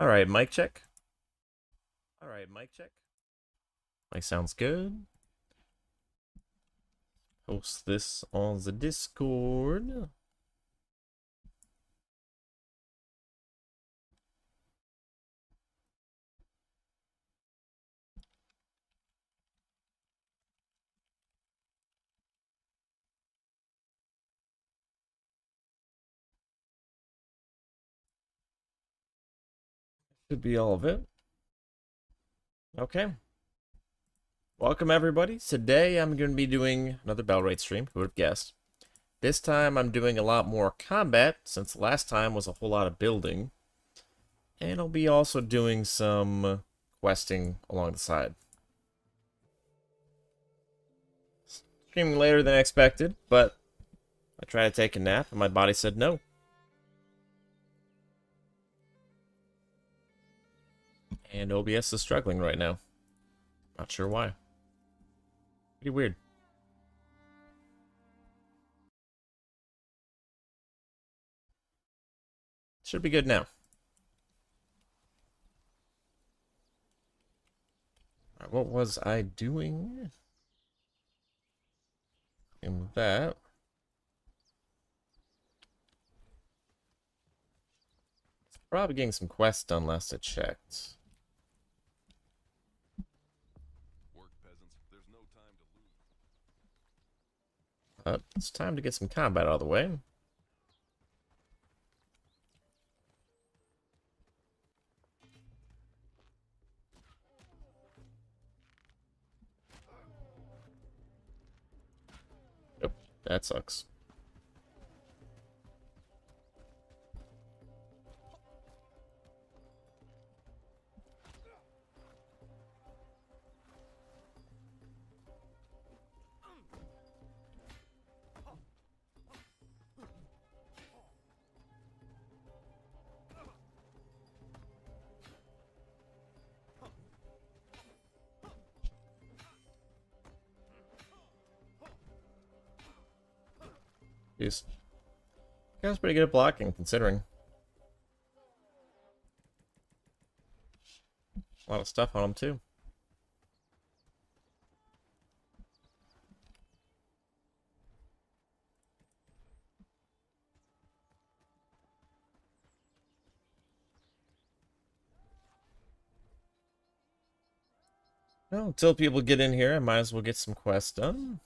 All right, mic check. All right, mic check. Mic sounds good. Post this on the Discord. Should be all of it. Okay. Welcome, everybody. Today I'm going to be doing another Bellwright stream. Who would have guessed? This time I'm doing a lot more combat, since last time was a whole lot of building. And I'll be also doing some questing along the side. Streaming later than expected, but I tried to take a nap and my body said no. And OBS is struggling right now. Not sure why. Pretty weird. Should be good now. Alright, what was I doing? In that. Probably getting some quests done last I checked. Work, peasants. There's no time to lose. It's time to get some combat out of the way. Yep, that sucks. Jeez. Guy's pretty good at blocking, considering. A lot of stuff on him, too. Well, until people get in here, I might as well get some quests done.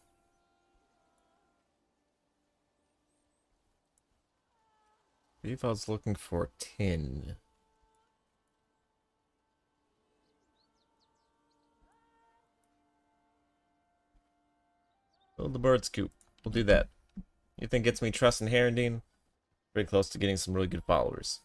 I believe I was looking for tin. Build the bird's coop. We'll do that. You think gets me trust in Herondine? Pretty close to getting some really good followers.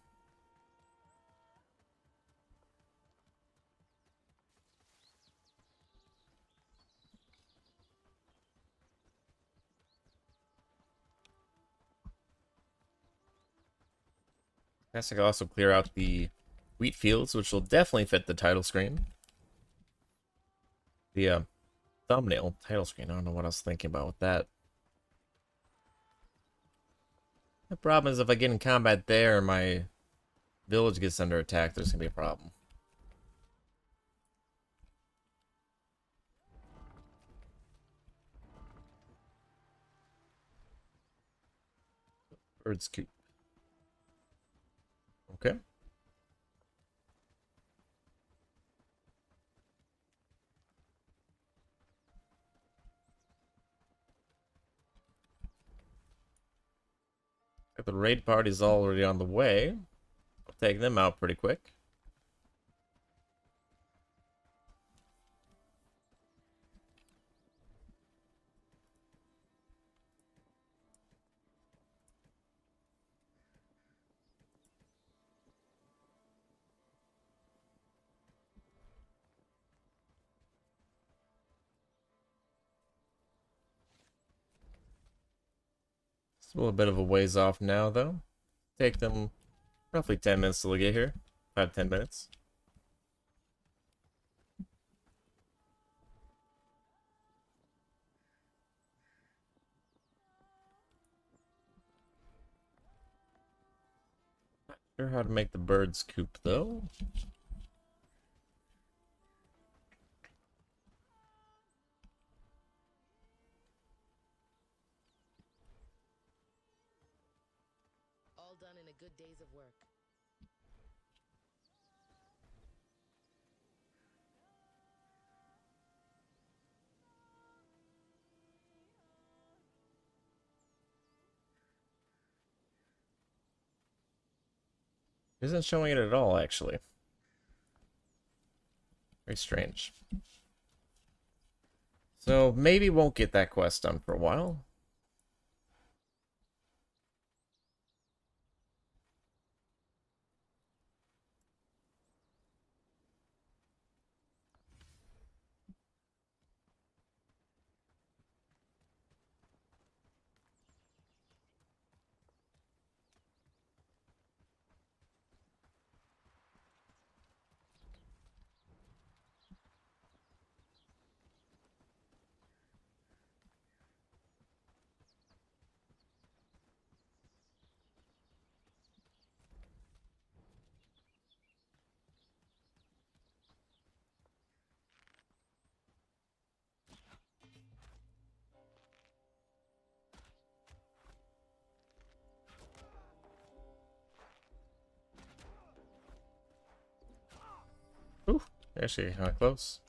Guess I could also clear out the wheat fields, which will definitely fit the title screen. The thumbnail title screen. I don't know what I was thinking about with that. The problem is if I get in combat there and my village gets under attack, there's gonna be a problem. Bird's coop. Okay. The raid party's already on the way. I'll take them out pretty quick. It's a little bit of a ways off now, though. Take them roughly 10 minutes till they get here. 5-10 minutes. Sure how to make the bird's coop, though. All done in a good days of work. Isn't showing it at all, actually. Very strange. So maybe won't get that quest done for a while. Ooh, actually, kind of close.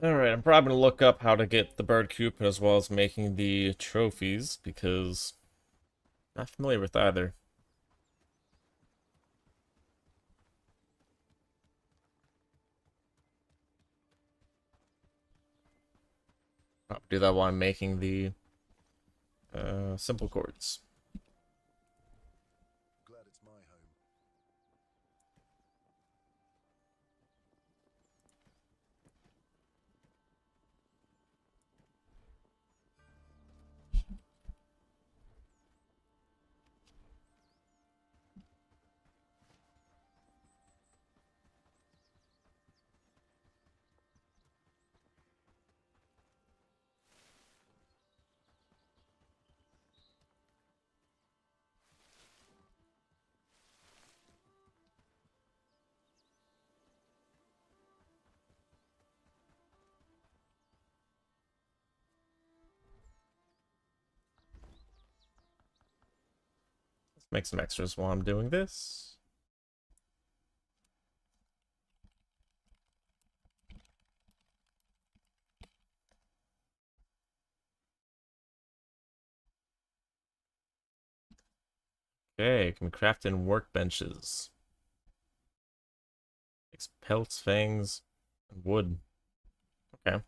Alright, I'm probably gonna look up how to get the bird coop as well as making the trophies because I'm not familiar with either. I'll do that while I'm making the simple chords. Glad it's my home. Let's make some extras while I'm doing this. Okay, can craft in workbenches. Makes pelts, fangs, and wood. Okay.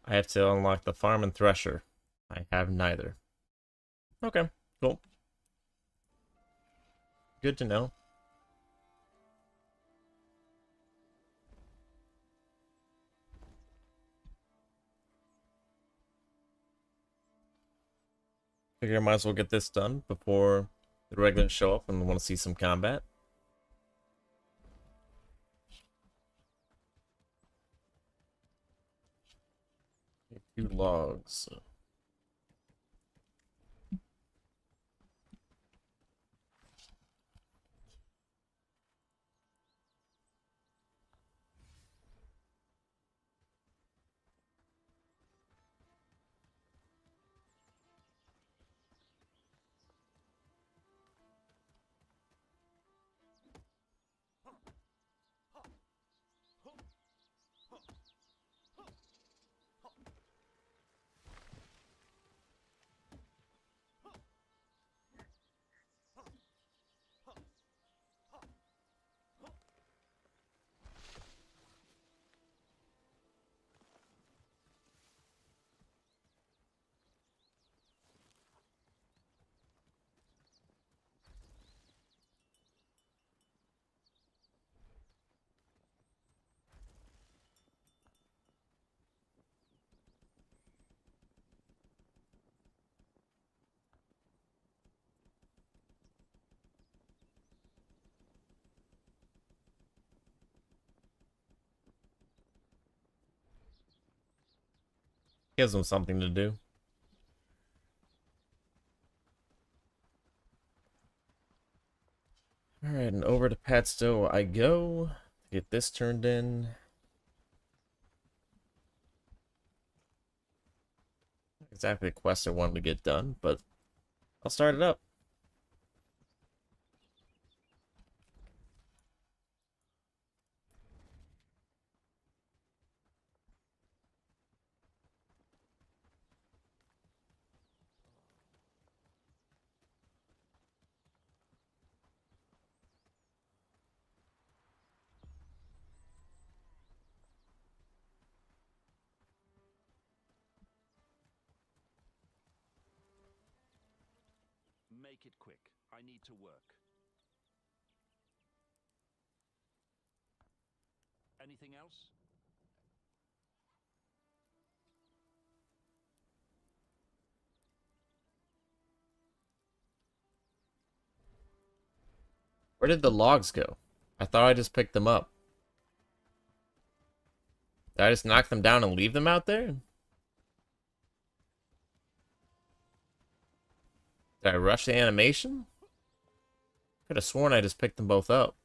I have to unlock the farm and thresher. I have neither. Okay, cool. Good to know. Figure I might as well get this done before the regulars show up and want to see some combat. 2 logs. Gives them something to do. Alright, and over to Patstow I go. Get this turned in. Exactly the quest I wanted to get done, but I'll start it up. Make it quick. I need to work. Anything else? Where did the logs go? I thought I just picked them up. Did I just knock them down and leave them out there? Did I rush the animation? Could have sworn I just picked them both up.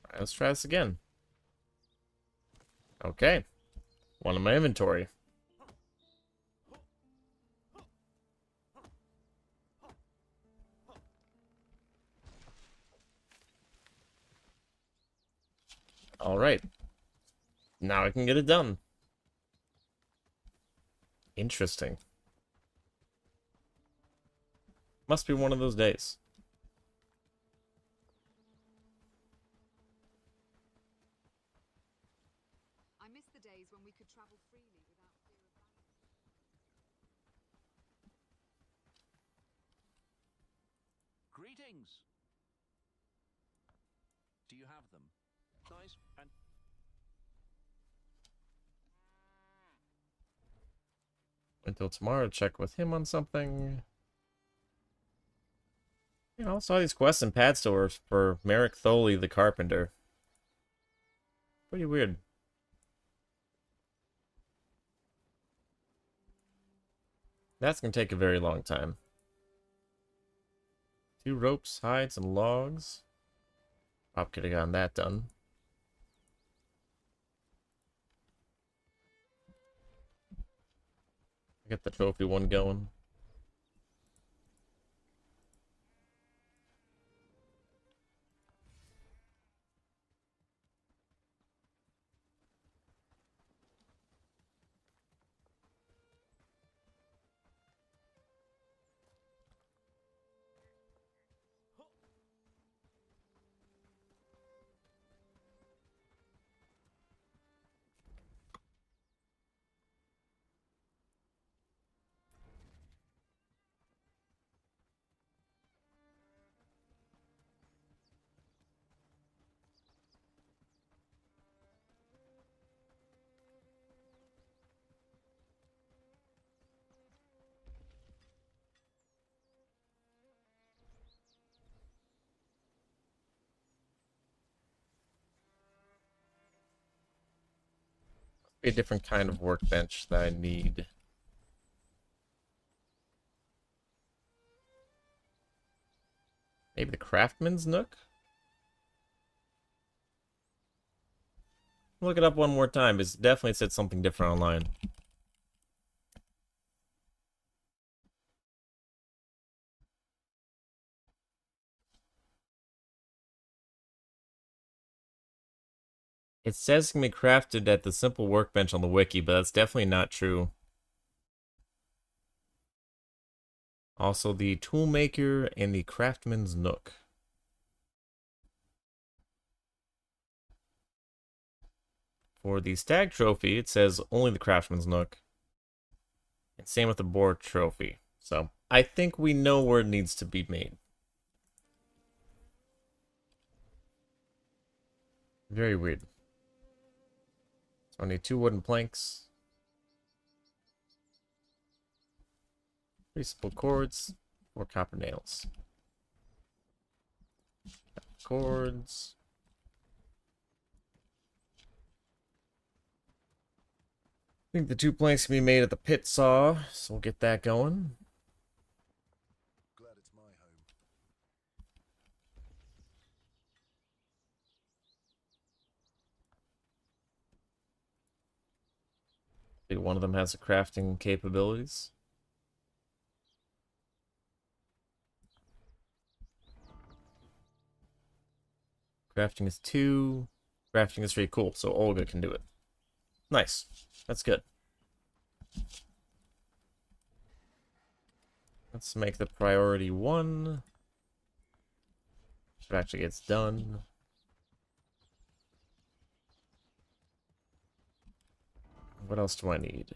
Alright, let's try this again. Okay. One in my inventory. Alright. Now I can get it done. Interesting. Must be one of those days. I miss the days when we could travel freely without fear of bandits. Greetings! Do you have them? Nice and... Until tomorrow to check with him on something. Yeah, I also saw these quests in pad stores for Merrick Tholey the Carpenter. Pretty weird. That's gonna take a very long time. 2 ropes, hides, and logs. Pop could have gotten that done. Get the trophy one going. Be a different kind of workbench that I need. Maybe the craftsman's nook? Look it up one more time. It's definitely said something different online. It says it can be crafted at the simple workbench on the wiki, but that's definitely not true. Also, the toolmaker and the craftsman's nook. For the stag trophy, it says only the craftsman's nook. And same with the boar trophy. So, I think we know where it needs to be made. Very weird. So I need 2 wooden planks. 3 simple cords, 4 copper nails. Cords. I think the 2 planks can be made at the pit saw, so we'll get that going. Glad it's my home. I think one of them has the crafting capabilities. Crafting is 2. Crafting is 3. Cool, so Olga can do it. Nice. That's good. Let's make the priority 1. It actually gets done. What else do I need?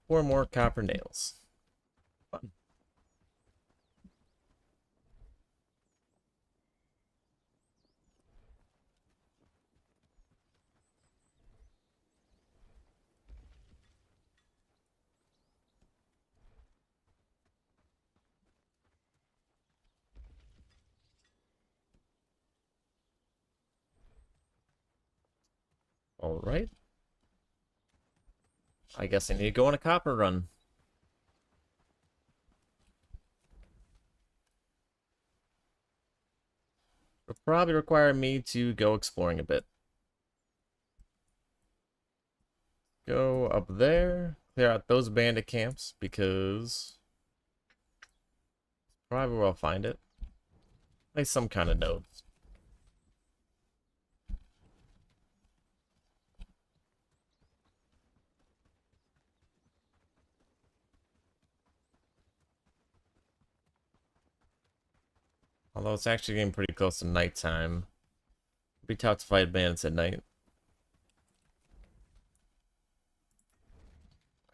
4 more copper nails. Fun. All right. I guess I need to go on a copper run. It'll probably require me to go exploring a bit. Go up there, clear out those bandit camps, because probably where I'll find it. Like some kind of nodes. Although it's actually getting pretty close to nighttime. It'd be tough to fight bandits at night.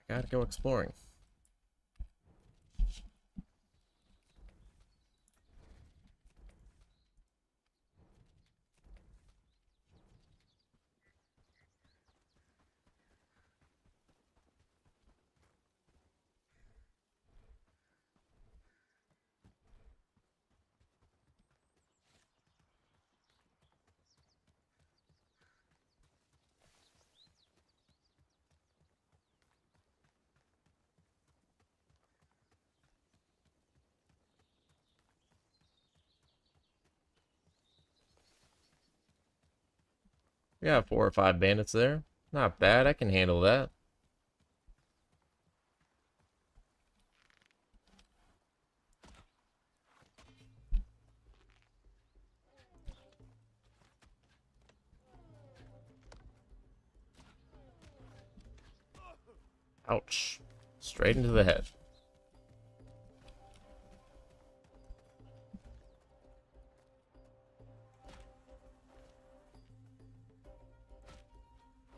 I gotta go exploring. Yeah, 4 or 5 bandits there. Not bad, I can handle that. Ouch. Straight into the head.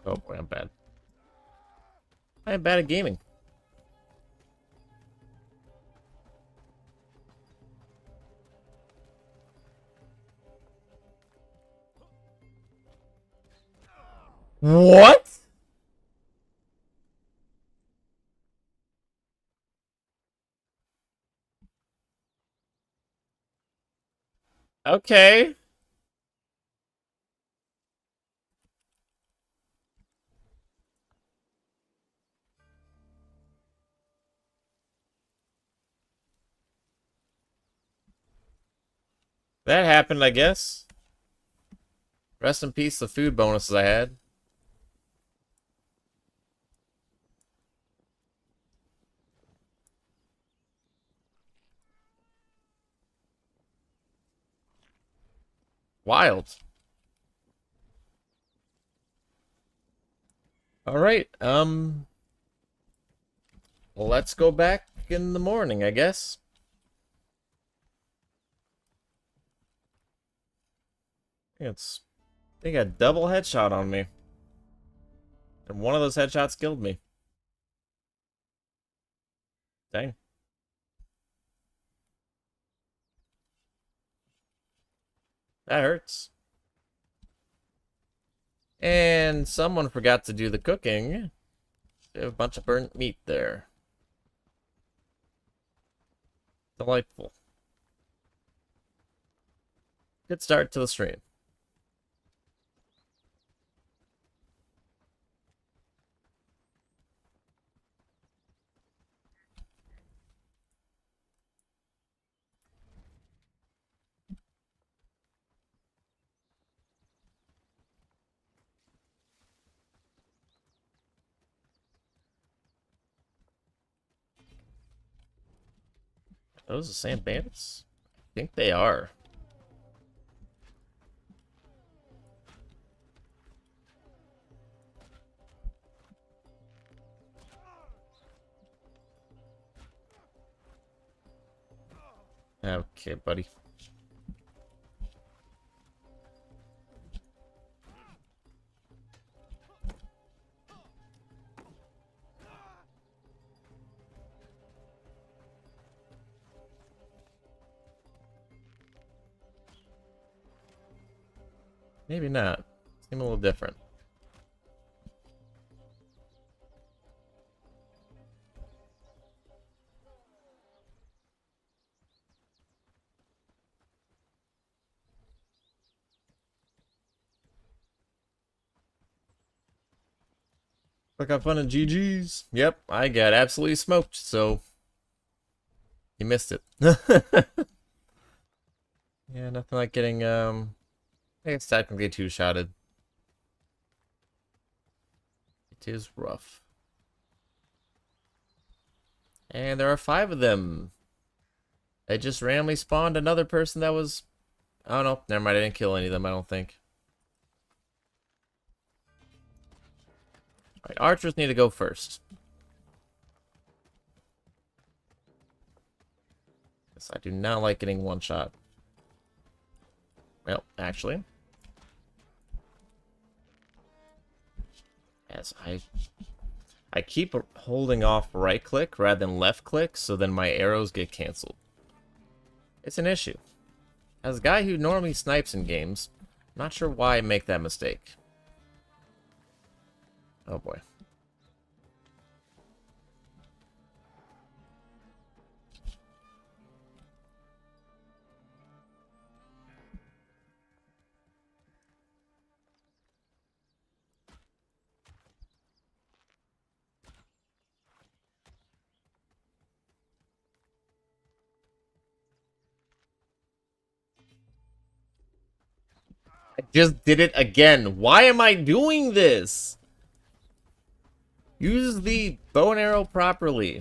Oh boy, I'm bad. I am bad at gaming. What? Okay. That happened, I guess. Rest in peace, the food bonuses I had. Wild. Alright, let's go back in the morning, I guess. They got double headshot on me. And one of those headshots killed me. Dang. That hurts. And someone forgot to do the cooking. We have a bunch of burnt meat there. Delightful. Good start to the stream. Are those the same bandits? I think they are. Okay, buddy. Maybe not. Seem a little different. Look how fun and GG's. Yep, I got absolutely smoked, so you missed it. Yeah, nothing like getting I think it's technically two-shotted. It is rough. And there are 5 of them. They just randomly spawned another person that was... I don't know. Never mind, I didn't kill any of them, I don't think. Alright, archers need to go first. Yes, I do not like getting one shot. Well, actually... As I keep holding off right click rather than left click, so then my arrows get canceled. It's an issue. As a guy who normally snipes in games, I'm not sure why I make that mistake. Oh boy. I just did it again. Why am I doing this? Use the bow and arrow properly.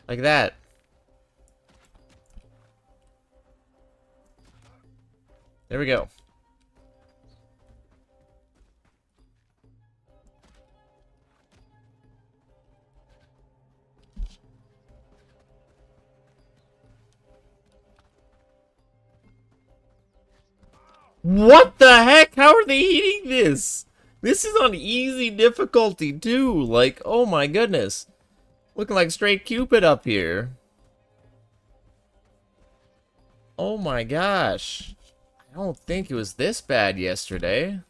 Like that. There we go. What the heck? How are they eating this? This is on easy difficulty too. Like, oh my goodness. Looking like straight Cupid up here. Oh my gosh. I don't think it was this bad yesterday.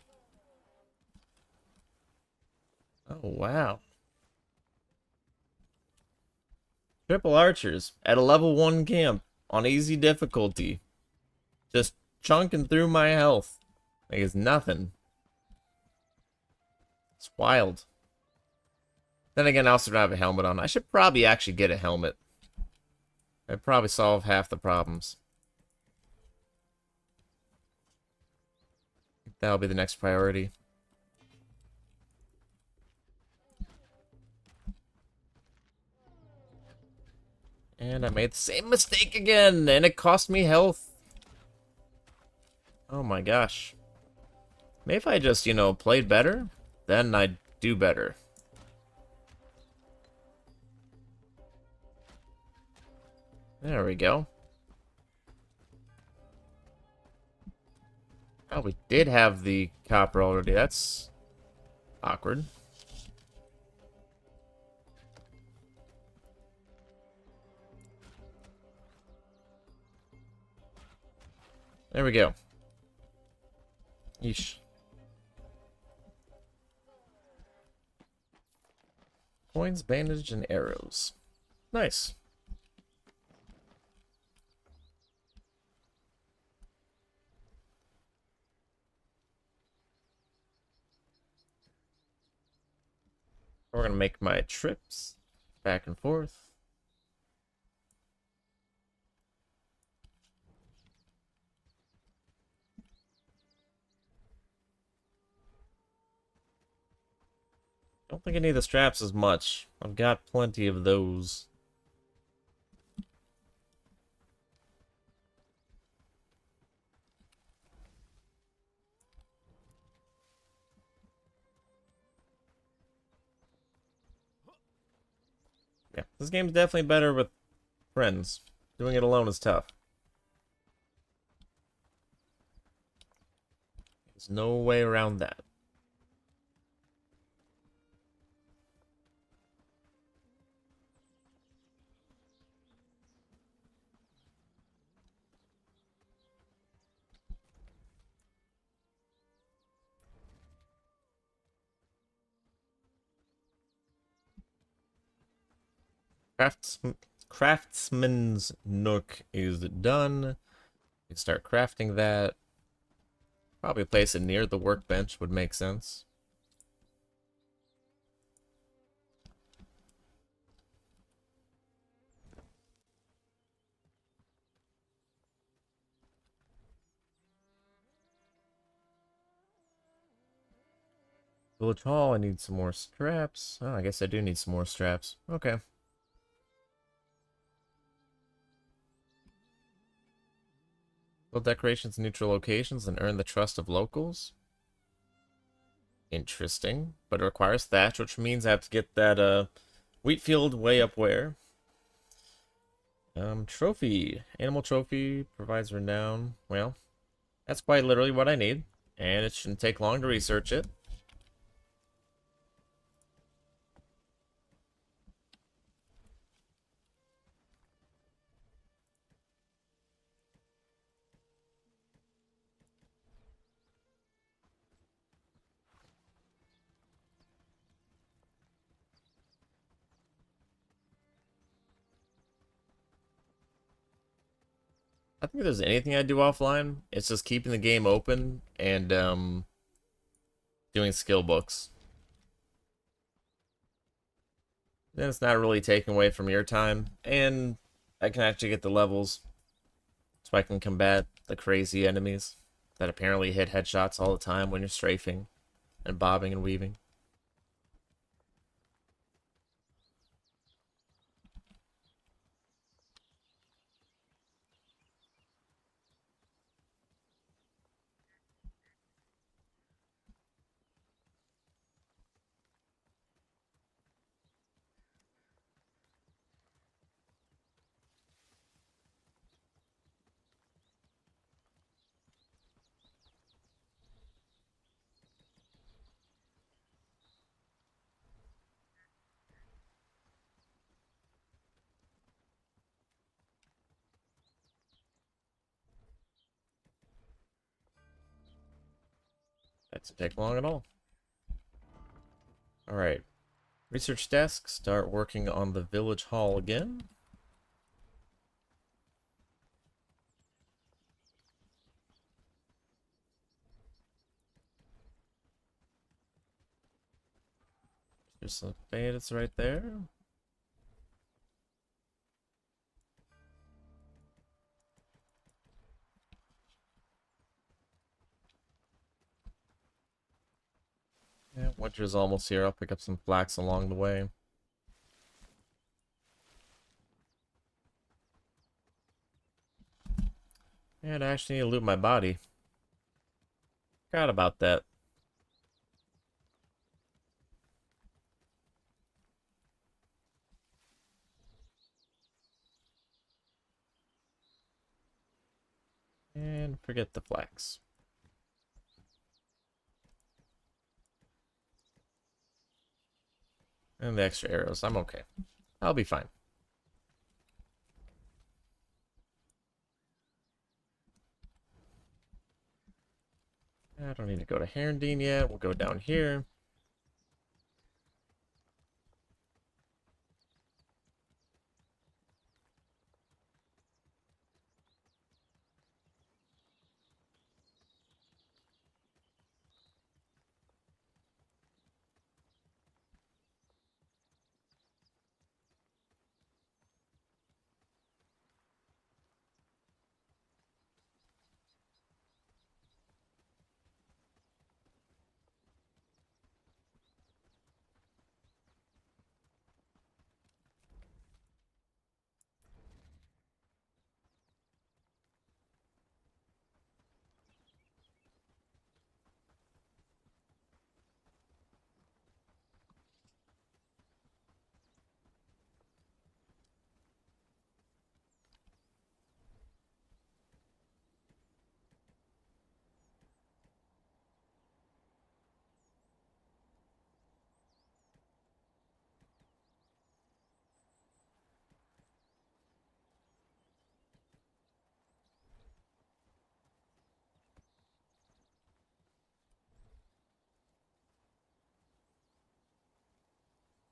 Oh wow. Triple archers at a level 1 camp on easy difficulty. Just chunking through my health. Like it's nothing. It's wild. Then again, I also don't have a helmet on. I should probably actually get a helmet. That'd probably solve half the problems. That'll be the next priority. And I made the same mistake again, and it cost me health. Oh my gosh. Maybe if I just, played better, then I'd do better. There we go. Oh, we did have the copper already. That's awkward. There we go. Yeesh. Coins, bandage, and arrows. Nice. We're gonna make my trips back and forth. Don't think I need the straps as much. I've got plenty of those. Yeah, this game's definitely better with friends. Doing it alone is tough. There's no way around that. Craftsman's Nook is done. We can start crafting that. Probably place it near the workbench would make sense. Village Hall, I need some more straps. Oh, I guess I do need some more straps. Okay. Build decorations in neutral locations and earn the trust of locals. Interesting. But it requires thatch, which means I have to get that wheat field way up where. Trophy. Animal trophy provides renown. Well, that's quite literally what I need. And it shouldn't take long to research it. I think if there's anything I do offline, it's just keeping the game open and doing skill books. Then it's not really taken away from your time, and I can actually get the levels so I can combat the crazy enemies that apparently hit headshots all the time when you're strafing and bobbing and weaving. That doesn't take long at all. Alright. Research desk, start working on the village hall again. There's some bandits right there. Yeah, winter's almost here. I'll pick up some flax along the way. And I actually need to loot my body. Forgot about that. And forget the flax. And the extra arrows. I'm okay. I'll be fine. I don't need to go to Herondine yet. We'll go down here.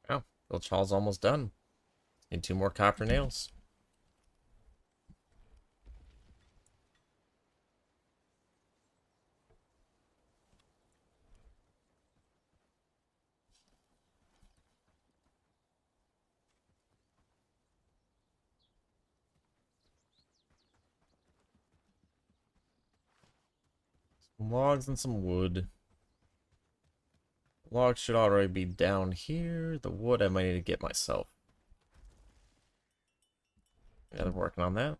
Oh, Village Hall's almost done. Need 2 more copper nails. Some logs and some wood. Logs should already be down here. The wood I might need to get myself. Yeah, they're working on that.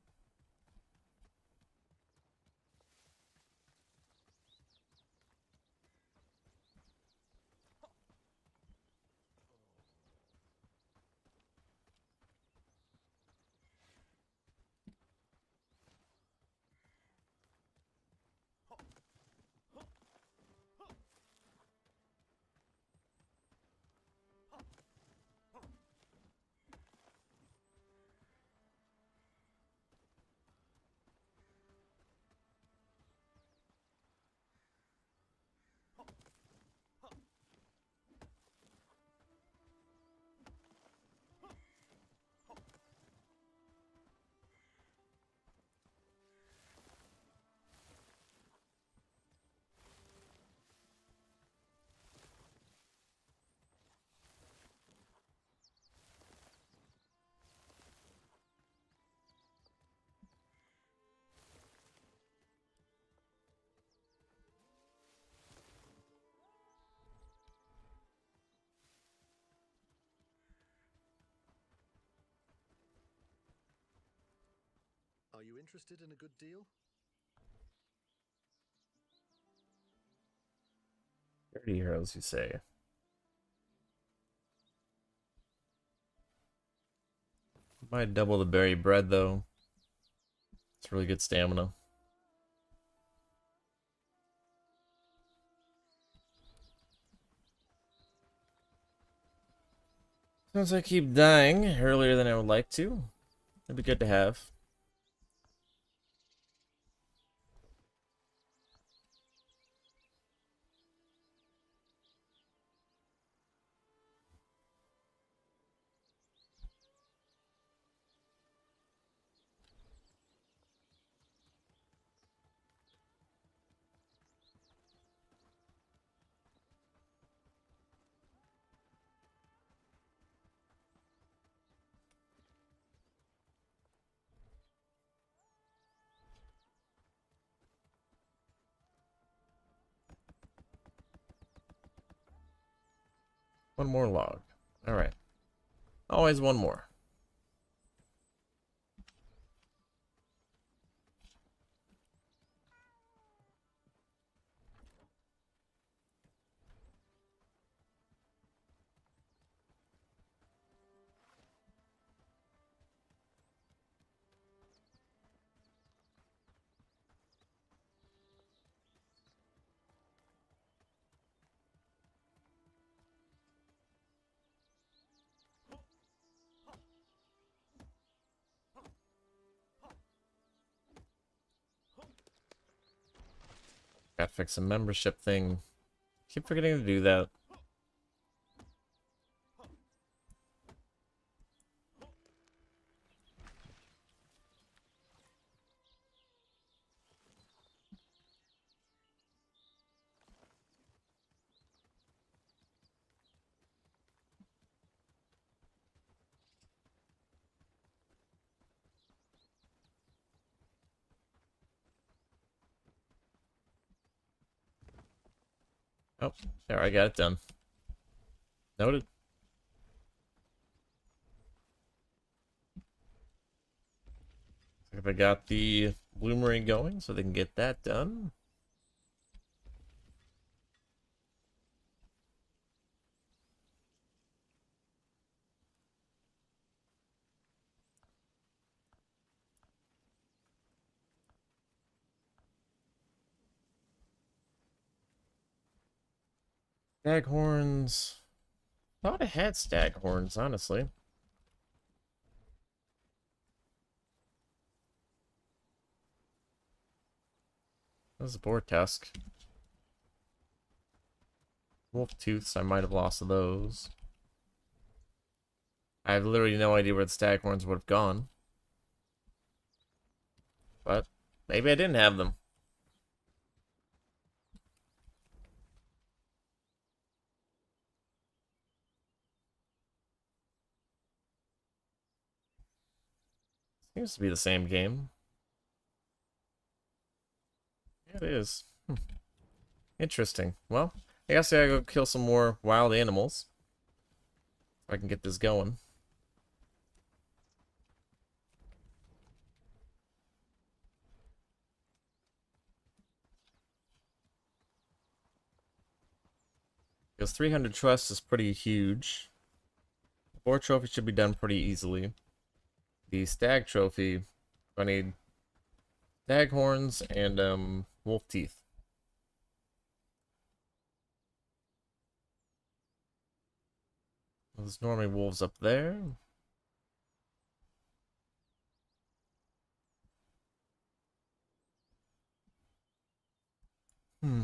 Are you interested in a good deal? 30 arrows, you say? Might double the berry bread, though. It's really good stamina. Since I keep dying earlier than I would like to, it'd be good to have. One more log. Alright. Always one more. Gotta fix a membership thing. Keep forgetting to do that. Oh, there, I got it done. Noted. If I got the bloomery going so they can get that done. Staghorns. Thought I had staghorns, honestly. That was a boar tusk. Wolf tooths, I might have lost those. I have literally no idea where the staghorns would have gone. But maybe I didn't have them. Seems to be the same game. Yeah, it is. Interesting. Well, I guess I gotta go kill some more wild animals. If I can get this going. Because 300 trust is pretty huge. The boar trophy should be done pretty easily. The stag trophy, I need stag horns and wolf teeth. There's normally wolves up there. Hmm.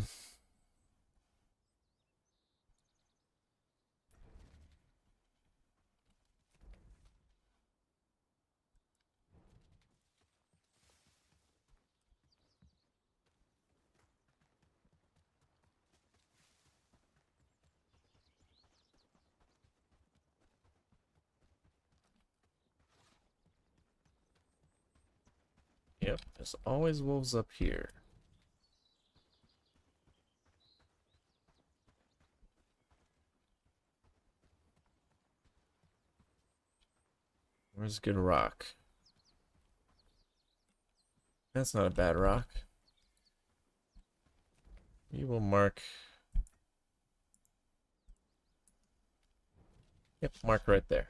Yep, there's always wolves up here. Where's a good rock? That's not a bad rock. We will mark. Yep, mark right there.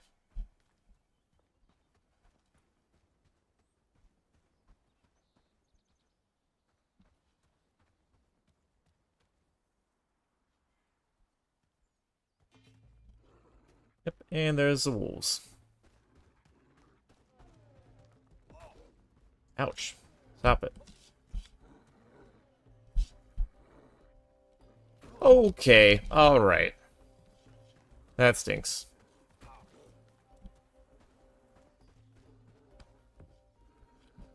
Yep, and there's the wolves. Ouch. Stop it. Okay, alright. That stinks.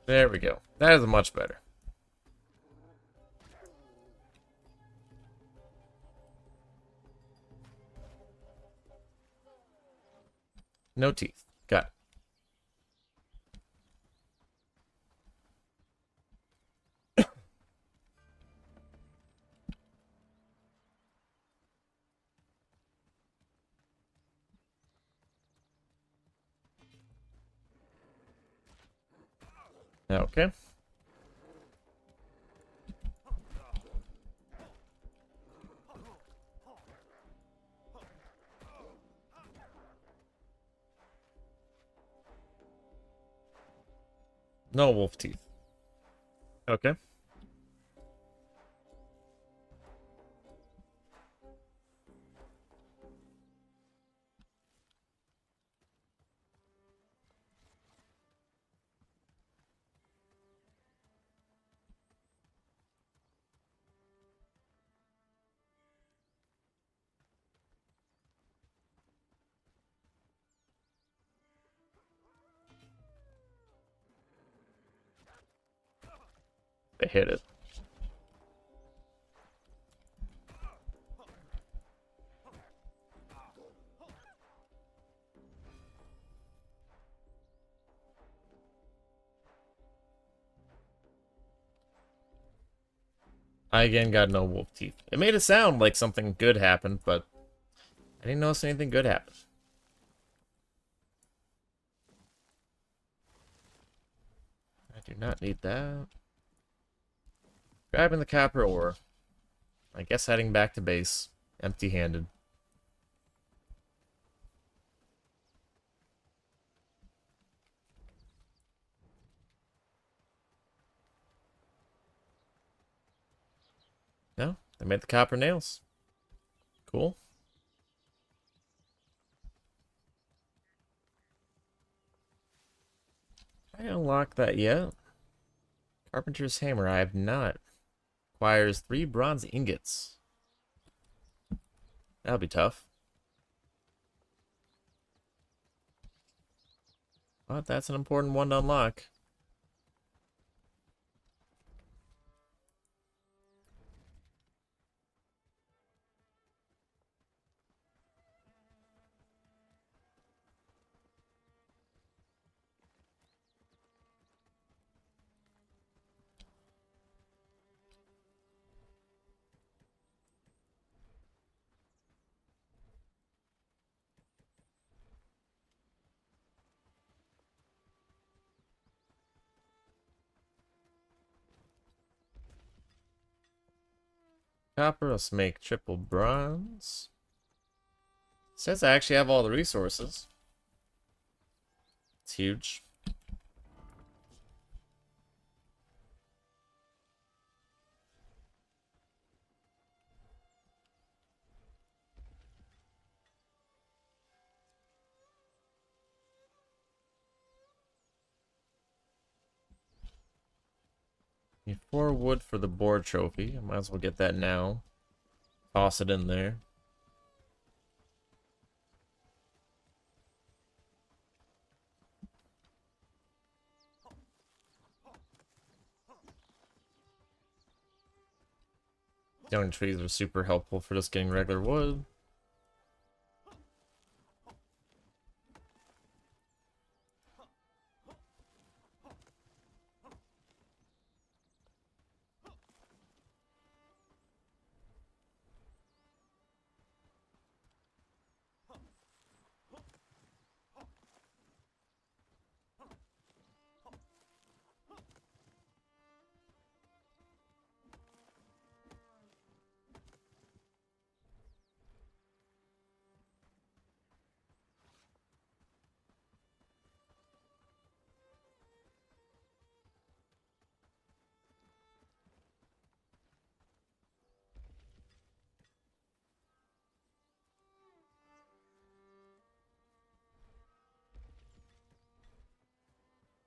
There we go. That is much better. No teeth. Got it. Okay. No wolf teeth. Okay. They hit it. I again got no wolf teeth. It made it sound like something good happened, but I didn't notice anything good happen. I do not need that. Grabbing the copper ore. I guess heading back to base, empty-handed. No, they made the copper nails. Cool. I unlocked that yet. Carpenter's hammer, I have not. Requires 3 bronze ingots. That'll be tough. But that's an important one to unlock. Copper, let's make triple bronze. Says I actually have all the resources. It's huge. Need 4 wood for the boar trophy. I might as well get that now. Toss it in there. Young trees are super helpful for just getting regular wood.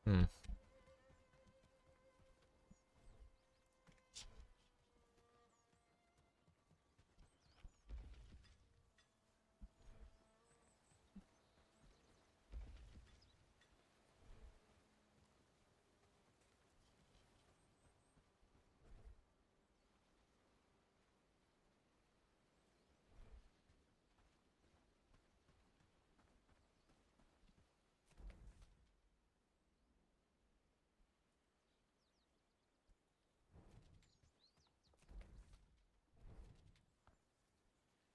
Hmm.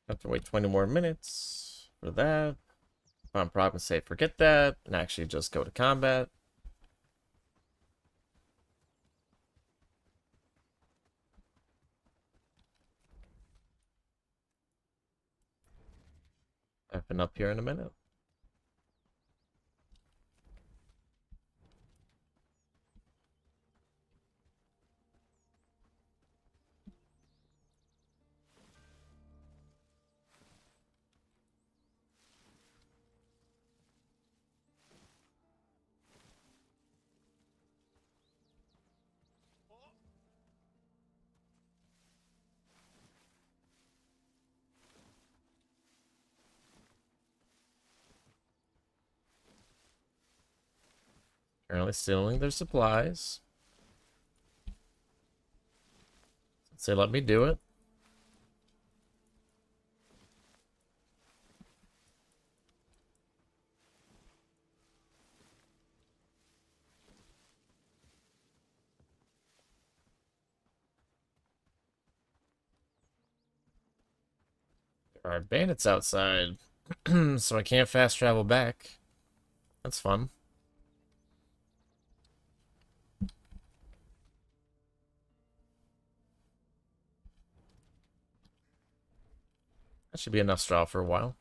Have to wait 20 more minutes for that. If I'm probably say forget that and actually just go to combat. I've been up here in a minute. Currently stealing their supplies. Say, let me do it. There are bandits outside, so I can't fast travel back. That's fun. That should be enough straw for a while.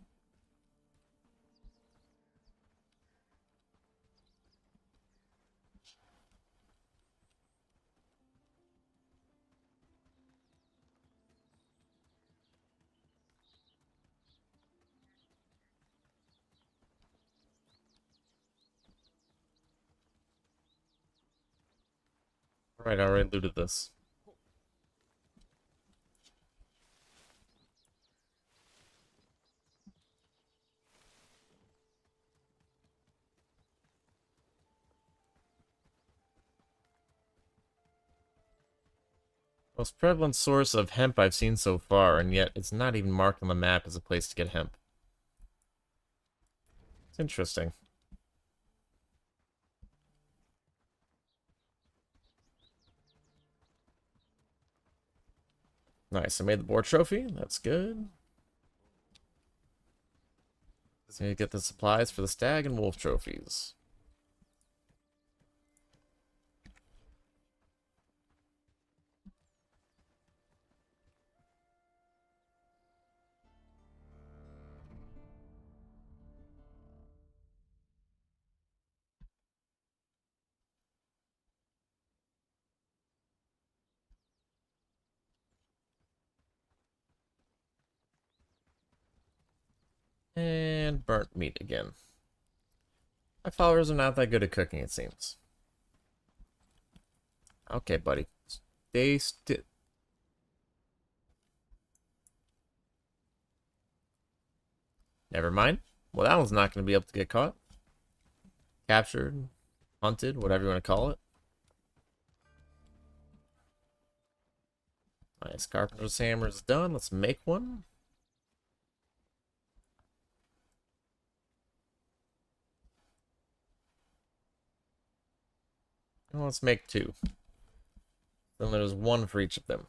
Alright, I already looted this. Most prevalent source of hemp I've seen so far, and yet it's not even marked on the map as a place to get hemp. It's interesting. Nice, I made the boar trophy. That's good. So you get the supplies for the stag and wolf trophies. And burnt meat again. My followers are not that good at cooking, it seems. Okay, buddy. Stay still. Never mind. Well, that one's not going to be able to get caught. Captured, hunted, whatever you want to call it. Nice. Carpenter's hammer is done. Let's make one. Well, let's make two. Then there's one for each of them.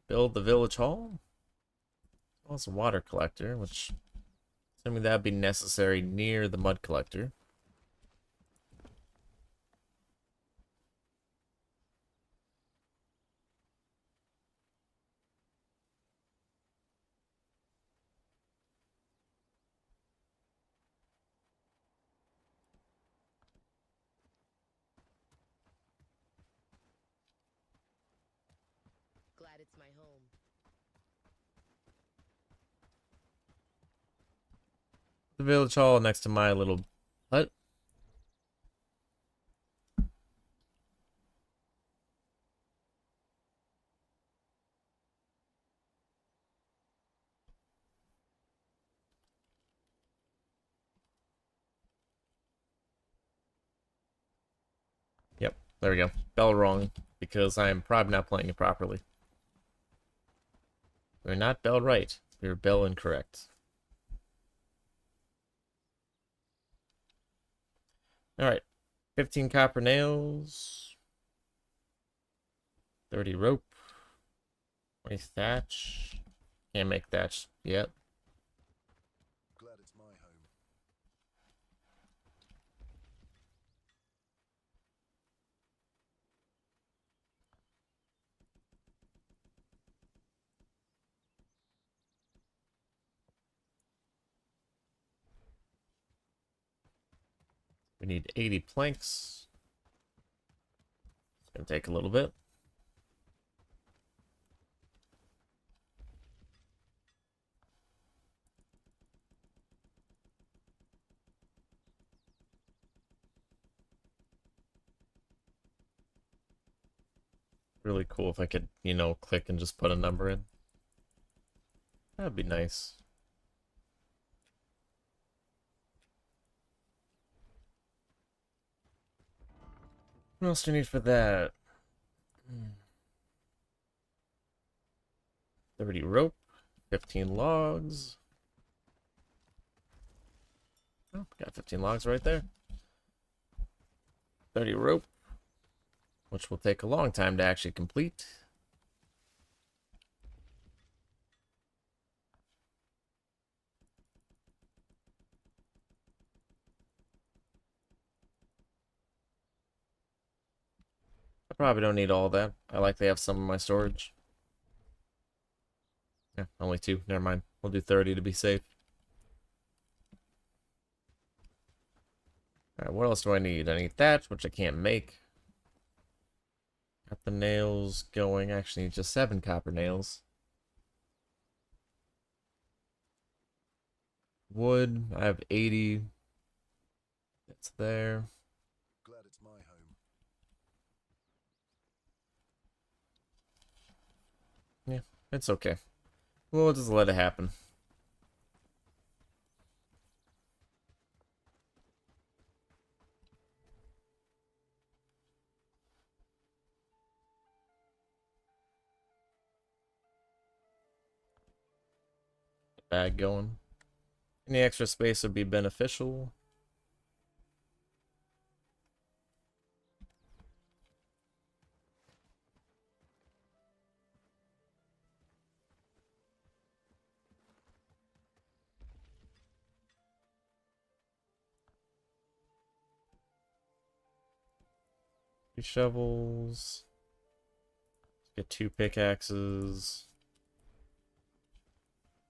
Build the village hall. Well, it's a water collector, which, assuming that would be necessary near the mud collector. Glad it's my home. The village hall next to my little hut. Yep, there we go. Bell wrong, because I am probably not playing it properly. We're not bell right. We're bell incorrect. Alright. 15 copper nails. 30 rope. 20 thatch. Can't make thatch yet. Glad it's my home. We need 80 planks. It's gonna take a little bit. Really cool if I could, you know, click and just put a number in. That'd be nice. What else do you need for that? 30 rope, 15 logs. Oh, got 15 logs right there. 30 rope, which will take a long time to actually complete. I probably don't need all that. I like to have some in my storage. Yeah, only 2. Never mind. We'll do 30 to be safe. Alright, what else do I need? I need thatch, which I can't make. Got the nails going. Actually, need just 7 copper nails. Wood, I have 80. That's there. Glad it's my home. Yeah, it's okay. We'll just let it happen. Bag going. Any extra space would be beneficial. Three shovels. Get 2 pickaxes.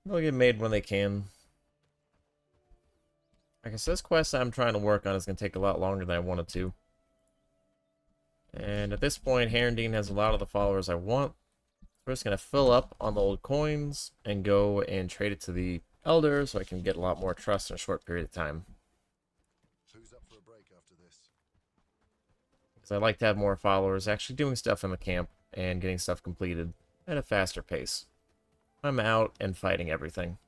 They'll get made when they can. I guess this quest I'm trying to work on is going to take a lot longer than I wanted to. And at this point, Herondine has a lot of the followers I want. We're just going to fill up on the old coins and go and trade it to the Elder so I can get a lot more trust in a short period of time. Who's up for a break after this? Because I like to have more followers actually doing stuff in the camp and getting stuff completed at a faster pace. I'm out and fighting everything.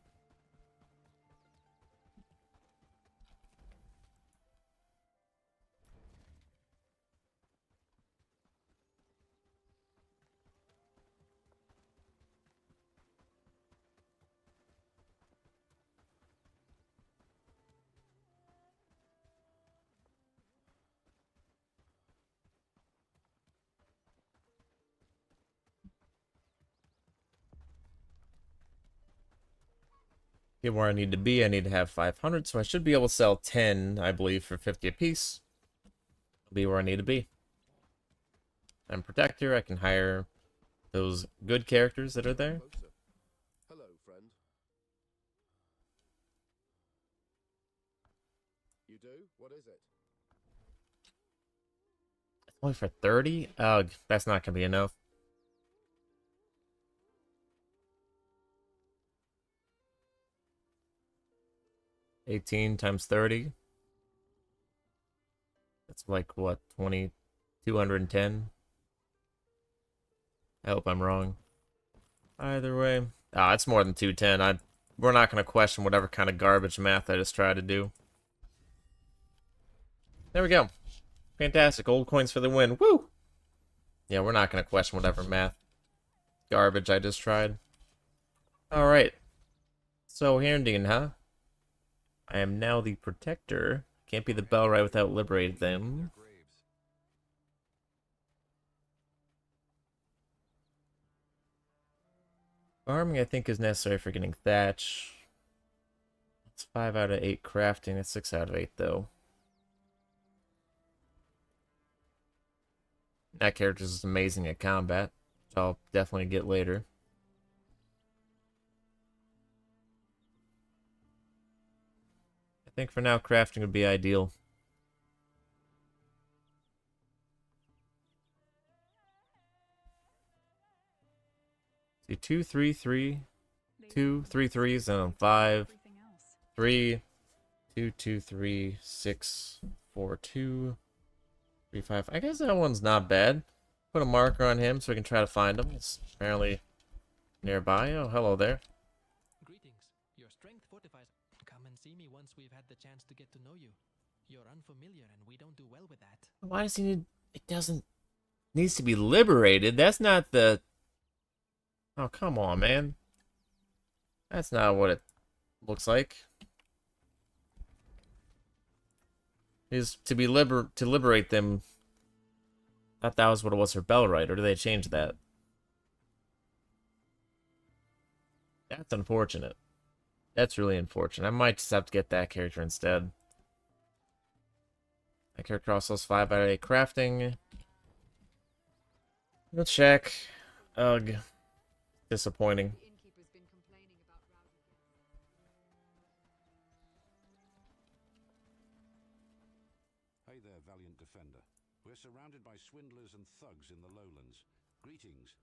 Get where I need to be. I need to have 500, so I should be able to sell 10, I believe, for 50 apiece. I'll be where I need to be. I'm Protector. I can hire those good characters that are there. Closer. Hello, friend. You do? What is it? Only for 30? Ugh, that's not going to be enough. $18 times 30. That's like, what, 20, 210? I hope I'm wrong. Either way. Ah, it's more than 210. We're not going to question whatever kind of garbage math I just tried to do. There we go. Fantastic. Old coins for the win. Woo! Yeah, we're not going to question whatever math garbage I just tried. Alright. So, Herondine, huh? I am now the Protector. Can't be the Bellwright without liberating them. Their graves. Farming, I think, is necessary for getting thatch. It's 5 out of 8 crafting. It's 6 out of 8, though. That character is amazing at combat, which I'll definitely get later. I think for now, crafting would be ideal. See, 2, 3, 3, 2, 3 threes, and 5, 3, 2, 2, 3, 6, 4, 2, 3, 5. I guess that one's not bad. Put a marker on him so we can try to find him. It's apparently nearby. Oh, hello there. Greetings. Your strength fortifies. Come and see me once we've had the chance to get to know you. You're unfamiliar and we don't do well with that. Why does he need It doesn't... Needs to be liberated. That's not the... Oh, come on, man. That's not what it looks like. Is to be to liberate them. I thought that was what it was for Bellwright, or did they change that? That's unfortunate. That's really unfortunate. I might just have to get that character instead. That character also has 5 out of 8 crafting. Let's check. Ugh. Disappointing. The innkeeper's been complaining about rowdy guests. Hey there, valiant defender. We're surrounded by swindlers and thugs in the lowlands. Greetings.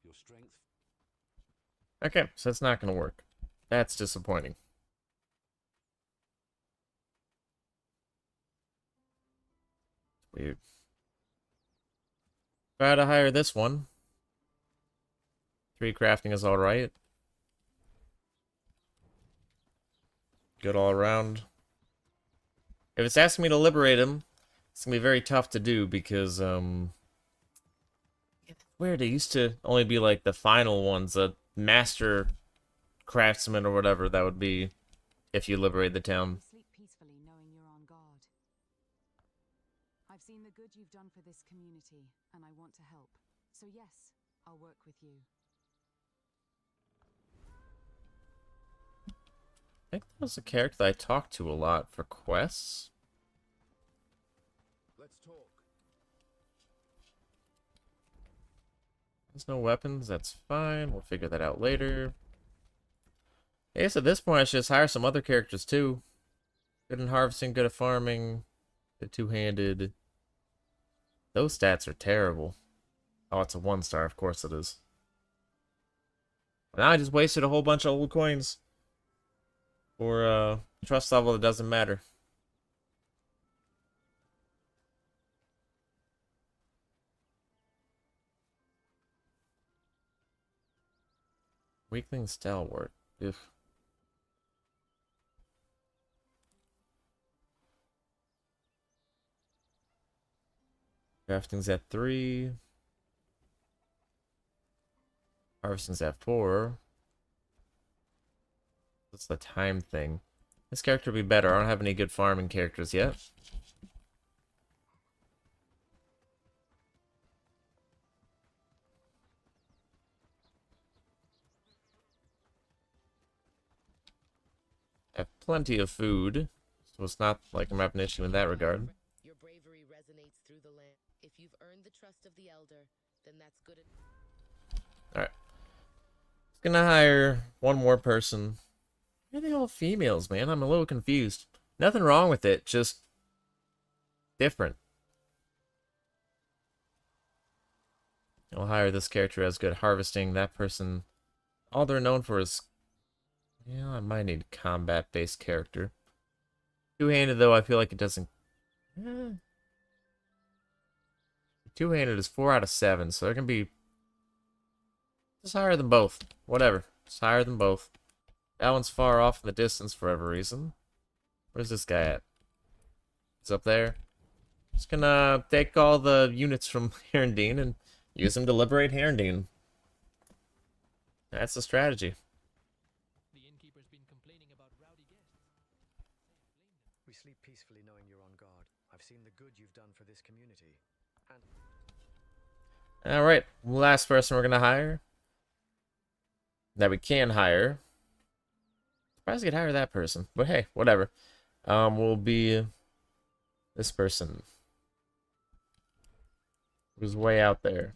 Your strength... Okay, so it's not going to work. That's disappointing. Weird. Try to hire this one. 3 crafting is alright. Good all around. If it's asking me to liberate him, it's gonna be very tough to do because, weird, it used to only be like the final ones, a master craftsman or whatever that would be if you liberate the town. Sleep peacefully knowing you're on guard. I've seen the good you've done for this community, and I want to help. So yes, I'll work with you. I think that was a character that I talked to a lot for quests. Let's talk. There's no weapons, that's fine. We'll figure that out later. I guess at this point I should just hire some other characters too. Good at harvesting, good at farming, good two-handed. Those stats are terrible. Oh, it's a 1-star, of course it is. Now I just wasted a whole bunch of old coins for a trust level that doesn't matter. Weakling stalwart. Ugh. Crafting's at 3. Harvesting's at 4. What's the time thing? This character would be better. I don't have any good farming characters yet. I have plenty of food, so it's not like I'm having an issue in that regard. Your bravery resonates through the land. If you've earned the trust of the elder, then that's good. Alright. Just gonna hire one more person. Why are they all females, man? I'm a little confused. Nothing wrong with it, just different. I'll hire this character as good harvesting. That person, all they're known for is... Yeah, I might need a combat-based character. Two-handed, though, I feel like it doesn't... Two-handed is 4 out of 7, so there can be... Just hire them both. Whatever. Just hire them both. That one's far off in the distance for whatever reason. Where's this guy at? He's up there. Just gonna take all the units from Herondine and use them to liberate Herondine. That's the strategy. The innkeeper's been complaining about rowdy guests. We sleep peacefully knowing you're on guard. I've seen the good you've done for this community. And Alright, last person we're gonna hire. That we can hire. Surprised I could hire that person. But hey, whatever. Will be this person. Who's way out there.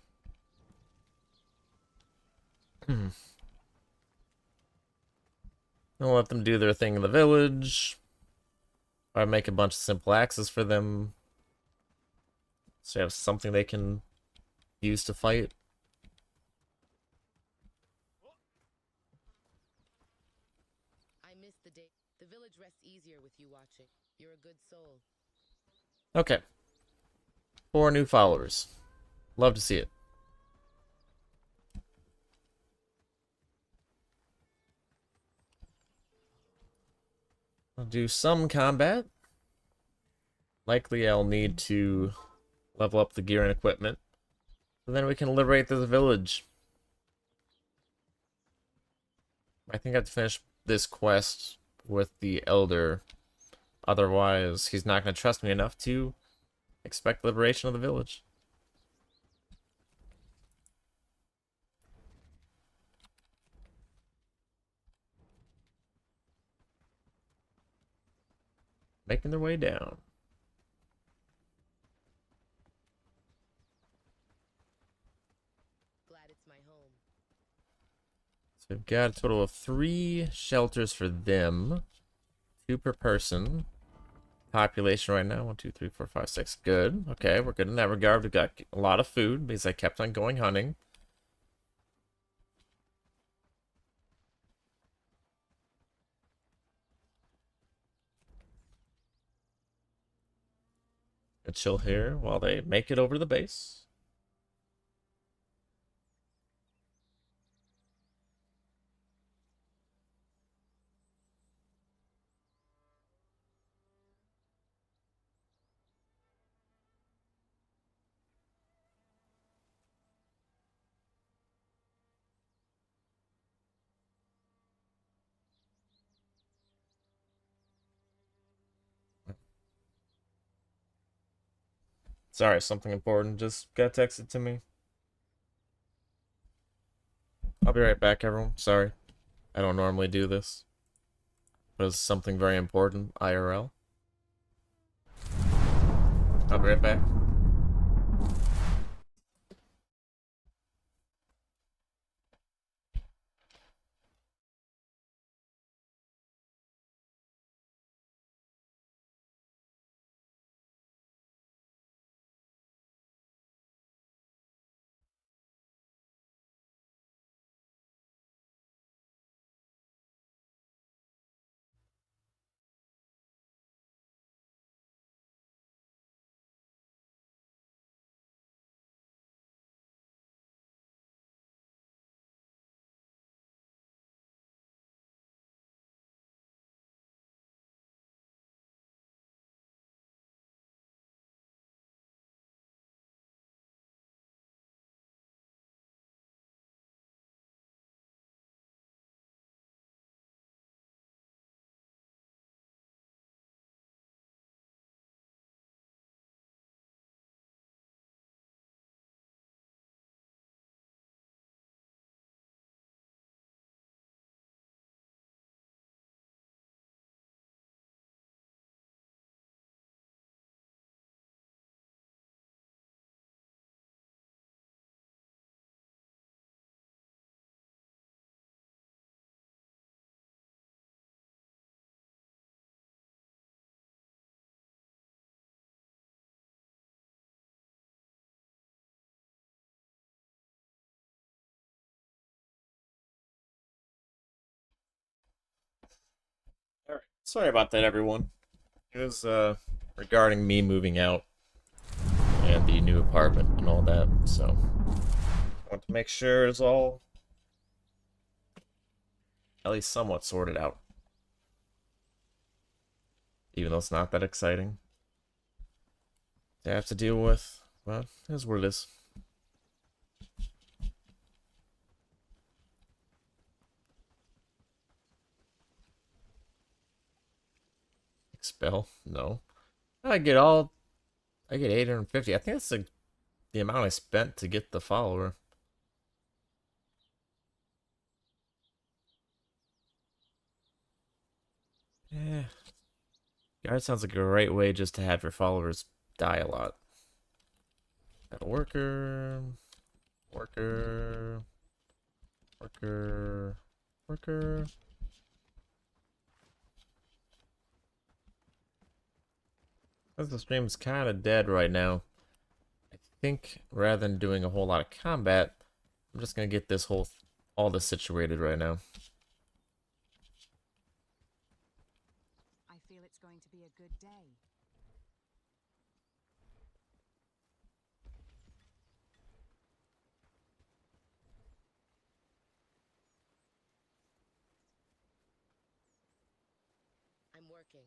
I'll let them do their thing in the village. Or make a bunch of simple axes for them. So they have something they can use to fight. I miss the day. The village rests easier with you watching. You're a good soul. Okay. 4 new followers. Love to see it. I'll do some combat. Likely I'll need to level up the gear and equipment. And then we can liberate this village. I think I have to finish this quest with the Elder. Otherwise, he's not going to trust me enough to expect liberation of the village. Making their way down. Glad it's my home. So we've got a total of 3 shelters for them. 2 per person. Population right now, 1, 2, 3, 4, 5, 6. Good. Okay, we're good in that regard. We've got a lot of food because I kept on going hunting. Gonna chill here while they make it over to the base. Sorry, something important just got texted to me. I'll be right back, everyone. Sorry. I don't normally do this. But it's something very important, IRL. I'll be right back. Alright. Sorry about that, everyone. It was regarding me moving out and the new apartment and all that, so I want to make sure it's all at least somewhat sorted out. Even though it's not that exciting. To have to deal with, well, it is what it is. Expel? No. I get 850. I think that's the amount I spent to get the follower. Yeah. Guard sounds like a great way just to have your followers die a lot. Got a worker. Worker. Worker. Worker. As the stream's kind of dead right now, I think rather than doing a whole lot of combat, I'm just gonna get this all this situated right now. I feel it's going to be a good day. I'm working.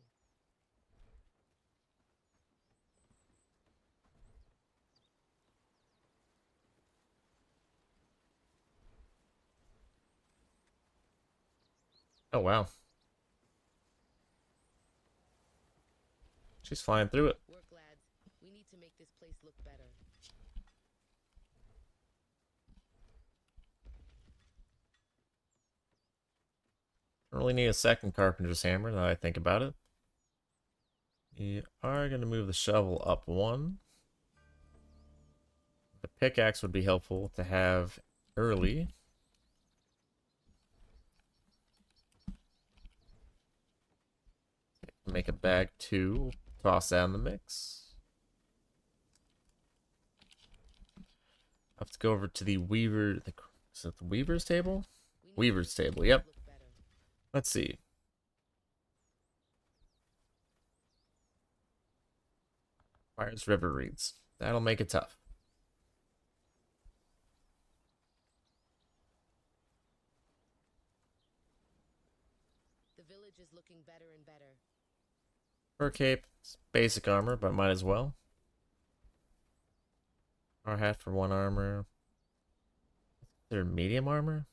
Oh, wow. She's flying through it. Work, lads. We need to make this place look better. Don't really need a second carpenter's hammer now that I think about it. We are going to move the shovel up one. The pickaxe would be helpful to have early. Make a bag 2. Toss that in the mix. I have to go over to the weaver. Is it the weaver's table? We need Weaver's to make table, this yep. look better. Let's see. Fires River Reeds. That'll make it tough. The village is looking better and better. Fur cape, it's basic armor, but might as well. Our hat for 1 armor. They're medium armor?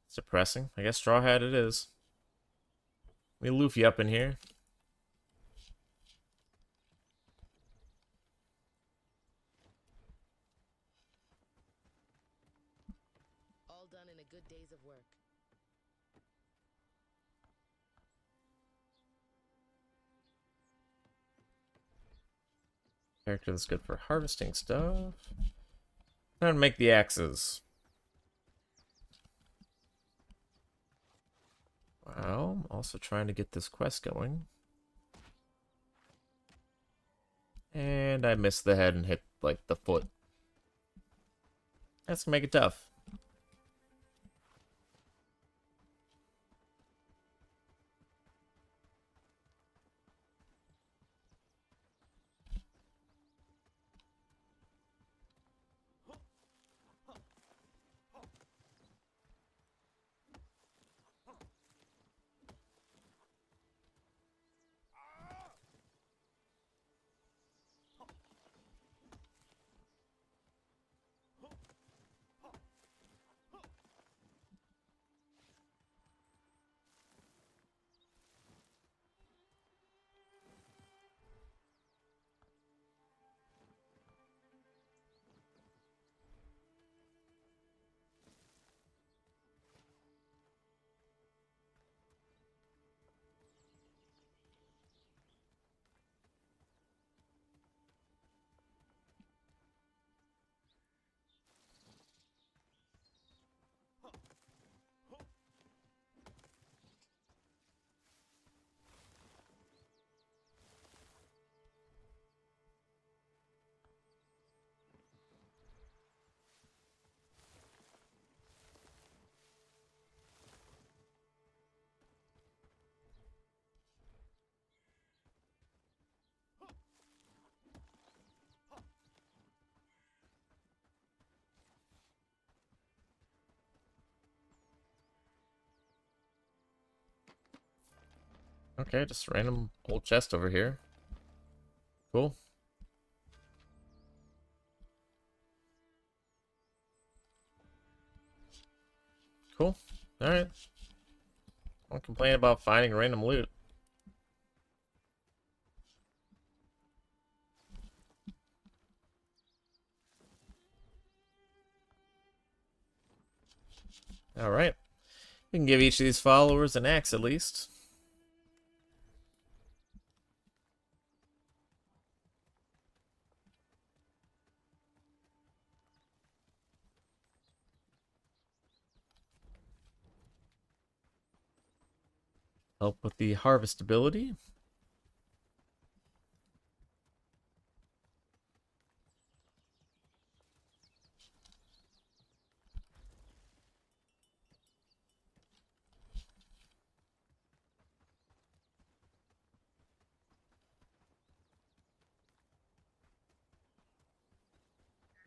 Suppressing. I guess straw hat it is. We loof you up in here. All done in a good day's of work. Character that's good for harvesting stuff. Time to make the axes. Wow, I'm also trying to get this quest going. And I missed the head and hit, like, the foot. That's gonna make it tough. Okay, just random old chest over here. Cool. Cool. Alright. Don't complain about finding random loot. Alright. We can give each of these followers an axe at least. Help with the harvest ability.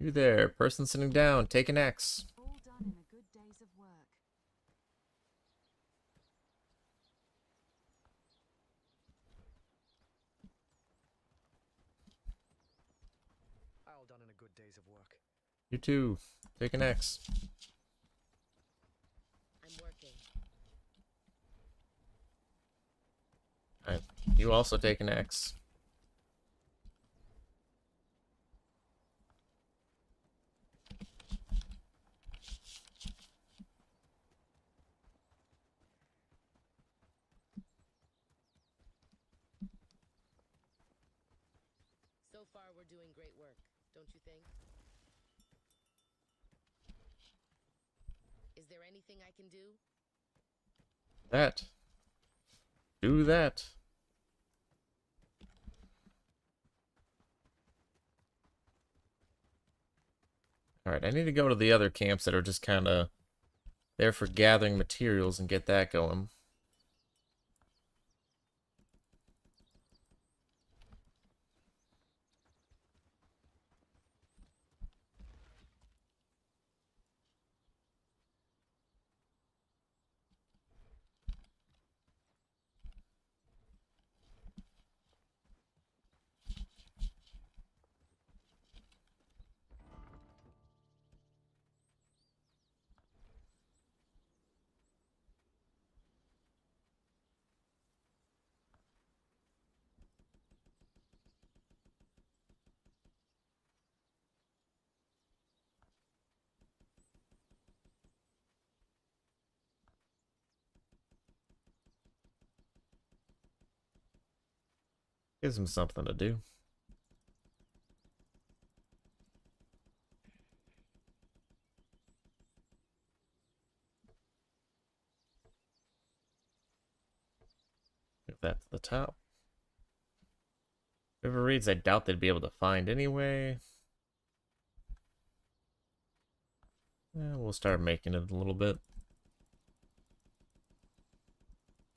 You there, person sitting down, take an axe. All done in a good day's of work. All done in a good day's of work. You too, take an axe. I'm working. You also take an axe. So far, we're doing great work, don't you think? Is there anything I can do? That. Do that. Alright, I need to go to the other camps that are just kind of there for gathering materials and get that going. Gives him something to do. Move that to the top. Whoever reads, I doubt they'd be able to find anyway. Yeah, we'll start making it a little bit.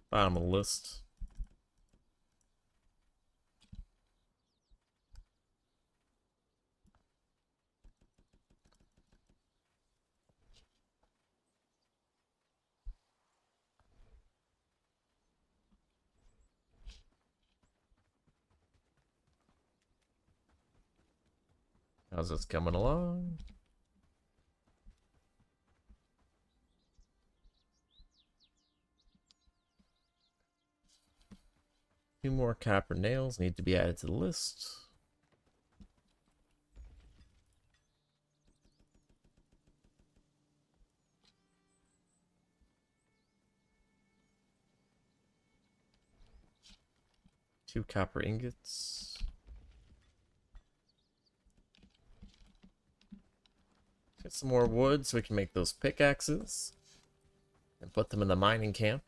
Bottom of the list. How's this coming along? Two more copper nails need to be added to the list. Two copper ingots. Get some more wood so we can make those pickaxes and put them in the mining camp.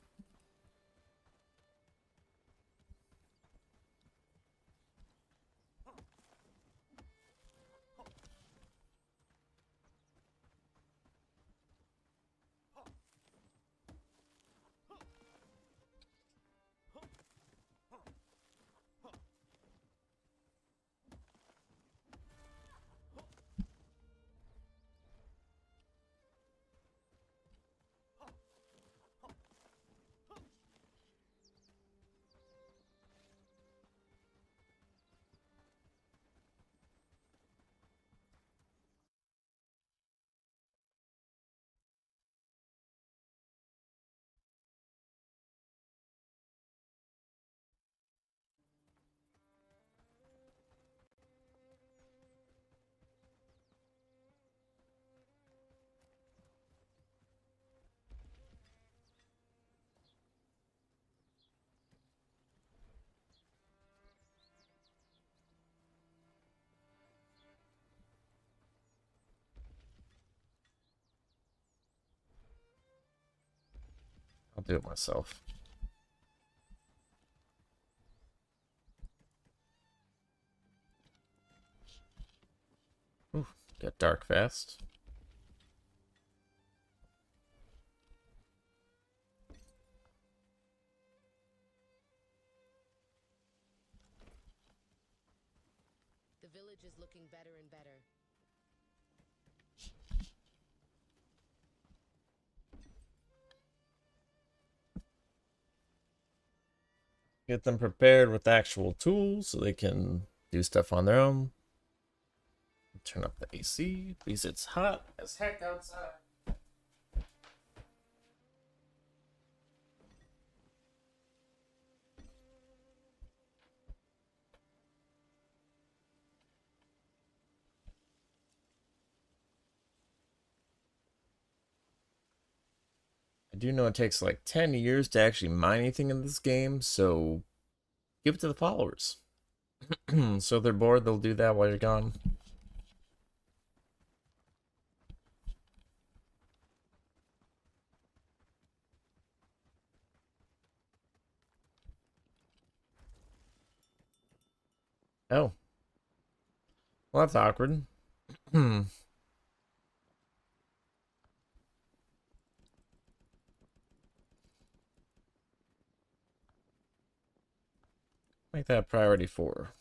I'll do it myself. Ooh, get dark fast. The village is looking better and better. Get them prepared with actual tools so they can do stuff on their own. Turn up the AC because it's hot as heck outside. I do know it takes like 10 years to actually mine anything in this game, so give it to the followers. So if they're bored, they'll do that while you're gone. Oh. Well, that's awkward. Make that priority 4.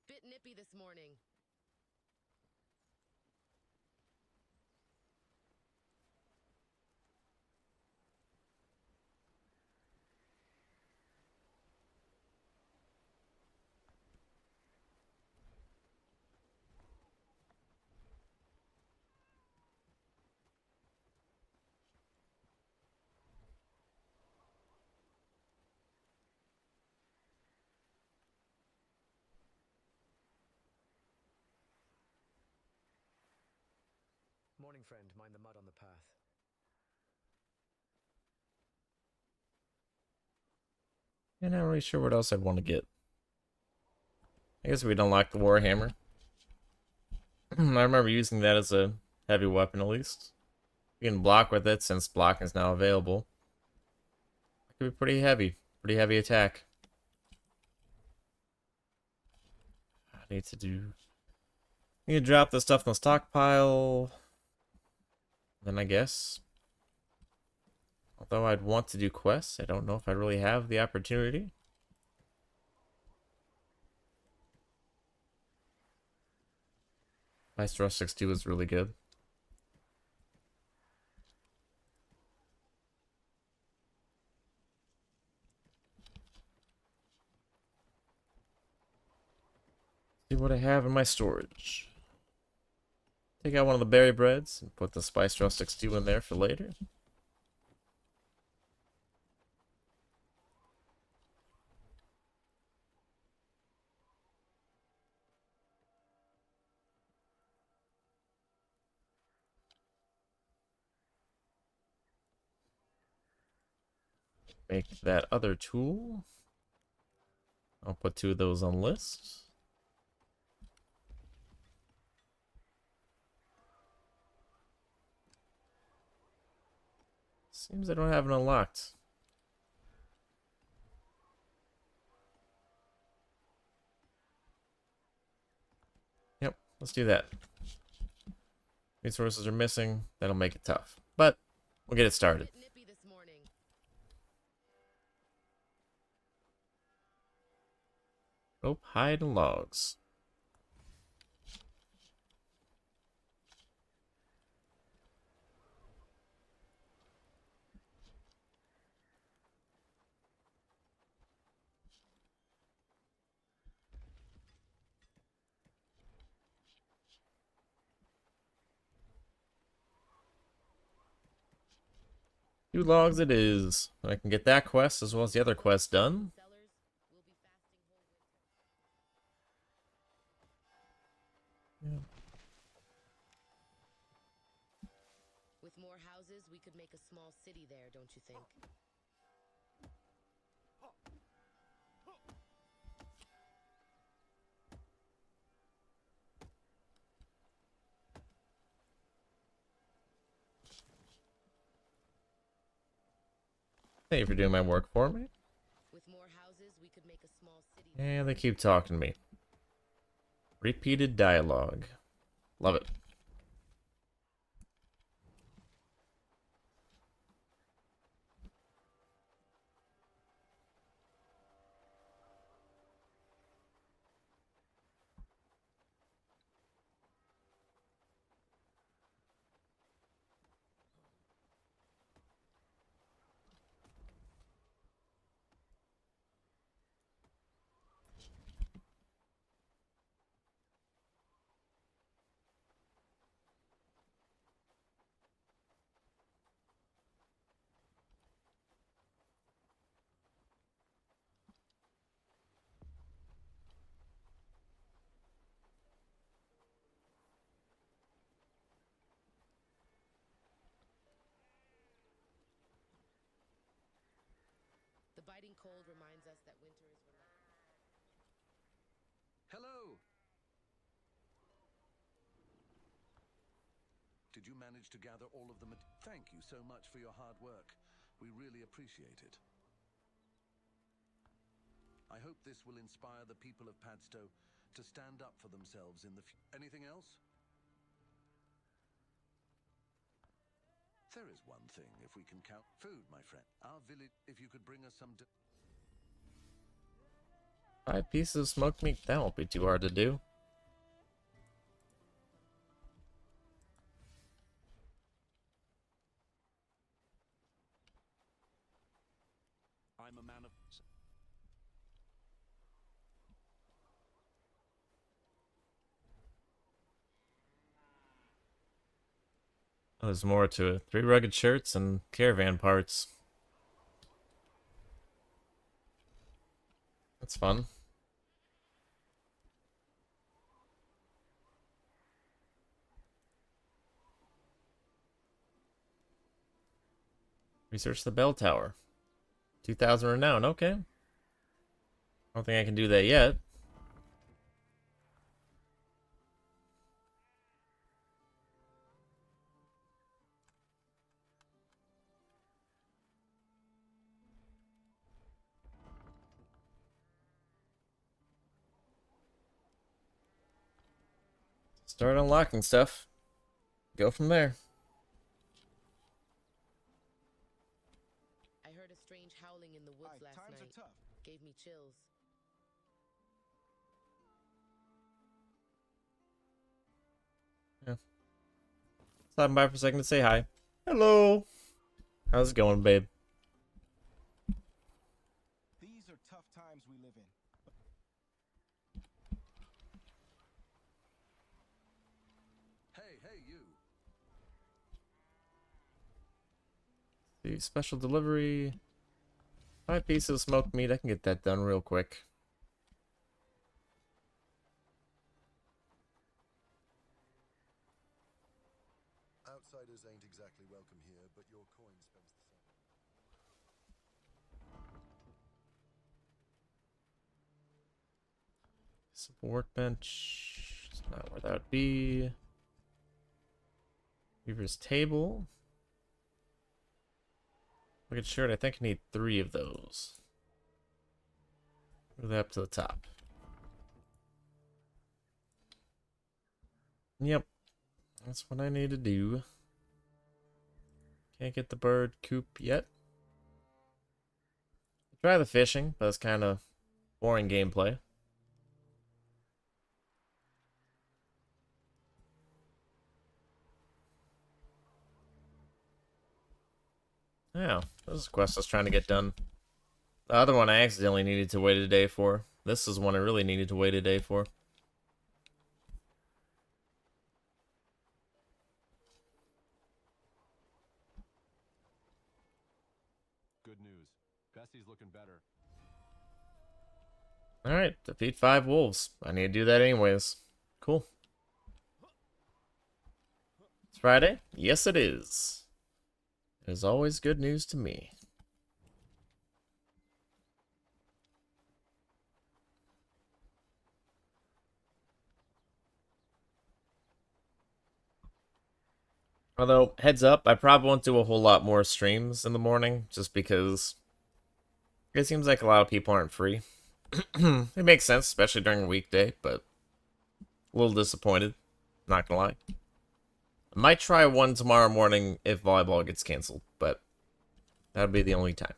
Bit nippy this morning. Morning, friend. Mind the mud on the path. And I'm not really sure what else I'd want to get. I guess we'd unlock the Warhammer. I remember using that as a heavy weapon, at least. You can block with it, since blocking is now available. It could be pretty heavy attack. I need to drop the stuff in the stockpile. Then I guess. Although I'd want to do quests, I don't know if I really have the opportunity. Maestro 62 was really good. See what I have in my storage. Take out one of the berry breads and put the spiced rustic stew in there for later. Make that other tool. I'll put 2 of those on list. Seems I don't have it unlocked. Yep, let's do that. Resources are missing. That'll make it tough. But we'll get it started. Bit nippy this morning. Rope, hide, and logs. Two logs it is. I can get that quest as well as the other quest done. Sellers will be fasting whole winter. Yeah. With more houses, we could make a small city there, don't you think? Thank you for doing my work for me. With more houses, we could make a small city. And they keep talking to me. Repeated dialogue. Love it. Fighting cold reminds us that winter is relentless. Hello. Did you manage to gather all of them? Thank you so much for your hard work. We really appreciate it. I hope this will inspire the people of Padstow to stand up for themselves in the future. Anything else? There is one thing, if we can count food, my friend. Our village, if you could bring us some 5 pieces of smoked meat. That won't be too hard to do. I'm a man of... Oh, there's more to it. 3 rugged shirts and caravan parts. That's fun. Research the bell tower. 2,000 renown. Okay. I don't think I can do that yet. Start unlocking stuff. Go from there. I heard a strange howling in the woods last times night. are tough. Gave me chills. Stopping by for a second to say hi. Hello. How's it going, babe? These are tough times we live in. Hey, you. The special delivery. 5 pieces of smoked meat. I can get that done real quick. Outsiders ain't exactly welcome here, but your coin spends the same. Support bench. It's not where that would be. Weaver's table. Look at shirt. I think I need 3 of those. Move that up to the top. Yep. That's what I need to do. Can't get the bird coop yet. Try the fishing, but it's kind of boring gameplay. Yeah, this is a quest I was trying to get done. The other one I accidentally needed to wait a day for. This is one I really needed to wait a day for. Good news. Bessie's looking better. Alright, defeat 5 wolves. I need to do that anyways. Cool. It's Friday? Yes, it is. It is always good news to me. Although, heads up, I probably won't do a whole lot more streams in the morning, just because it seems like a lot of people aren't free. It makes sense, especially during a weekday, but a little disappointed, not gonna lie. I might try one tomorrow morning if volleyball gets canceled, but that'll be the only time.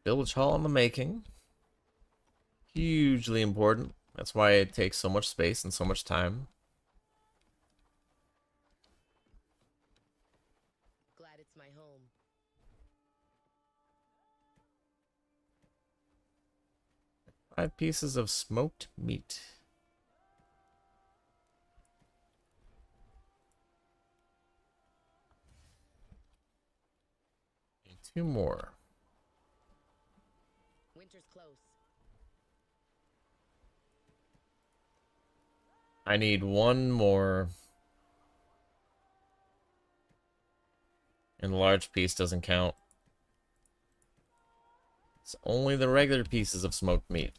Village hall in the making. Hugely important. That's why it takes so much space and so much time. Glad it's my home. 5 pieces of smoked meat. And 2 more. Winter's close. I need one more. And the large piece doesn't count. It's only the regular pieces of smoked meat.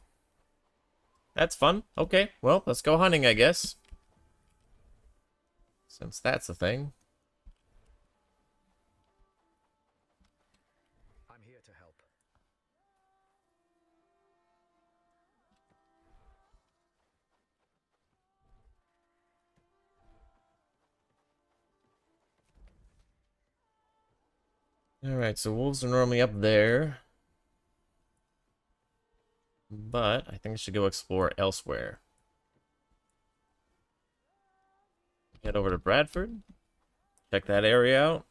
That's fun. Okay, well, let's go hunting, I guess. Since that's a thing. I'm here to help. Alright, so wolves are normally up there. But I think I should go explore elsewhere. Head over to Bradford. Check that area out.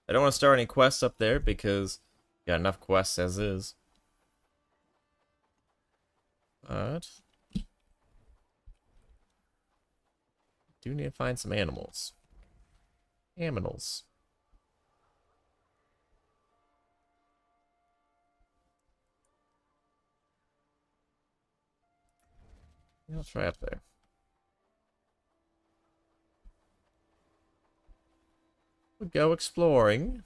I don't want to start any quests up there because got enough quests as is. But do need to find some animals. Aminals. Yeah, I'll try up there. We'll go exploring.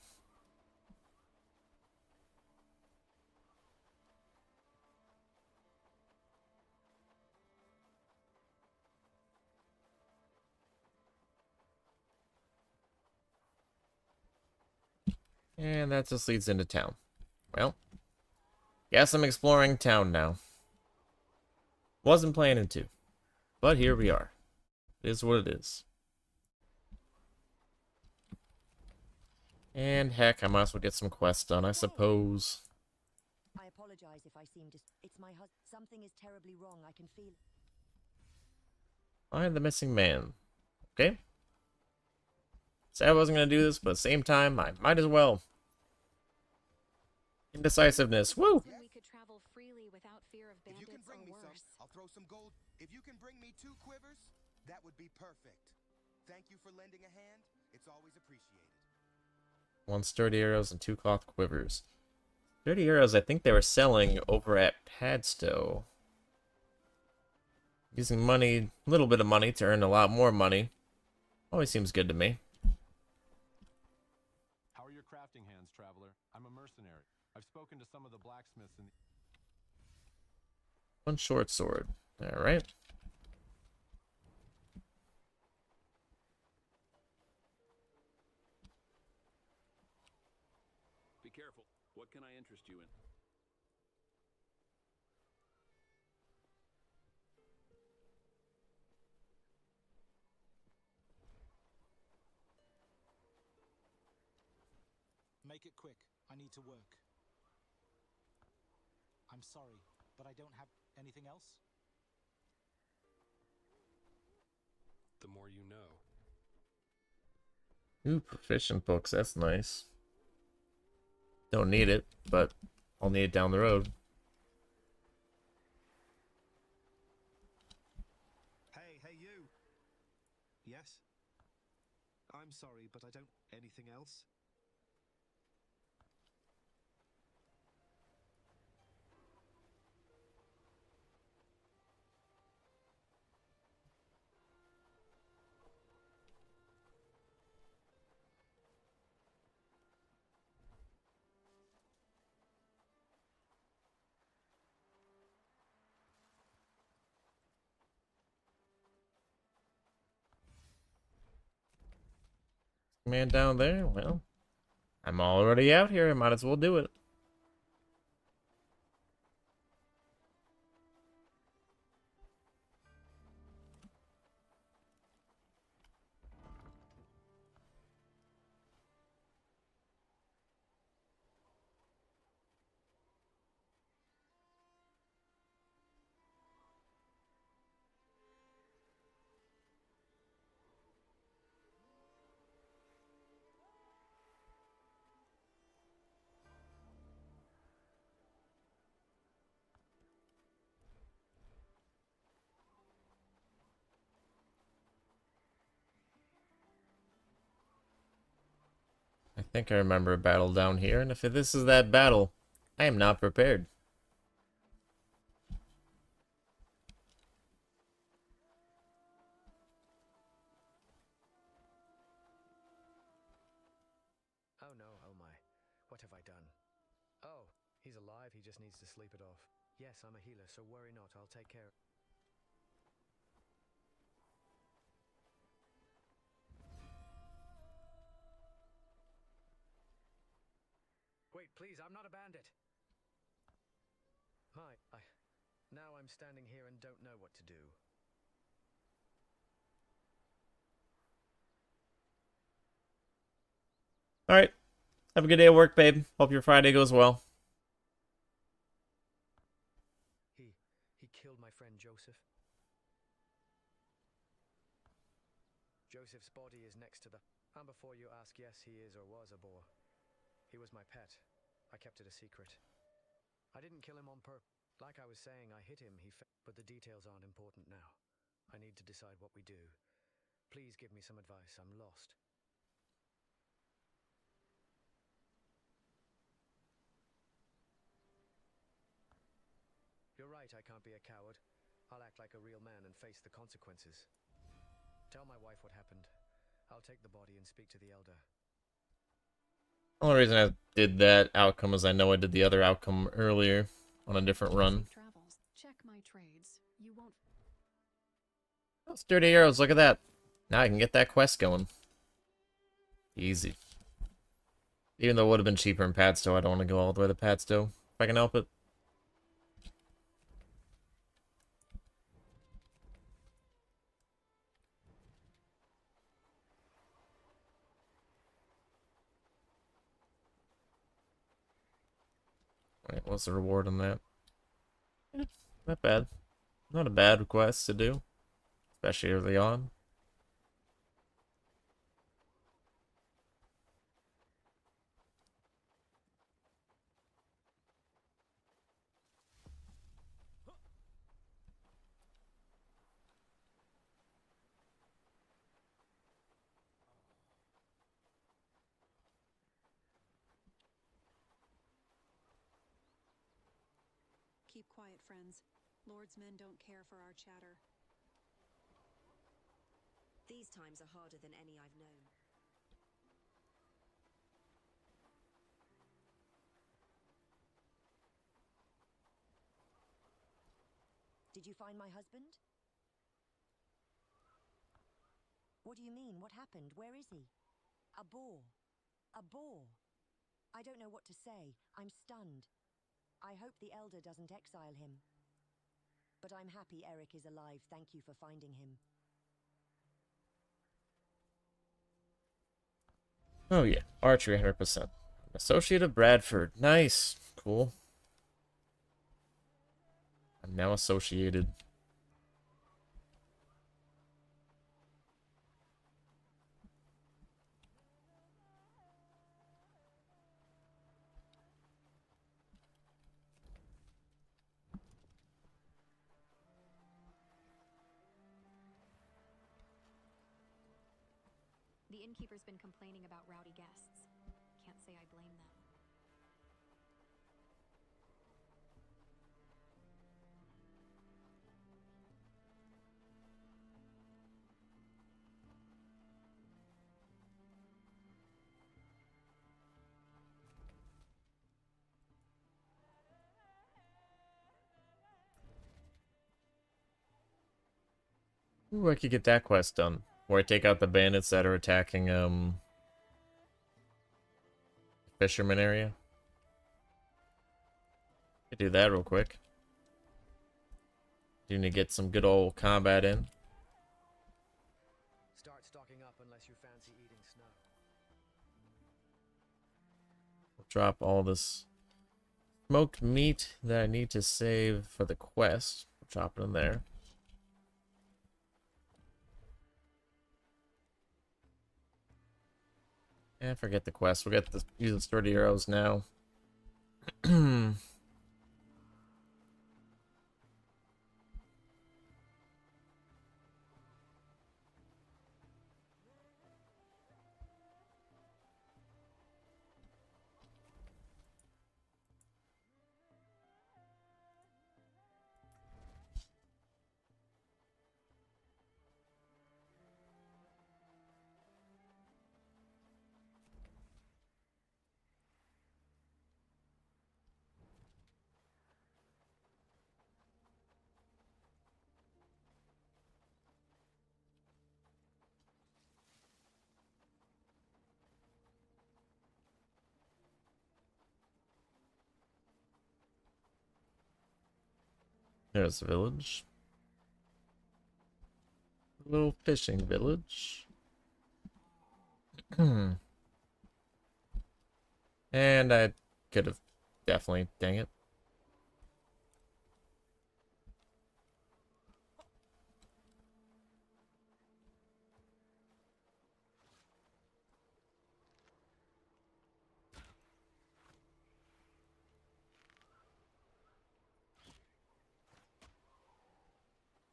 And that just leads into town. Well, guess I'm exploring town now. Wasn't planning to, but here we are. It is what it is. And heck, I might as well get some quests done, I suppose. I apologize if I seem to... It's my husband. Something is terribly wrong. I can feel it. Find the missing man. Okay. Said I wasn't going to do this, but at the same time, I might as well. Indecisiveness. Woo! We could travel freely without fear of bandits or worse. I'll throw some gold. If you can bring me 2 quivers, that would be perfect. Thank you for lending a hand. It's always appreciated. 1 sturdy arrows and 2 cloth quivers. Sturdy arrows, I think they were selling over at Padstow. Using money, a little bit of money to earn a lot more money. Always seems good to me. How are your crafting hands, traveler? I'm a mercenary. I've spoken to some of the blacksmiths in the... 1 short sword. Alright. Be careful. What can I interest you in? Make it quick. I need to work. I'm sorry, but I don't have anything else? The more you know. Ooh, proficient books. That's nice. Don't need it, but I'll need it down the road. Hey, you! Yes? I'm sorry, but I don't... Anything else? Man down there? Well, I'm already out here. I might as well do it. I think I remember a battle down here, and if this is that battle, I am not prepared. He's alive, he just needs to sleep it off. Yes, I'm a healer, so worry not, I'll take care. Wait, please, I'm not a bandit. Hi, now I'm standing here and don't know what to do. Alright. Have a good day at work, babe. Hope your Friday goes well. He killed my friend Joseph. Joseph's body is next to the... And before you ask, yes, he is or was a boar. He was my pet. I kept it a secret. I didn't kill him on purpose. Like I was saying, I hit him, but the details aren't important now. I need to decide what we do. Please give me some advice, I'm lost. You're right, I can't be a coward. I'll act like a real man and face the consequences. Tell my wife what happened. I'll take the body and speak to the elder. The only reason I did that outcome is I know I did the other outcome earlier on a different run. Check my trades. You won't. Oh, sturdy arrows, look at that. Now I can get that quest going. Easy. Even though it would have been cheaper in Padstow, I don't want to go all the way to Padstow, if I can help it. Wait, what's the reward on that? Not bad. Not a bad request to do. Especially early on. Keep quiet, friends. Lord's men don't care for our chatter. These times are harder than any I've known. Did you find my husband? What do you mean? What happened? Where is he? A boar. A boar. I don't know what to say. I'm stunned. I hope the elder doesn't exile him. But I'm happy Eric is alive. Thank you for finding him. Oh yeah, archery 100%. Associate of Bradford. Nice. Cool. I'm now associated. The innkeeper's been complaining about rowdy guests. Can't say I blame them. Ooh, I could get that quest done. Where I take out the bandits that are attacking, fisherman area. Could do that real quick. Do need to get some good old combat in. Start stocking up unless you fancy eating snow. We'll drop all this smoked meat that I need to save for the quest. We'll drop it in there. And forget the quest. We'll get the use the sturdy arrows now. There's the village. Little fishing village. And I could have definitely, dang it.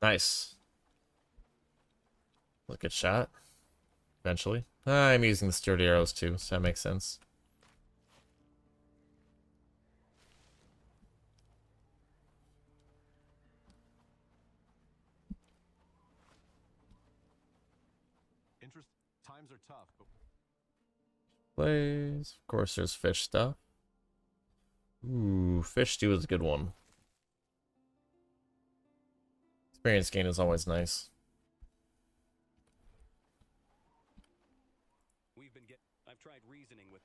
Nice. Look at shot. Eventually. I'm using the sturdy arrows too, so that makes sense. Times are tough, but Plays. Of course, there's fish stuff. Ooh, fish stew is a good one. Experience gain is always nice. I've tried reasoning with.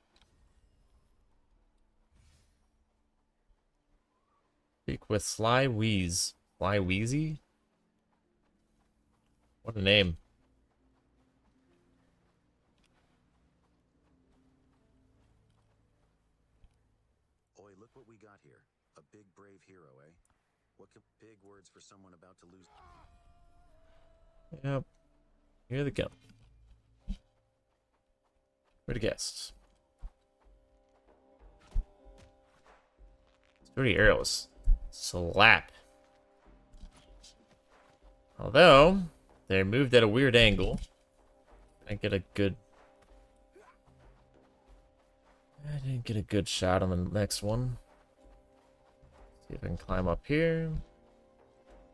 Speak with Sly Wheeze. Sly Wheezy? What a name. Oi, look what we got here. A big, brave hero, eh? What could big words for someone about to lose? Yep. Here they go. Where the guests? Sturdy arrows. Slap. Although, they're moved at a weird angle. I didn't get a good shot on the next one. See if I can climb up here.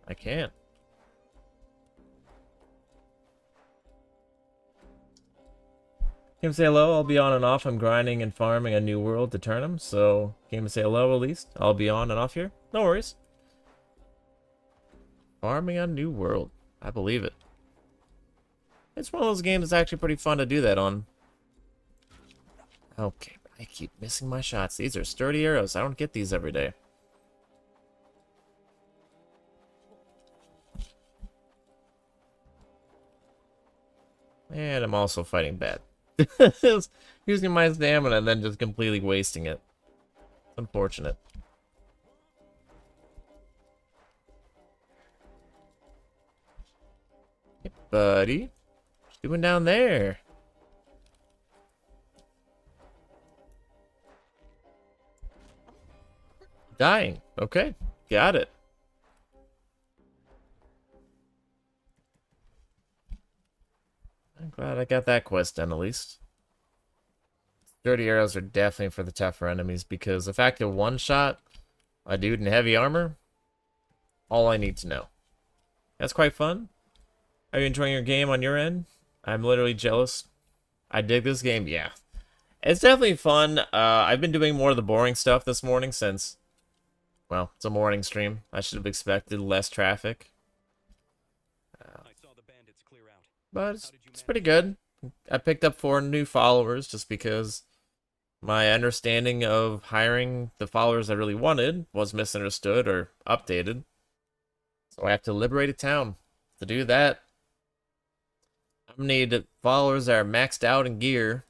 I can't. Game say hello, I'll be on and off. I'm grinding and farming a new world to turn them, so game say hello at least. I'll be on and off here. No worries. Farming a new world. I believe it. It's one of those games that's actually pretty fun to do that on. Okay, but I keep missing my shots. These are sturdy arrows. I don't get these every day. And I'm also fighting bad. Using my stamina and then just completely wasting it. It's unfortunate. Hey, buddy. What you doing down there? Dying. Okay. Got it. I'm glad I got that quest done at least. Dirty arrows are definitely for the tougher enemies because the fact that one shot a dude in heavy armor, all I need to know. That's quite fun. Are you enjoying your game on your end? I'm literally jealous. I dig this game, yeah. It's definitely fun. I've been doing more of the boring stuff this morning since, well, it's a morning stream. I should have expected less traffic. I saw the bandits clear out. But it's pretty good. I picked up 4 new followers just because my understanding of hiring the followers I really wanted was misunderstood or updated. So I have to liberate a town. To do that, I'm gonna need followers that are maxed out in gear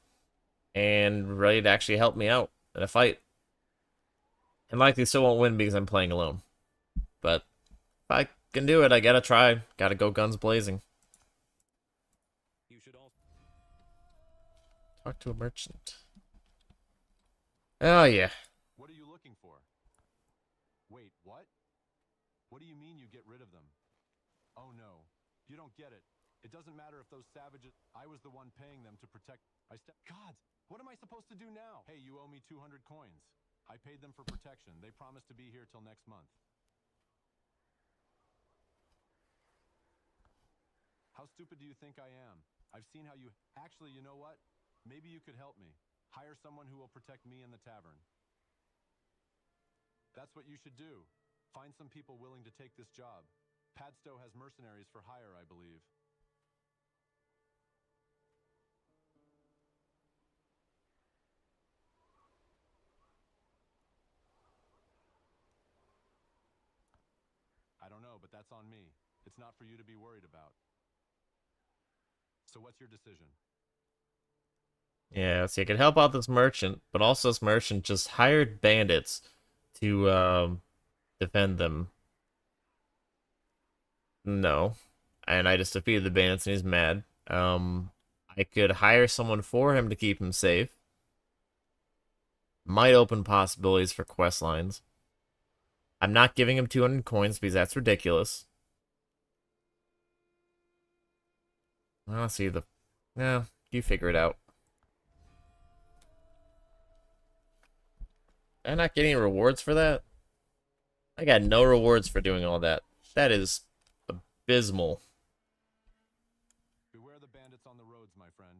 and ready to actually help me out in a fight. And likely still won't win because I'm playing alone. But if I can do it, I gotta try. Gotta go guns blazing. You should also. Talk to a merchant. Oh, yeah. what are you looking for? Wait, what? What do you mean you get rid of them? Oh no, you don't get it. It doesn't matter if those savages... I was the one paying them to protect... Gods, what am I supposed to do now? Hey, you owe me 200 coins. I paid them for protection. They promised to be here till next month. How stupid do you think I am? I've seen how you... Actually, you know what? Maybe you could help me. Hire someone who will protect me and the tavern. That's what you should do. Find some people willing to take this job. Padstow has mercenaries for hire, I believe. I don't know, but that's on me. It's not for you to be worried about. So what's your decision? Yeah, see, I could help out this merchant, but also this merchant just hired bandits to defend them. No. And I just defeated the bandits and he's mad. I could hire someone for him to keep him safe. Might open possibilities for quest lines. I'm not giving him 200 coins because that's ridiculous. I'll see the... No, you figure it out. I'm not getting rewards for that? I got no rewards for doing all that. That is abysmal. Beware the bandits on the roads, my friend.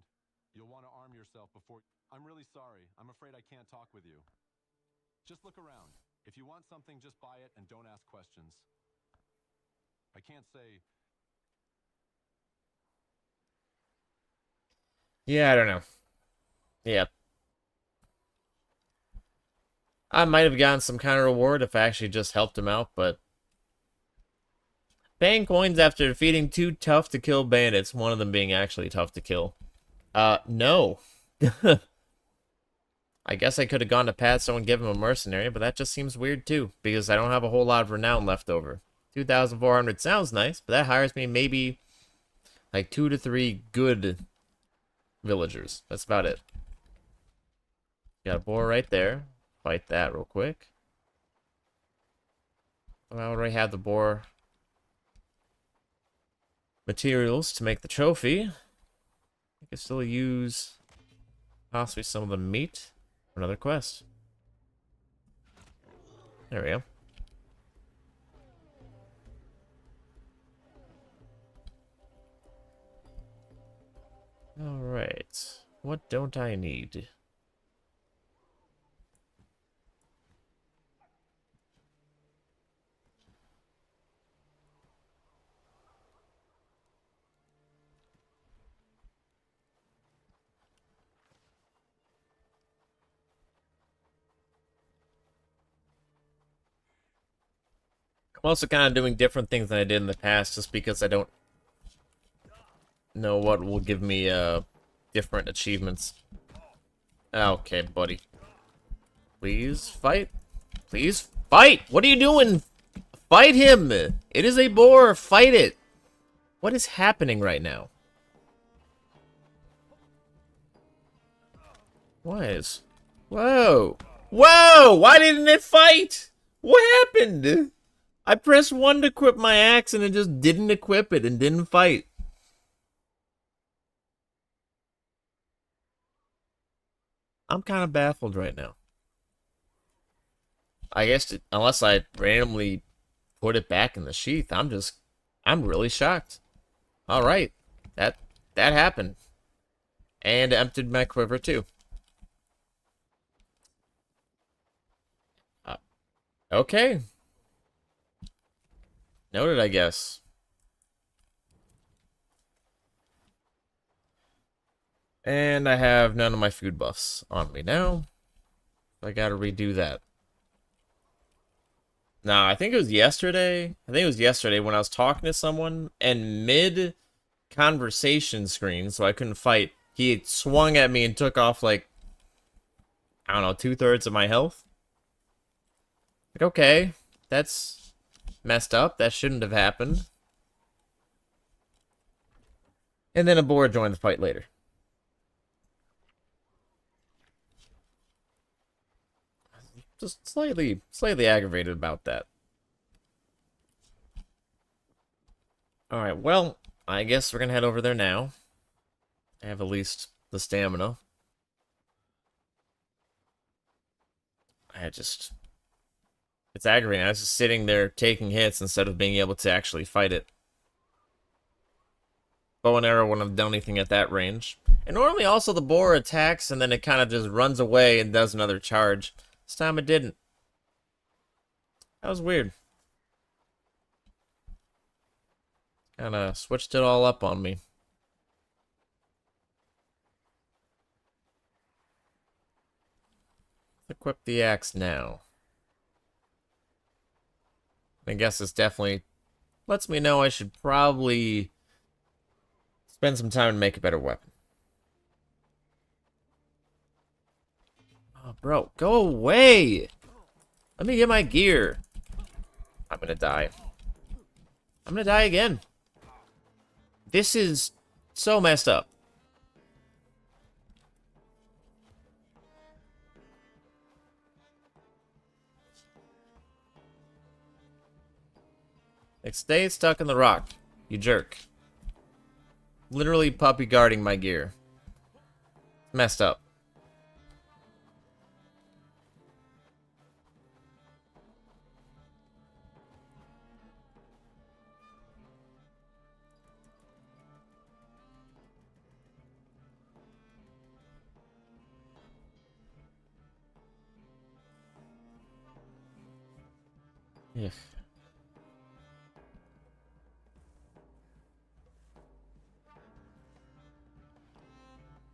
You'll want to arm yourself before... I'm really sorry. I'm afraid I can't talk with you. Just look around. If you want something, just buy it and don't ask questions. I can't say... Yeah, I don't know. Yeah. I might have gotten some kind of reward if I actually just helped him out, but... Paying coins after defeating 2 tough-to-kill bandits, one of them being actually tough to kill. No. I guess I could have gone to Patso and given him a mercenary, but that just seems weird too, because I don't have a whole lot of renown left over. 2,400 sounds nice, but that hires me maybe like 2 to 3 good villagers. That's about it. Got a boar right there. Fight that real quick. I already have the boar materials to make the trophy. I can still use possibly some of the meat for another quest. There we go. Alright. What don't I need? I'm also kind of doing different things than I did in the past just because I don't know what will give me different achievements. Okay, buddy. Please fight. Please fight! What are you doing? Fight him! It is a boar! Fight it! What is happening right now? What is... Whoa! Whoa! Why didn't it fight? What happened? I pressed 1 to equip my axe and it just didn't equip it and didn't fight. I'm kind of baffled right now. I guess unless I randomly put it back in the sheath, I'm really shocked. All right, that happened, and emptied my quiver too. Okay. Noted, I guess. And I have none of my food buffs on me now. I gotta redo that. Nah, I think it was yesterday. I think it was yesterday when I was talking to someone and mid-conversation screen, so I couldn't fight, he had swung at me and took off, like, I don't know, 2/3 of my health. Like, okay, that's messed up. That shouldn't have happened. And then a boar joined the fight later. Just slightly aggravated about that. Alright, well, I guess we're gonna head over there now. I have at least the stamina. It's aggravating. I was just sitting there taking hits instead of being able to actually fight it. Bow and arrow wouldn't have done anything at that range. And normally also the boar attacks and then it kind of just runs away and does another charge. This time it didn't. That was weird. Kind of switched it all up on me. Equip the axe now. I guess it's definitely lets me know I should probably spend some time to make a better weapon. Oh, bro, go away! Let me get my gear. I'm gonna die. I'm gonna die again. This is so messed up. Like, stay stuck in the rock, you jerk. Literally puppy guarding my gear. Messed up. Ugh.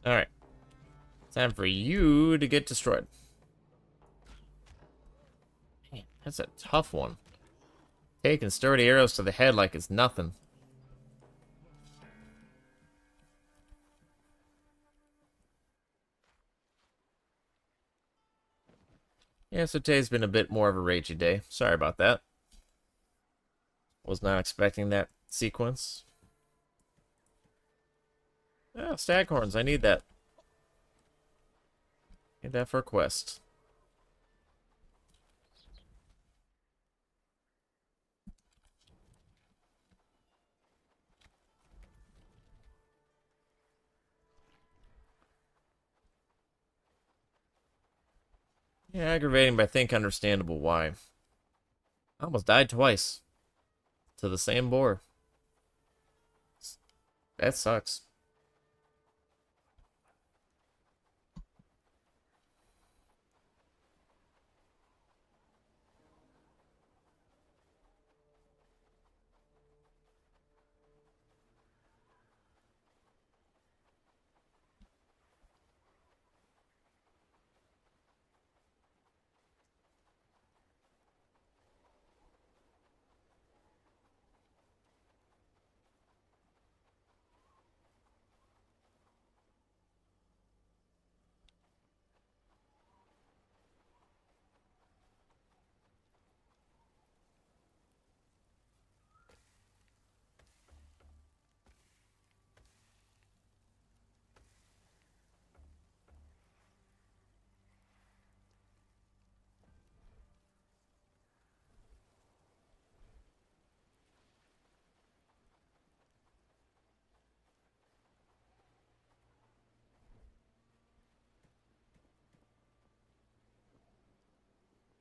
Alright. Time for you to get destroyed. Man, that's a tough one. Taking sturdy arrows to the head like it's nothing. Yeah, so today's been a bit more of a ragey day. Sorry about that. Was not expecting that sequence. Oh, staghorns. I need that. Need that for a quest. Yeah, aggravating, but I think understandable why. I almost died twice. To the same boar. That sucks.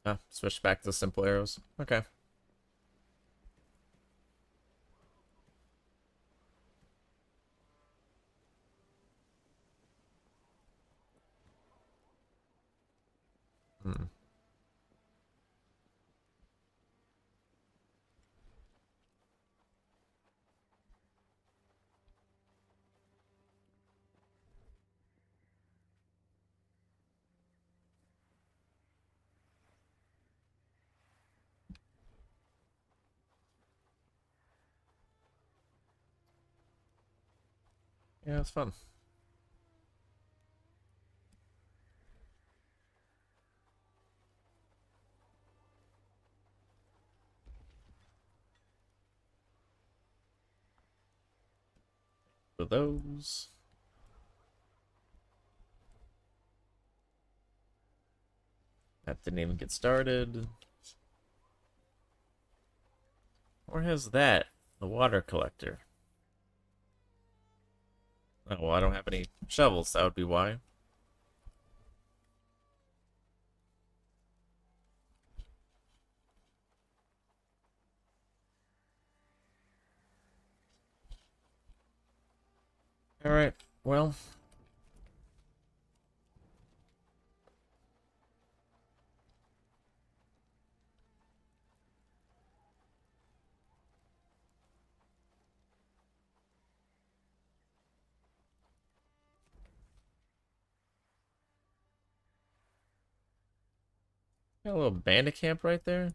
Ah, switch back to simple arrows. Okay. Hmm. Yeah, it's fun. For those. That didn't even get started. Or has that? The water collector. Oh, well, I don't have any shovels. That would be why. Alright, well. Got a little bandit camp right there.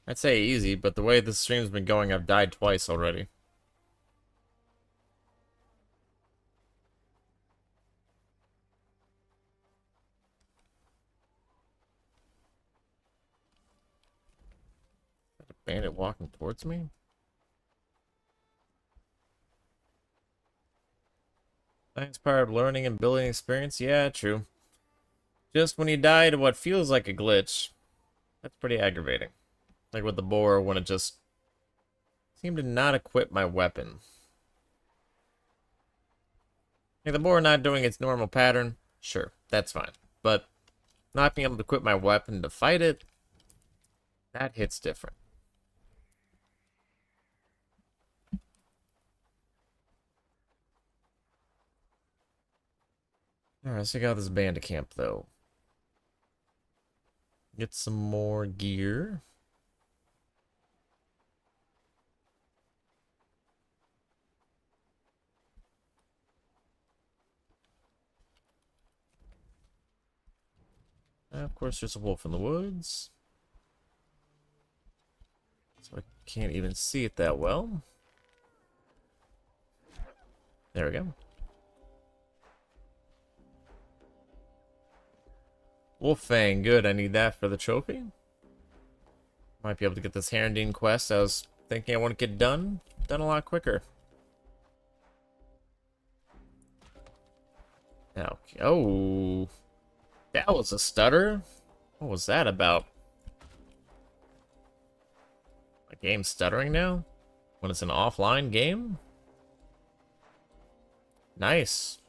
I'd say easy, but the way this stream's been going, I've died twice already. Is that a bandit walking towards me? Nice part of learning and building experience? Yeah, true. Just when you die to what feels like a glitch, that's pretty aggravating. Like with the boar, when it just seemed to not equip my weapon. Like the boar not doing its normal pattern, sure, that's fine. But not being able to equip my weapon to fight it, that hits different. Alright, let's check out this bandit camp, though. Get some more gear. Of course, there's a wolf in the woods. So I can't even see it that well. There we go. Wolf Fang, good. I need that for the trophy. Might be able to get this Herondine quest. I was thinking I want to get done a lot quicker. Okay. Oh, that was a stutter. What was that about? My game's stuttering now? When it's an offline game? Nice.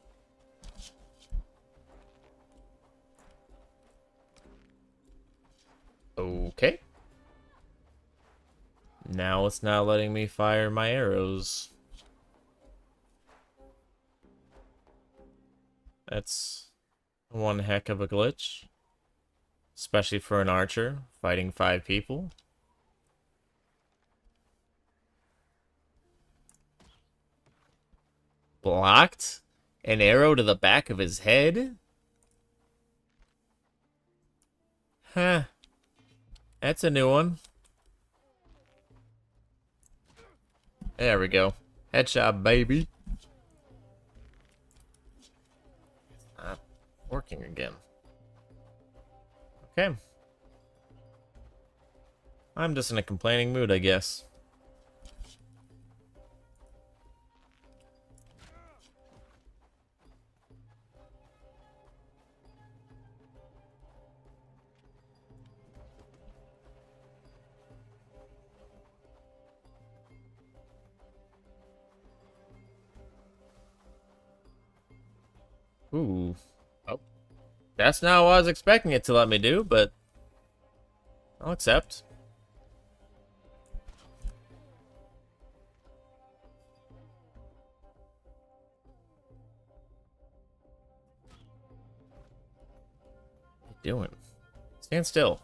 Okay. Now it's not letting me fire my arrows. That's one heck of a glitch. Especially for an archer fighting 5 people. Blocked? An arrow to the back of his head? Huh. That's a new one. There we go. Headshot, baby. Not working again. Okay. I'm just in a complaining mood, I guess. Ooh. Oh. That's not what I was expecting it to let me do, but I'll accept. What are you doing? Stand still.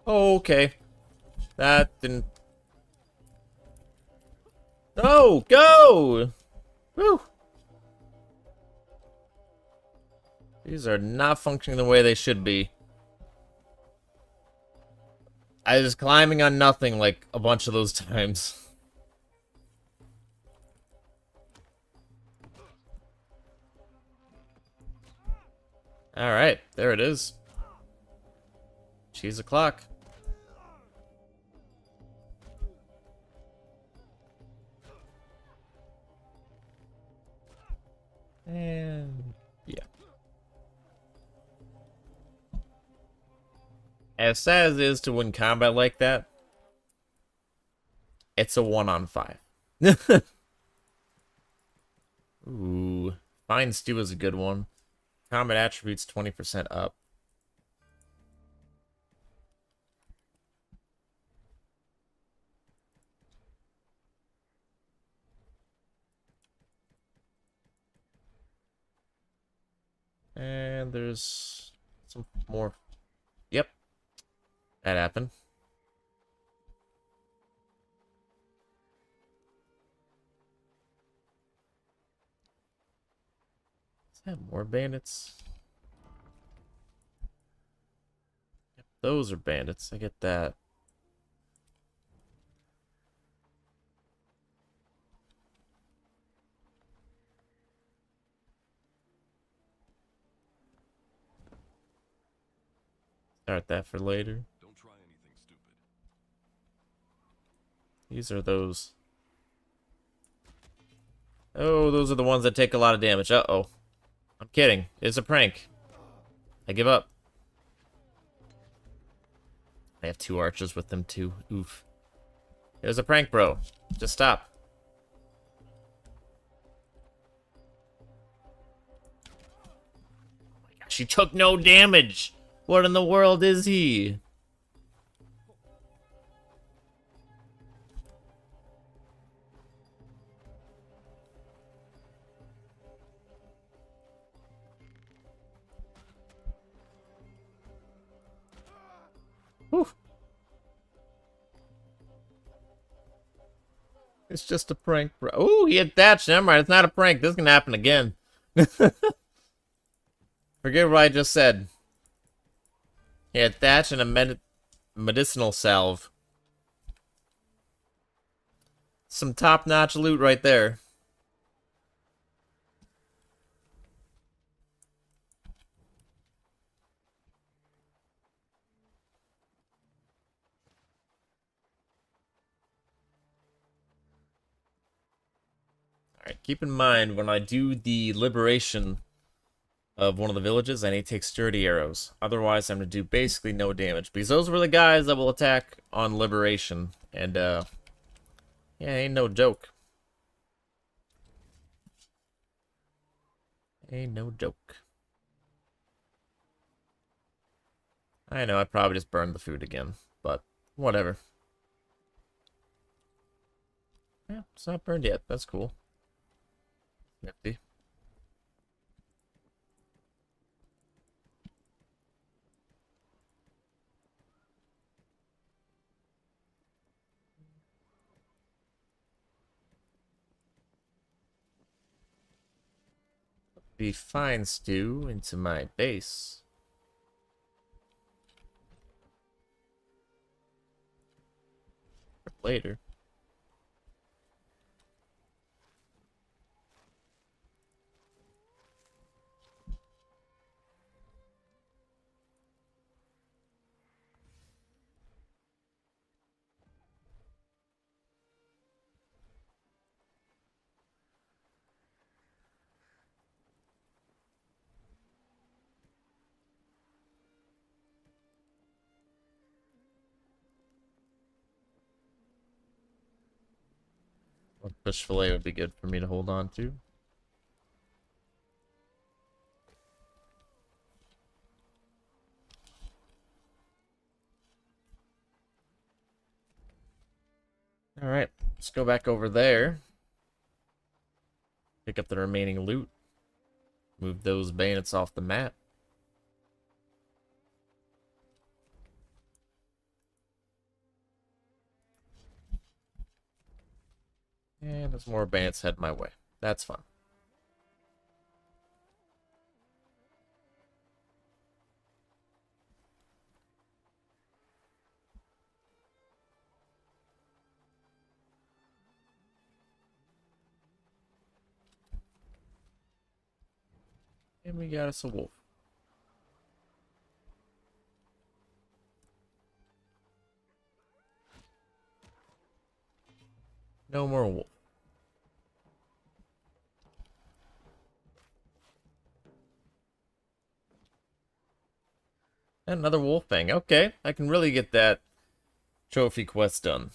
Oh, okay. That didn't... No! Go! Woo! These are not functioning the way they should be. I was climbing on nothing like a bunch of those times. Alright, there it is. Cheese o'clock. And yeah. As sad as it is to win combat like that, it's a 1-on-5. Ooh. Fine Stew is a good one. Combat attributes 20% up. And there's some more. Yep. That happened. Is that more bandits? Yep, Those are bandits. I get that. Start that for later. Don't try anything stupid. These are those. Oh, those are the ones that take a lot of damage. Uh-oh. I'm kidding. It's a prank. I give up. I have 2 archers with them too. Oof. It was a prank, bro. Just stop. Oh my gosh, he took no damage. What in the world is he? Whew. It's just a prank, bro. Ooh, he had thatch. Never mind. It's not a prank. This can happen again. Forget what I just said. He had thatch and a medicinal salve. Some top-notch loot right there. Alright, keep in mind when I do the liberation of one of the villages, I need to take sturdy arrows. Otherwise, I'm going to do basically no damage. Because those were the guys that will attack on liberation. And, yeah, ain't no joke. Ain't no joke. I know, I probably just burned the food again. But, whatever. Yeah, it's not burned yet. That's cool. Nifty. The fine stew into my base. For later. Fish fillet would be good for me to hold on to. Alright, let's go back over there. Pick up the remaining loot. Move those bandits off the map. And there's more bandits heading my way. That's fun. And we got us a wolf. No more wolf. And another wolf fang. Okay, I can really get that trophy quest done.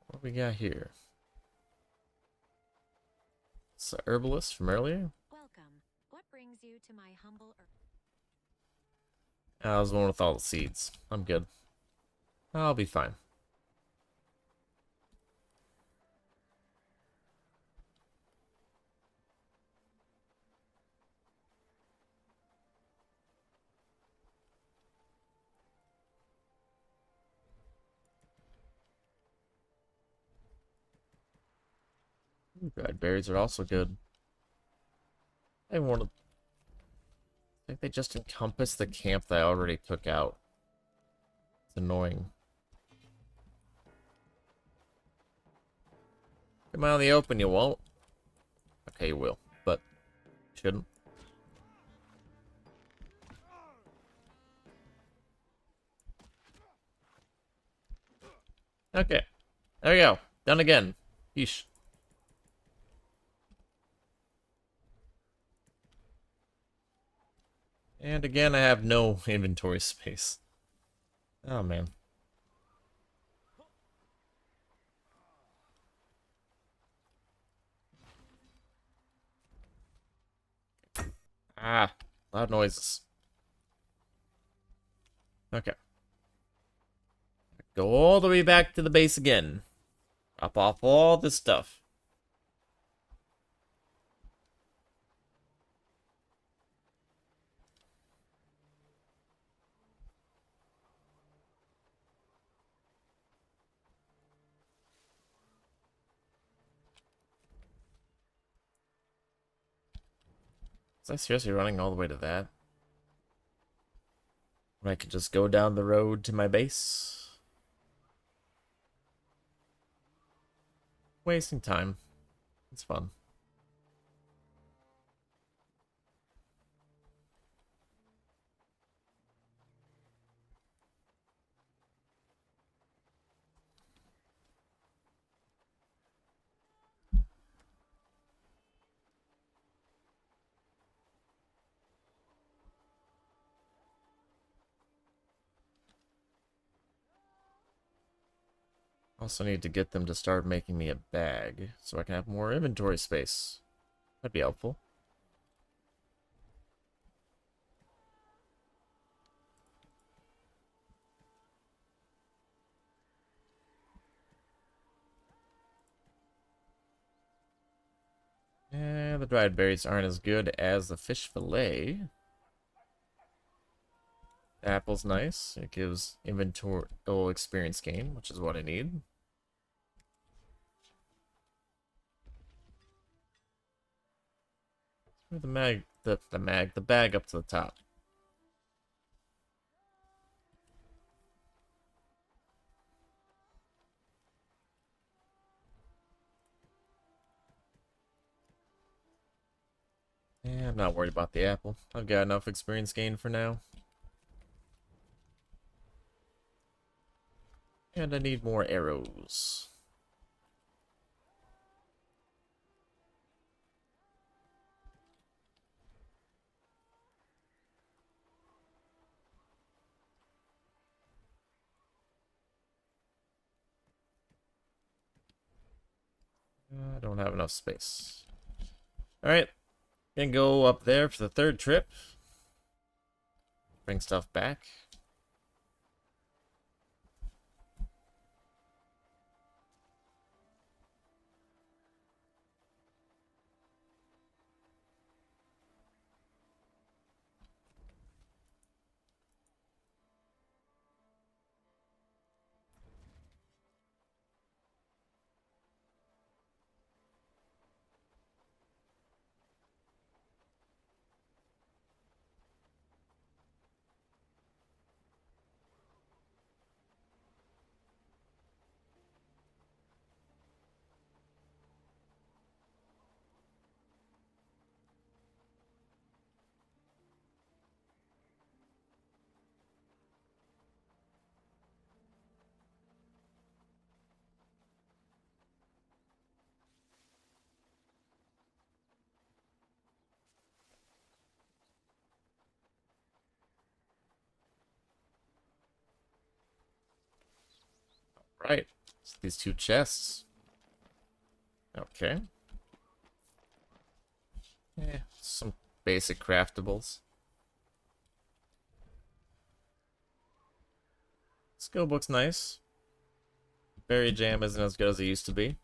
What we got here? It's the herbalist from earlier. Welcome. What brings you to my humble I was the one with all the seeds. I'm good. I'll be fine. Ooh, dried berries are also good. I wanted think they just encompassed the camp that I already took out. It's annoying. Come out in the open, you won't. Okay, you will, but shouldn't. Okay. There we go. Done again. Yeesh. And again, I have no inventory space. Oh, man. Ah, loud noises. Okay. Go all the way back to the base again. Drop off all this stuff. Was I seriously running all the way to that? When I could just go down the road to my base? Wasting time. It's fun. Also need to get them to start making me a bag so I can have more inventory space. That'd be helpful. And the dried berries aren't as good as the fish fillet. The apple's nice. It gives inventory experience gain, which is what I need. Move the bag up to the top. Yeah, I'm not worried about the apple. I've got enough experience gain for now. And I need more arrows. I don't have enough space. Alright. Gonna go up there for the third trip. Bring stuff back. Right. So these two chests. Okay. Yeah, some basic craftables. Skill book's nice. Berry jam isn't as good as it used to be.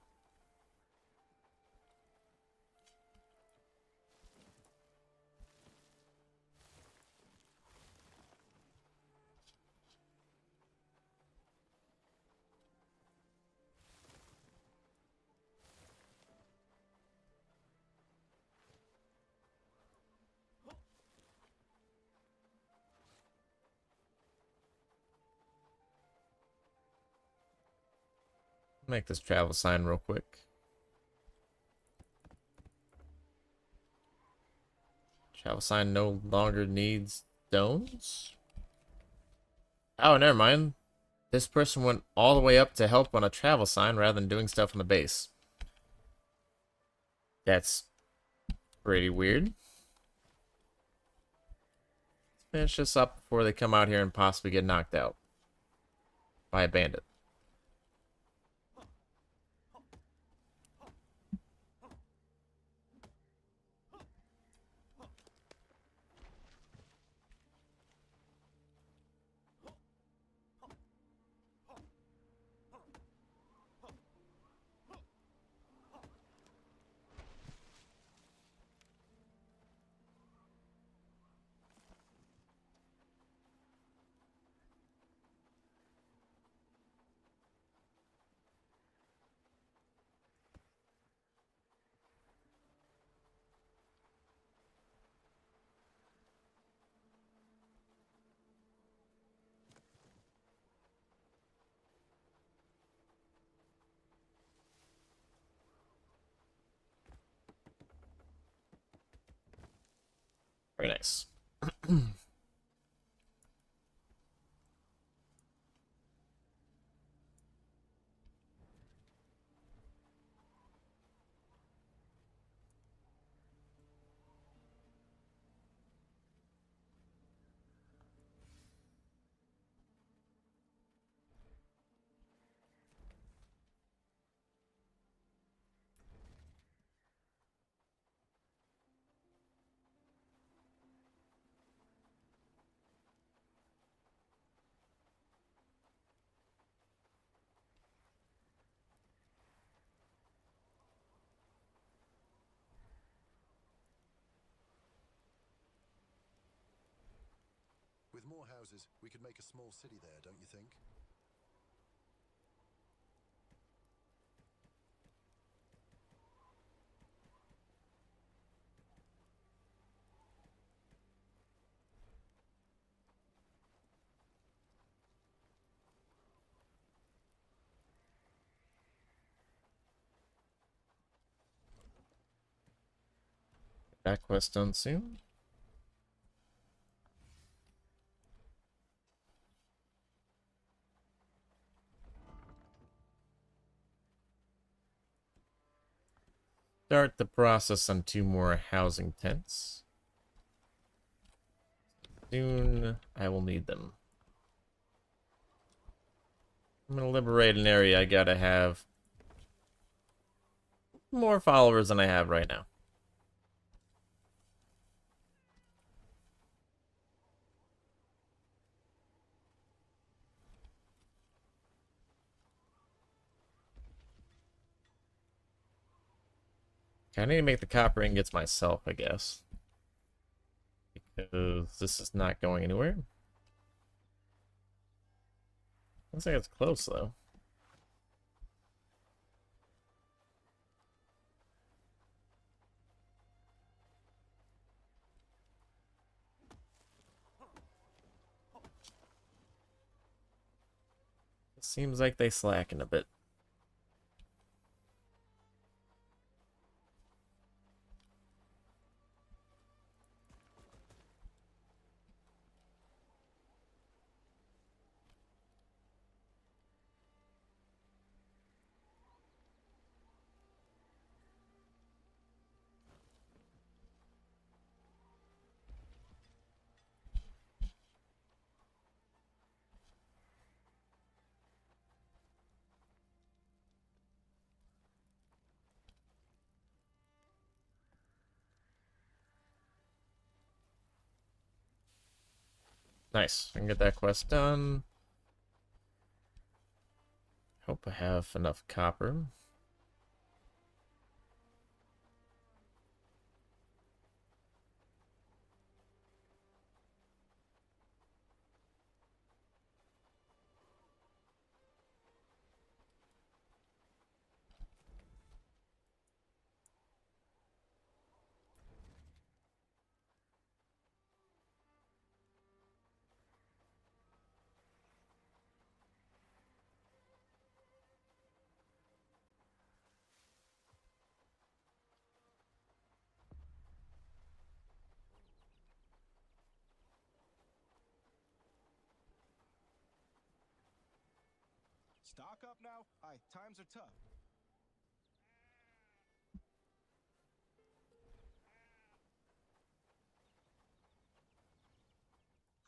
Make this travel sign real quick. Travel sign no longer needs stones? Oh, never mind. This person went all the way up to help on a travel sign rather than doing stuff on the base. That's pretty weird. Let's finish this up before they come out here and possibly get knocked out by a bandit. Very nice. With more houses, we could make a small city there, don't you think? That quest done soon. Start the process on 2 more housing tents. Soon I will need them. I'm gonna liberate an area. I gotta have more followers than I have right now. I need to make the copper ingots myself, I guess. Because this is not going anywhere. Looks like it's close, though. It seems like they slacken a bit. Nice. I can get that quest done. Hope I have enough copper. Stock up now? Times are tough.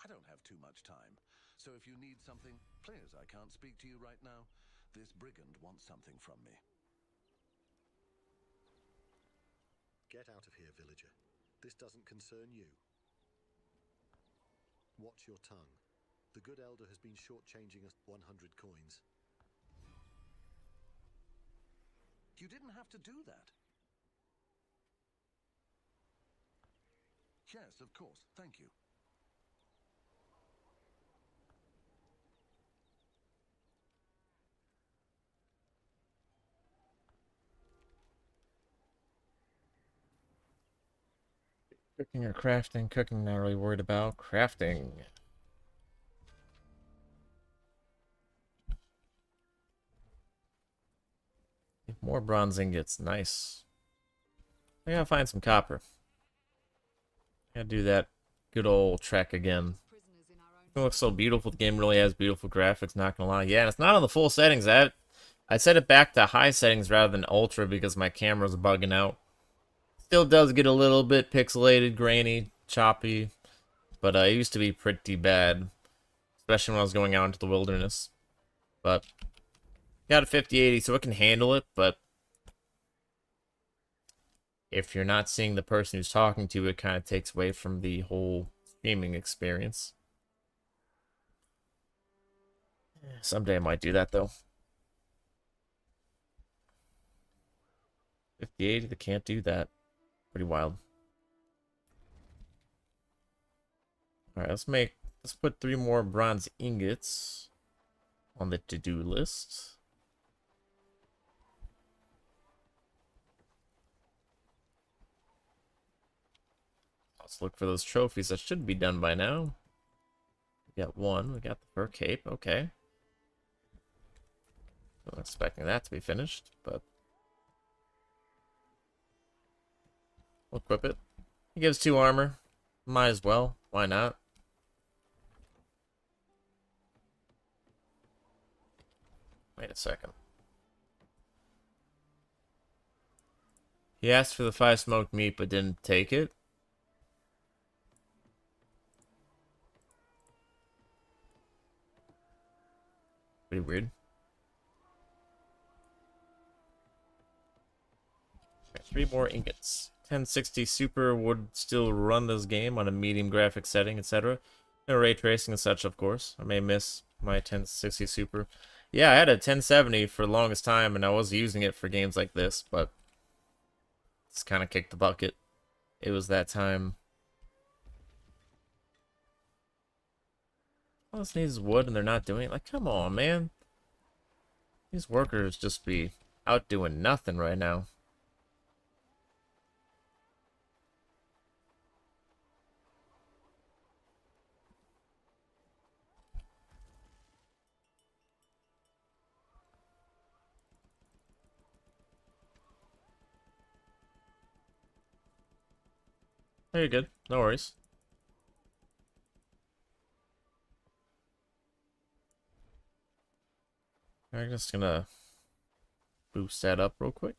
I don't have too much time, so if you need something, please, I can't speak to you right now. This brigand wants something from me. Get out of here, villager. This doesn't concern you. Watch your tongue. The good elder has been shortchanging us 100 coins. You didn't have to do that. Yes, of course. Thank you. Cooking or crafting? Cooking, not really worried about. Crafting. More bronze ingots. Nice. I gotta find some copper. Gotta do that good old trek again. It looks so beautiful. The game really has beautiful graphics, not gonna lie. Yeah, and it's not on the full settings. I set it back to high settings rather than ultra because my camera's bugging out. Still does get a little bit pixelated, grainy, choppy, but it used to be pretty bad, especially when I was going out into the wilderness. But got a 5080, so it can handle it, but if you're not seeing the person who's talking to you, it kind of takes away from the whole streaming experience. Someday I might do that, though. 5080, they can't do that. Pretty wild. Alright, let's put 3 more bronze ingots on the to-do list. Let's look for those trophies. That should be done by now. We got one. We got the fur cape. Okay. Wasn't expecting that to be finished, but we'll equip it. He gives 2 armor. Might as well. Why not? Wait a second. He asked for the 5 smoked meat, but didn't take it. Pretty weird. 3 more ingots. 1060 Super would still run this game on a medium graphic setting, etc. No ray tracing and such, of course. I may miss my 1060 Super. Yeah, I had a 1070 for the longest time, and I was using it for games like this, but it's kind of kicked the bucket. It was that time. All this needs is wood, and they're not doing it. Like, come on, man. These workers just be out doing nothing right now. Very good. No worries. I'm just gonna boost that up real quick.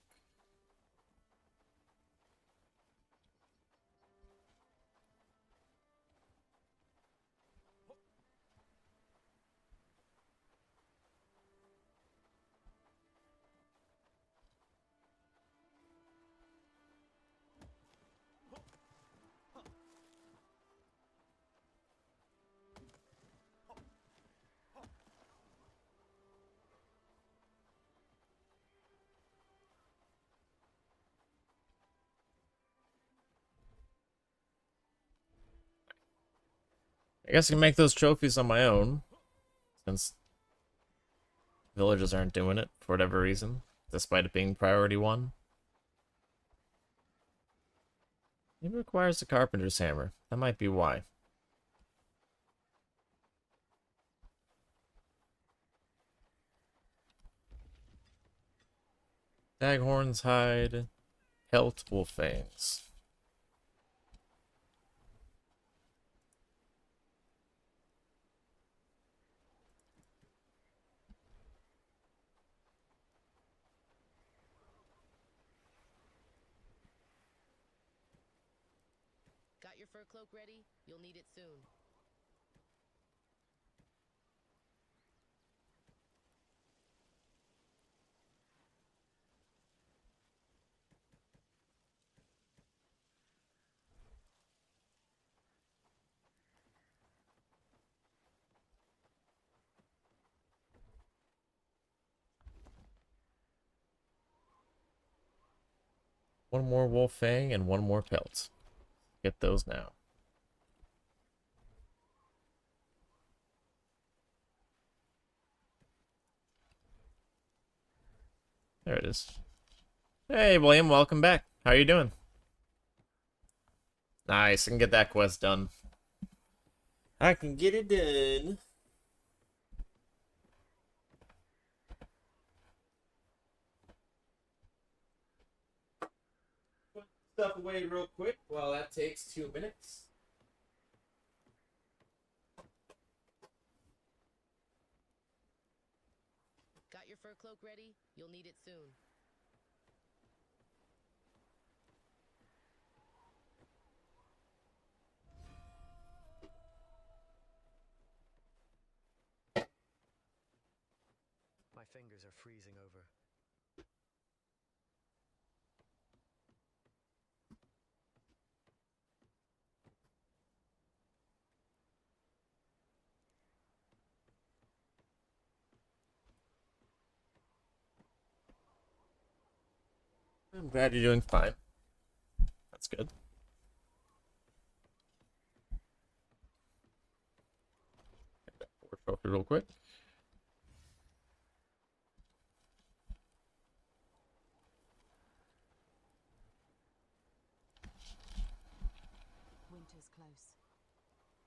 I guess I can make those trophies on my own, since villages aren't doing it for whatever reason, despite it being priority 1. It requires a carpenter's hammer. That might be why. Staghorn's hide, pelt, wolf fangs. Got your fur cloak ready? You'll need it soon. One more wolf fang and one more pelt. Get those now. There it is. Hey, William, welcome back. How are you doing? Nice, I can get that quest done. I can get it done. Put stuff away real quick while that takes 2 minutes. Got your fur cloak ready? You'll need it soon. My fingers are freezing over. I'm glad you're doing fine. That's good. Get that forward trophy real quick. Winter's close.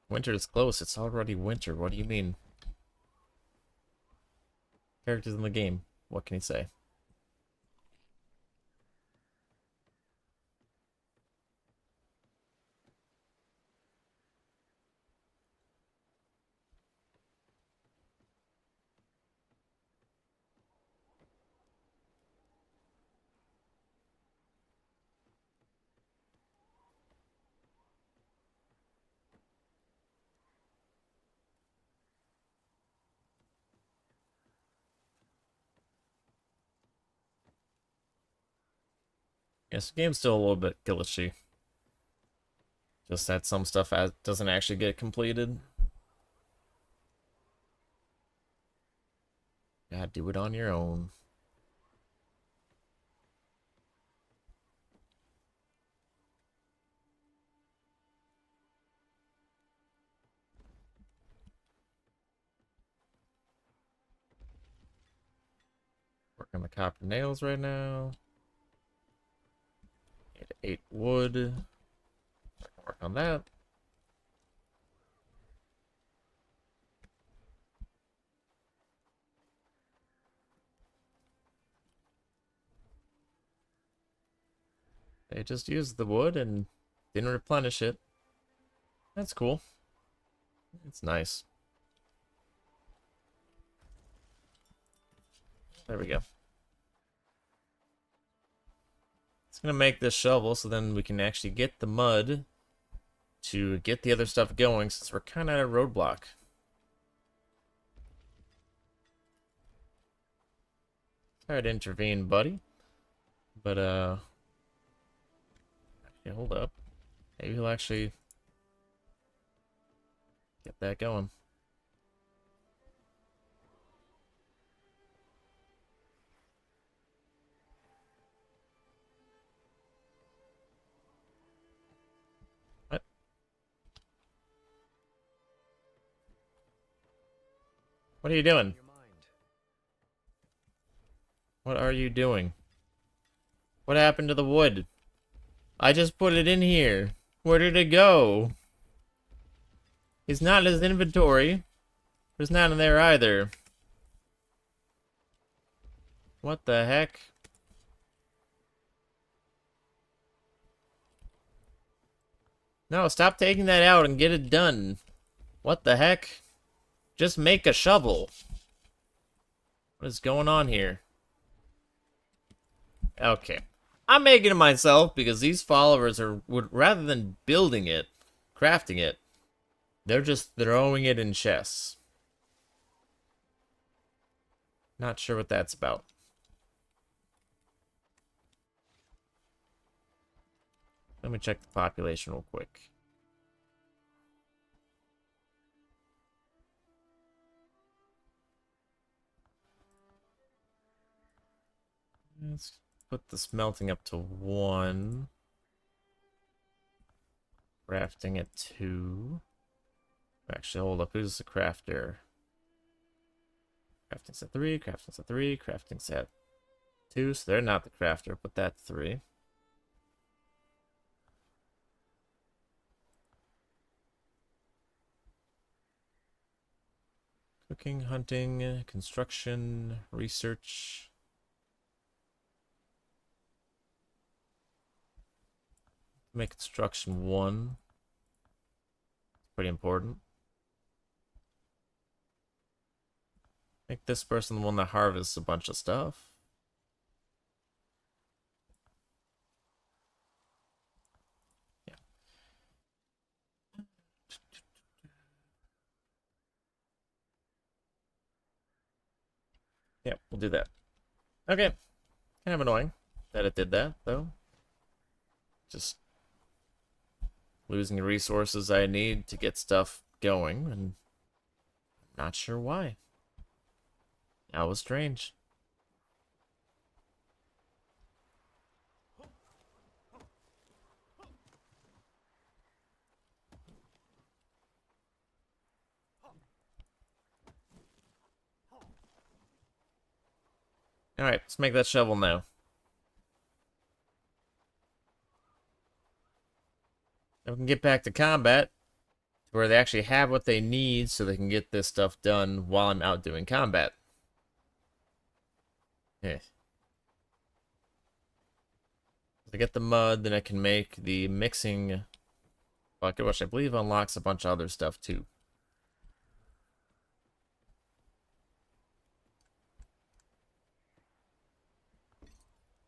Winter is close. It's already winter. What do you mean? Characters in the game. What can you say? Yes, the game's still a little bit glitchy. Just that some stuff doesn't actually get completed. Gotta do it on your own. Working on the copper nails right now. Need 8 wood. I can work on that. They just used the wood and didn't replenish it. That's cool. It's nice. There we go. It's gonna make this shovel so then we can actually get the mud to get the other stuff going since we're kind of at a roadblock. Sorry to intervene, buddy. But, actually, hold up. Maybe he'll actually get that going. What? What are you doing? What are you doing? What happened to the wood? I just put it in here. Where did it go? It's not in his inventory. It's not in there either. What the heck? No, stop taking that out and get it done. What the heck? Just make a shovel. What is going on here? Okay. I'm making it myself because these followers would rather than building it, crafting it, they're just throwing it in chests. Not sure what that's about. Let me check the population real quick. Let's put the smelting up to 1. Crafting at 2. Actually, hold up. Who's the crafter? Crafting's at 3. Crafting's at 3. Crafting's at 2. So they're not the crafter. Put that 3. Cooking, hunting, construction, research. Make construction 1. Pretty important. Make this person the one that harvests a bunch of stuff. Yeah. Yeah, we'll do that. Okay. Kind of annoying that it did that, though. Just losing the resources I need to get stuff going, and not sure why. That was strange. Alright, let's make that shovel now. Then we can get back to combat, where they actually have what they need so they can get this stuff done while I'm out doing combat. Yeah. To get the mud, then I can make the mixing bucket, which I believe unlocks a bunch of other stuff too.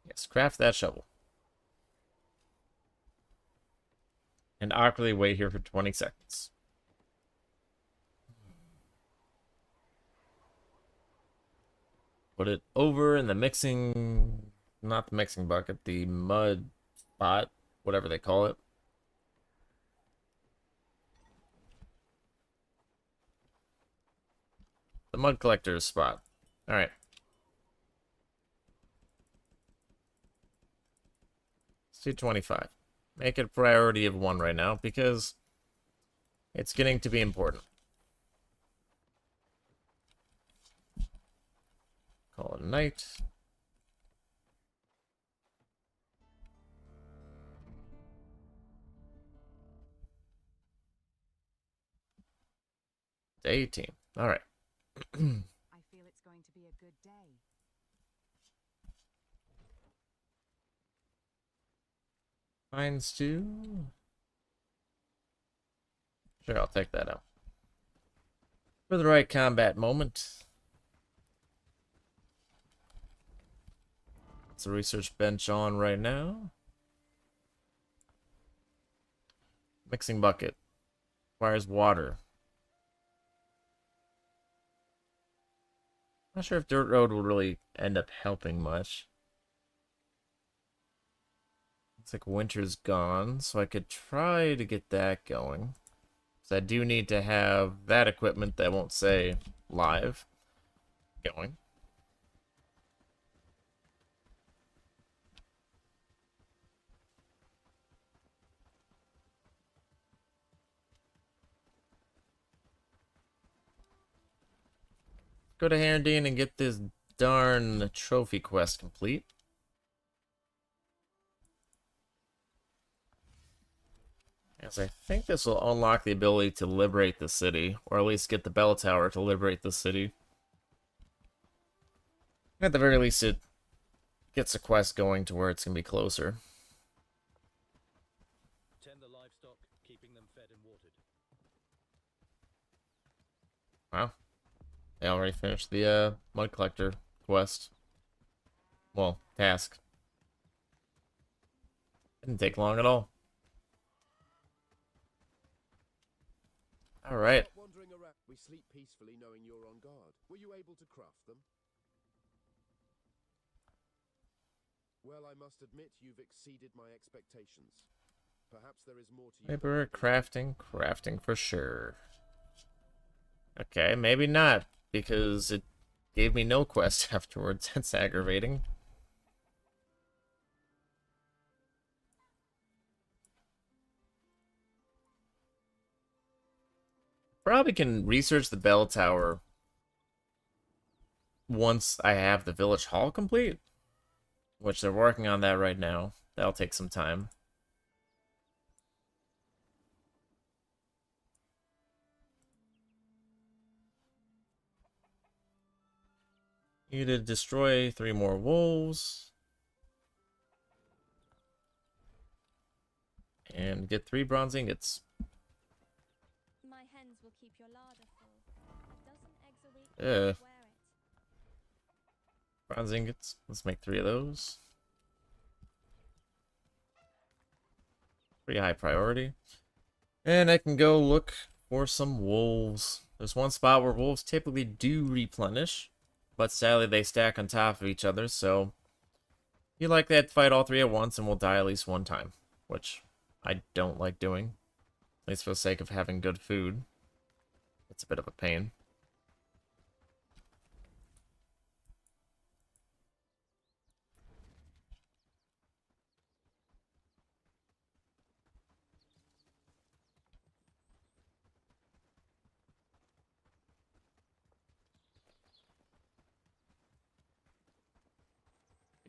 Yes, craft that shovel. And awkwardly wait here for 20 seconds. Put it over in the mixing, not the mixing bucket, the mud spot, whatever they call it. The mud collector's spot. Alright. Let's do 25. Make it a priority of 1 right now because it's getting to be important. Call it a night. Day 18. Alright. I feel it's going to be a good day. Fine stew. Sure, I'll take that out. For the right combat moment. It's a research bench on right now. Mixing bucket. Requires water. Not sure if dirt road will really end up helping much. Looks like winter's gone, so I could try to get that going. So I do need to have that equipment that won't say live going. Go to Herondine and get this darn trophy quest complete. As I think this will unlock the ability to liberate the city, or at least get the bell tower to liberate the city. At the very least, it gets a quest going to where it's going to be closer. Tend the livestock, keeping them fed and watered. Wow. They already finished the mud collector quest. Well, task. Didn't take long at all. All right. Wandering around, we sleep peacefully knowing you're on guard. Were you able to craft them? Well, I must admit you've exceeded my expectations. Perhaps there is more to you. Maybe we're crafting for sure. Okay, maybe not, because it gave me no quest afterwards. That's aggravating. Probably can research the bell tower once I have the village hall complete, which they're working on that right now. That'll take some time. Need to destroy 3 more wolves. And get 3 bronze ingots. My hens will keep your larder full. A dozen eggs a week will swear it. Bronze ingots. Let's make 3 of those. Pretty high priority. And I can go look for some wolves. There's one spot where wolves typically do replenish, but sadly they stack on top of each other, so you like that, fight all 3 at once and we'll die at least one time, which I don't like doing, at least for the sake of having good food. It's a bit of a pain.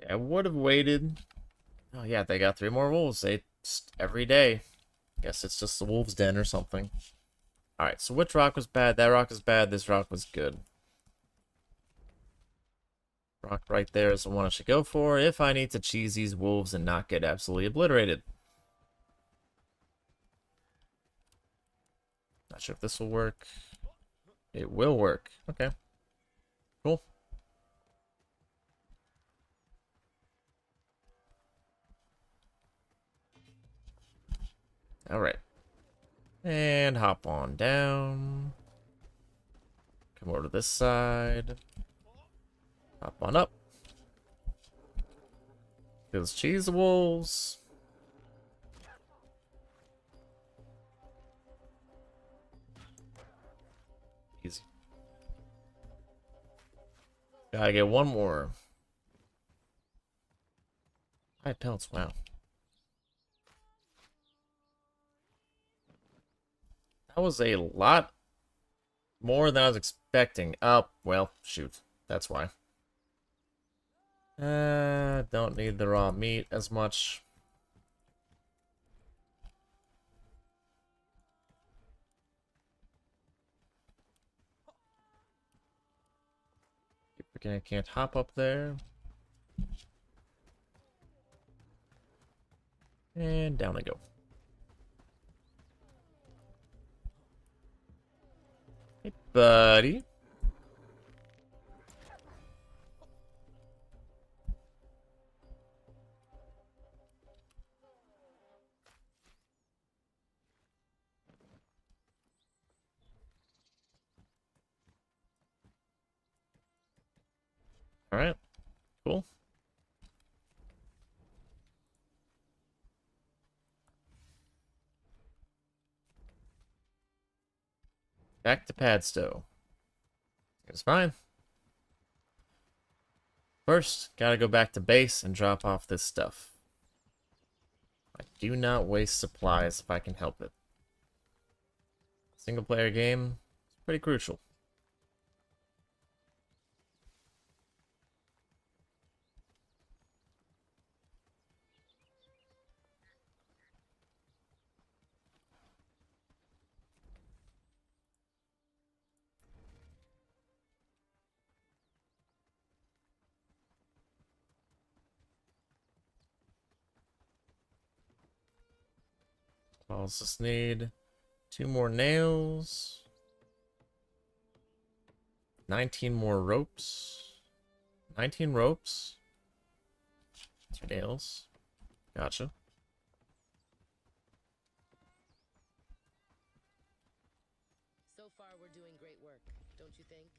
I would have waited. Oh yeah, they got 3 more wolves. They just every day. Guess it's just the wolves' den or something. Alright, so which rock was bad? That rock was bad. This rock was good. Rock right there is the one I should go for if I need to cheese these wolves and not get absolutely obliterated. Not sure if this will work. It will work. Okay. Cool. Alright. And hop on down. Come over to this side. Hop on up. Let's cheese the wolves. Easy. Gotta get 1 more. 5 pelts, wow. That was a lot more than I was expecting. Oh, well, shoot. That's why. Don't need the raw meat as much. Again, I can't hop up there. And down I go. Hey, buddy. All right. Cool. Back to Padstow. It's fine. First, gotta go back to base and drop off this stuff. I do not waste supplies if I can help it. Single player game is pretty crucial. What else does this need? 2 more nails. 19 more ropes. 19 ropes. 2 nails. Gotcha. So far, we're doing great work, don't you think?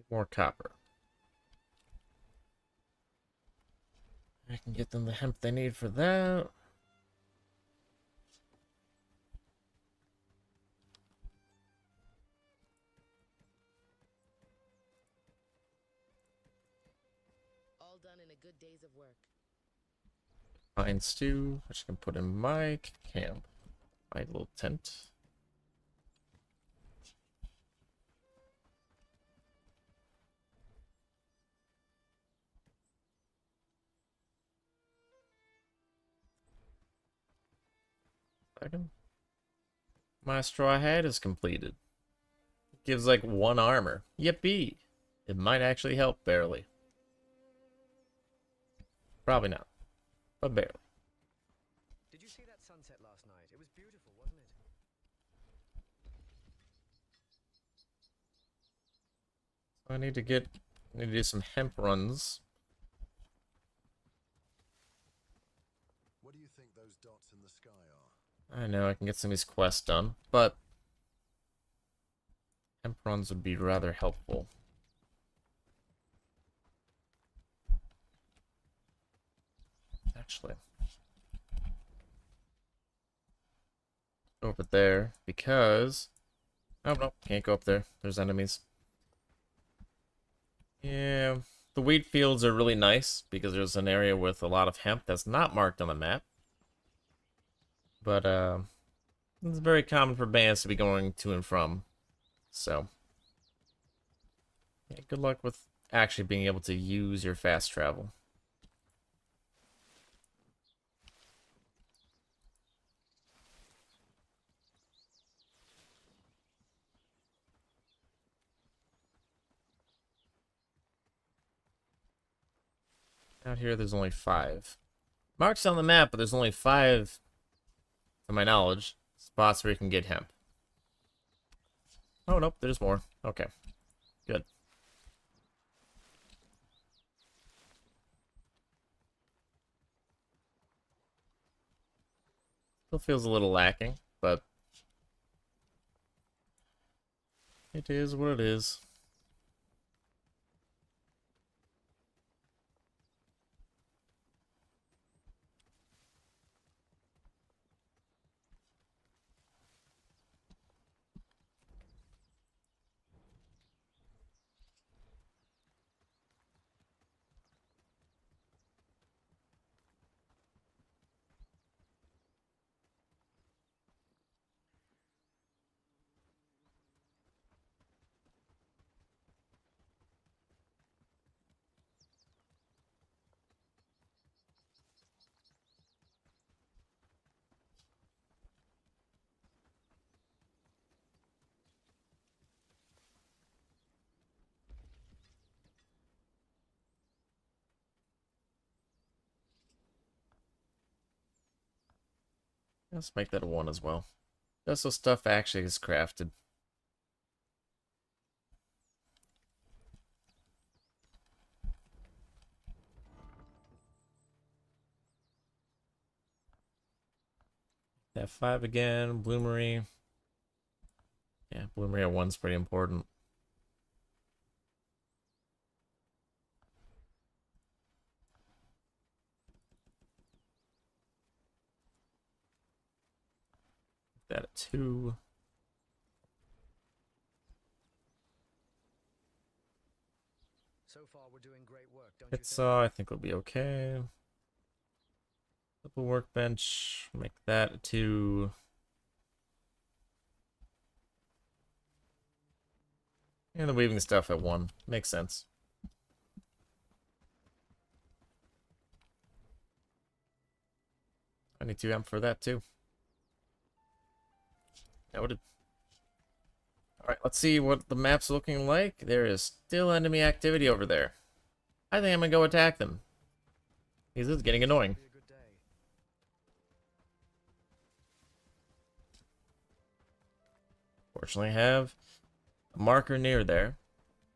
More copper. I can get them the hemp they need for that. All done in a good days of work. Pine stew, which I can put in my camp. My little tent. Second. My straw hat is completed. It gives like 1 armor. Yippee! It might actually help barely. Probably not, but barely. Did you see that sunset last night? It was beautiful, wasn't it? I need to do some hemp runs. What do you think those dots in the sky are? I know I can get some of these quests done, but hemp runs would be rather helpful. Actually, over there because oh no, can't go up there. There's enemies. Yeah, the wheat fields are really nice because there's an area with a lot of hemp that's not marked on the map. But it's very common for bands to be going to and from. So yeah, good luck with actually being able to use your fast travel. Out here, there's only 5. Marks on the map, but there's only 5, to my knowledge, spots where you can get hemp. Oh, nope, there's more. Okay, good. Still feels a little lacking, but it is what it is. Let's make that a 1 as well. Just so stuff actually is crafted. That 5 again, bloomery. Yeah, bloomery at 1's pretty important. That at 2. So far, we're doing great work, don't you It's think? I think it'll be okay. Double workbench, make that a 2. And the weaving stuff at 1. Makes sense. I need 2 amp for that too. Noted. Alright, let's see what the map's looking like. There is still enemy activity over there. I think I'm gonna go attack them. This is getting annoying. Fortunately, I have a marker near there.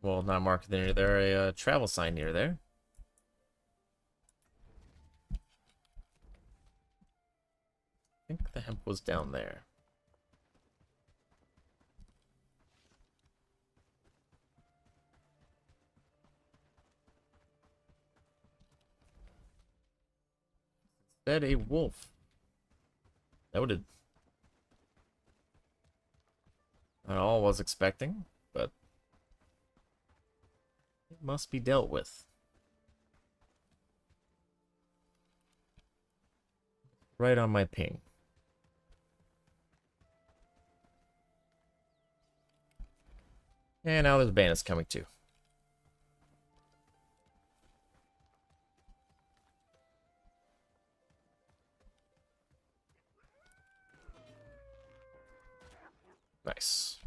Well, not a marker near there, a travel sign near there. I think the hemp was down there. Said a wolf. Noted. Not all I was expecting, but it must be dealt with. Right on my ping. And now there's bandits coming too. Nice.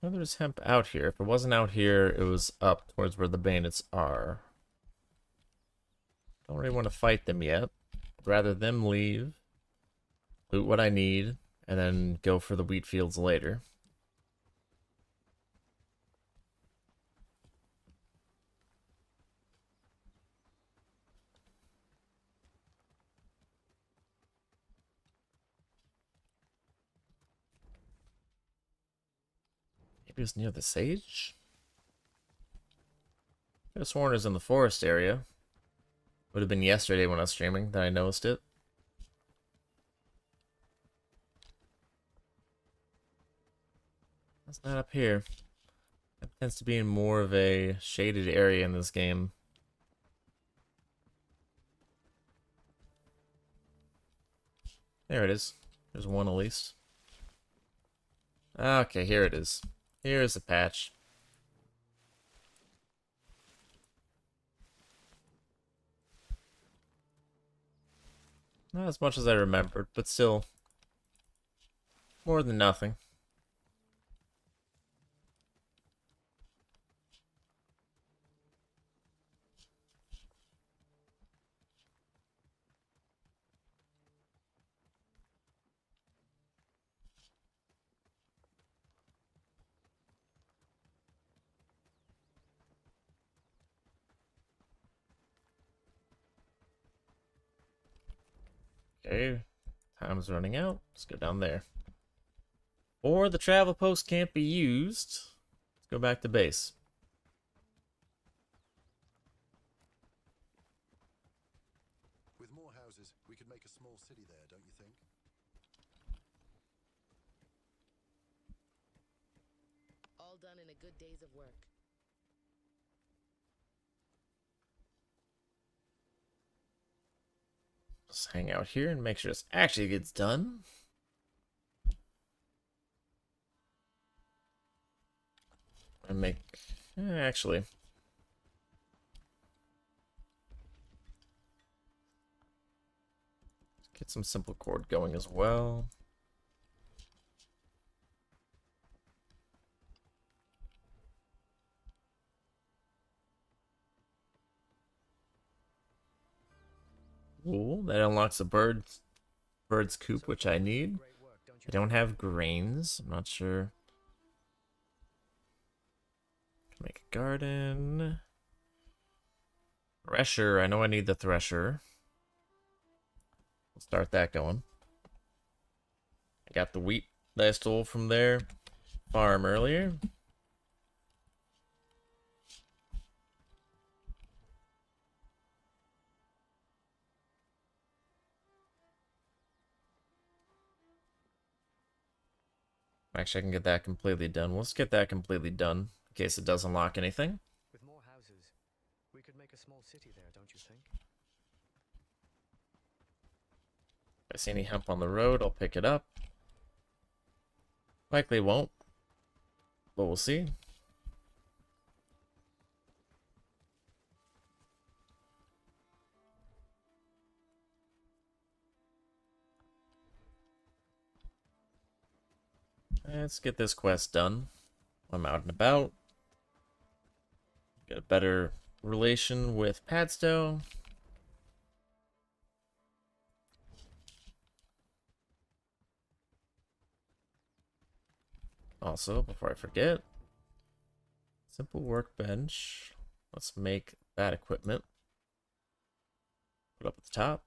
Well, there's hemp out here. If it wasn't out here, it was up towards where the bandits are. Don't really want to fight them yet. I'd rather them leave, loot what I need, and then go for the wheat fields later. Maybe it was near the sage? I could have sworn it was in the forest area. Would have been yesterday when I was streaming that I noticed it. That's not up here. That tends to be in more of a shaded area in this game. There it is. There's one at least. Okay, here it is. Here's the patch. Not as much as I remembered, but still more than nothing. Okay, time's running out. Let's go down there. Or the travel post can't be used. Let's go back to base. With more houses, we could make a small city there, don't you think? All done in a good day's of work. Just hang out here and make sure this actually gets done. And make... actually... get some simple cord going as well. Cool. That unlocks a bird's coop, which I need. I don't have grains. I'm not sure. Make a garden. Thresher. I know I need the thresher. We'll start that going. I got the wheat that I stole from their farm earlier. Actually, I can get that completely done. Let's get that completely done in case it does unlock anything. With more houses, we could make a small city there, don't you think? I If I see any hemp on the road, I'll pick it up. Likely won't, but we'll see. Let's get this quest done. I'm out and about. Get a better relation with Padstow. Also, before I forget, simple workbench. Let's make that equipment. Put up at the top.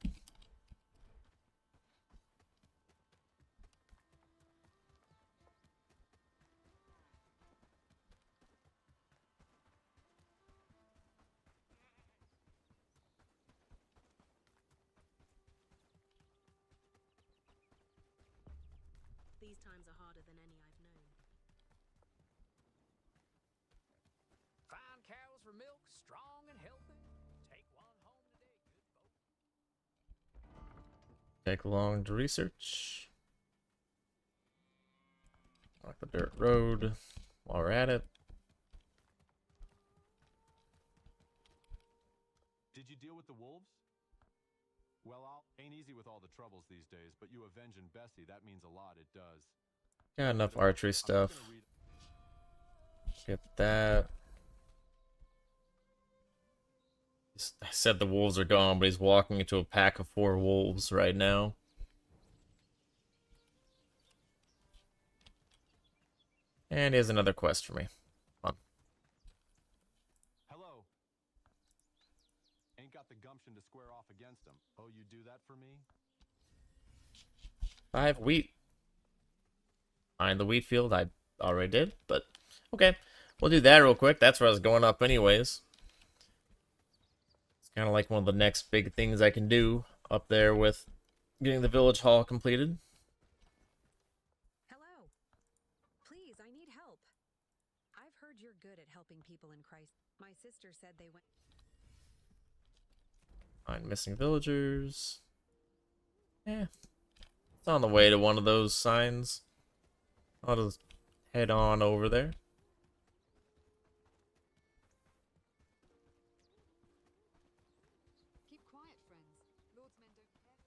These times are harder than any I've known. Fine cows for milk, strong and healthy. Take one home today, good boy. Take along to research. Walk the dirt road while we're at it. Did you deal with the wolves? Well, ain't easy with all the troubles these days, but you avenging Bessie, that means a lot, it does. Got enough archery stuff. Get that. I said the wolves are gone, but he's walking into a pack of 4 wolves right now. And he has another quest for me. Come on. Hello. Ain't got the gumption to square off against him. Oh, you do that for me? 5 wheat. Find the wheat field. I already did, but okay. We'll do that real quick. That's where I was going up anyways. It's kind of like one of the next big things I can do up there with getting the village hall completed. Hello. Please, I need help. I've heard you're good at helping people in crisis. My sister said they went... Find missing villagers. Yeah. It's on the way to one of those signs. I'll just head on over there. Keep quiet, friends. Lord's men don't care for our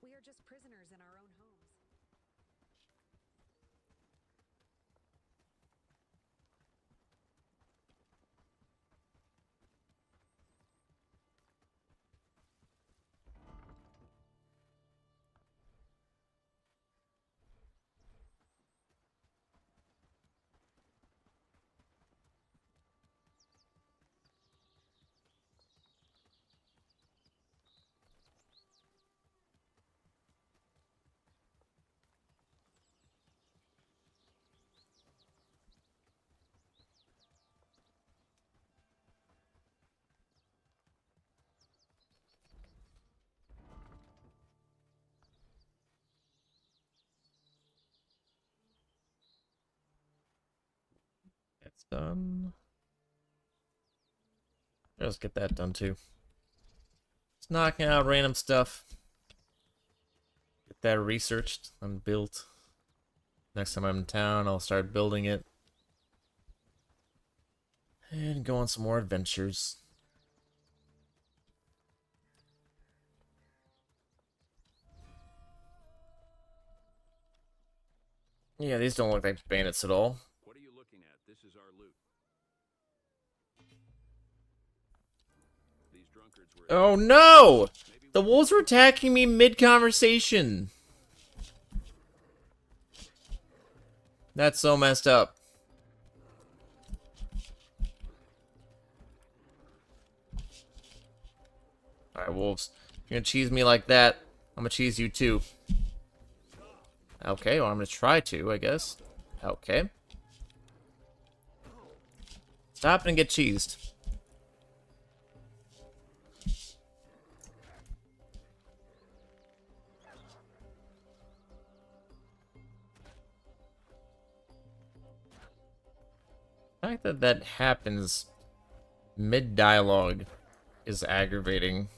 We are just prisoners in our own homes. That's done. Let's get that done too. Just knocking out random stuff. Get that researched and built. Next time I'm in town, I'll start building it. And go on some more adventures. Yeah, these don't look like bandits at all. What are you looking at? This is our loot. These drunkards were... Oh no! The wolves were attacking me mid-conversation. That's so messed up. Alright, wolves. You're gonna cheese me like that, I'm gonna cheese you too. Okay, well I'm gonna try to, I guess. Okay. Stop and get cheesed. The fact that that happens mid-dialogue is aggravating.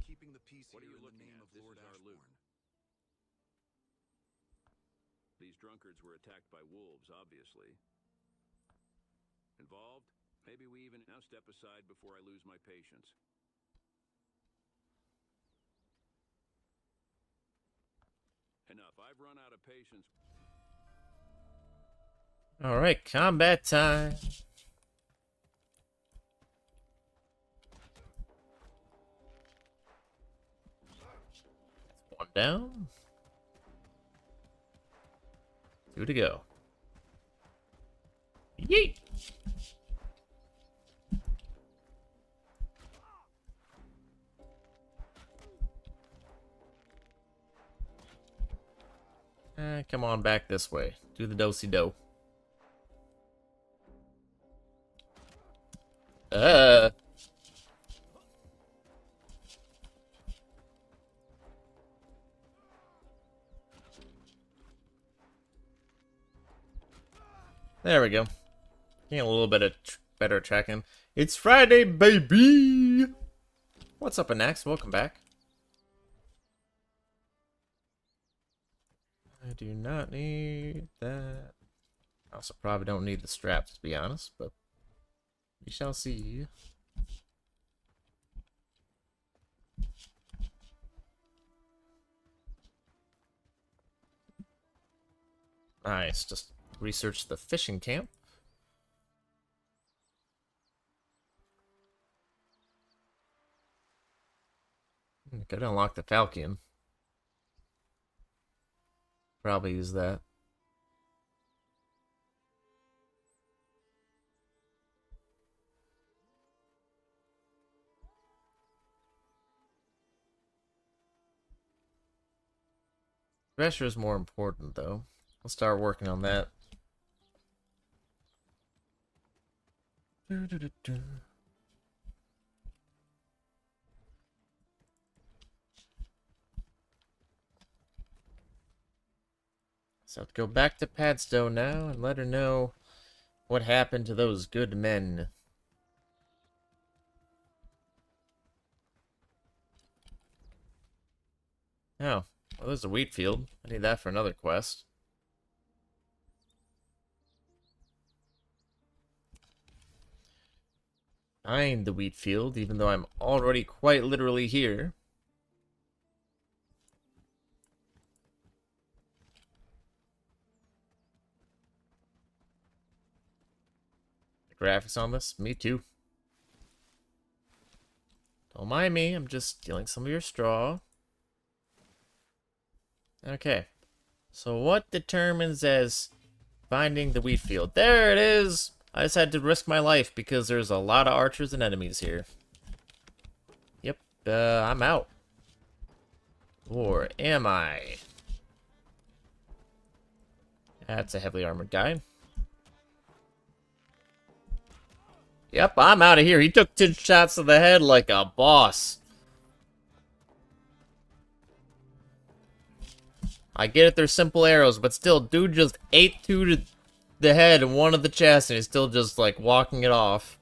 keeping the peace What are here you in the looking name at? of This Lord is our loot. Ashbourne. These drunkards were attacked by wolves, obviously. Involved? Maybe we even... Now step aside before I lose my patience. Enough. I've run out of patience. All right, combat time. One down. 2 to go. Yeet! Come on back this way. Do the do-si-do. There we go. Getting a little bit of better tracking. It's Friday, baby! What's up, Anax? Welcome back. I do not need that. I also probably don't need the straps, to be honest, but we shall see. Nice, just research the fishing camp. Could unlock the Falcon. Probably use that. Thresher is more important, though. I'll start working on that. So go back to Padstow now and let her know what happened to those good men. Oh, well, there's a wheat field. I need that for another quest. Find the wheat field, even though I'm already quite literally here. The graphics on this? Me too. Don't mind me, I'm just stealing some of your straw. Okay. So what determines as finding the wheat field? There it is! I just had to risk my life because there's a lot of archers and enemies here. Yep, I'm out. Or am I? That's a heavily armored guy. Yep, I'm out of here. He took 2 shots to the head like a boss. I get it, they're simple arrows, but still, dude just ate 2 to the head and 1 of the chest, and he's still just, like, walking it off.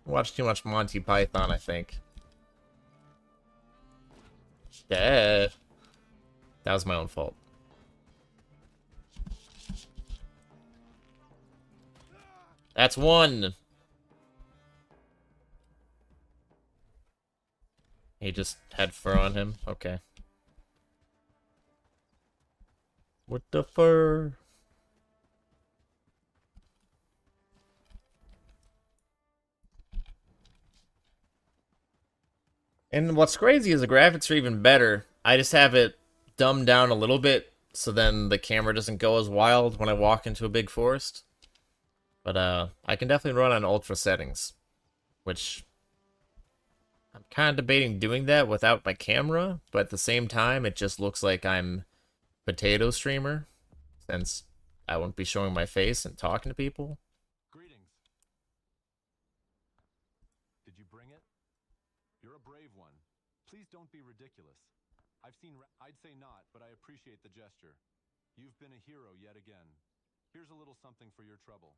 Watched too much Monty Python, I think. Dead. That was my own fault. That's 1. He just had fur on him? Okay. With the fur. And what's crazy is the graphics are even better. I just have it dumbed down a little bit, so then the camera doesn't go as wild when I walk into a big forest. But I can definitely run on ultra settings, which I'm kind of debating doing that without my camera, but at the same time, it just looks like I'm potato streamer, since I won't be showing my face and talking to people. Greetings. Did you bring it? You're a brave one. Please don't be ridiculous. I'd say not, but I appreciate the gesture. You've been a hero yet again. Here's a little something for your trouble.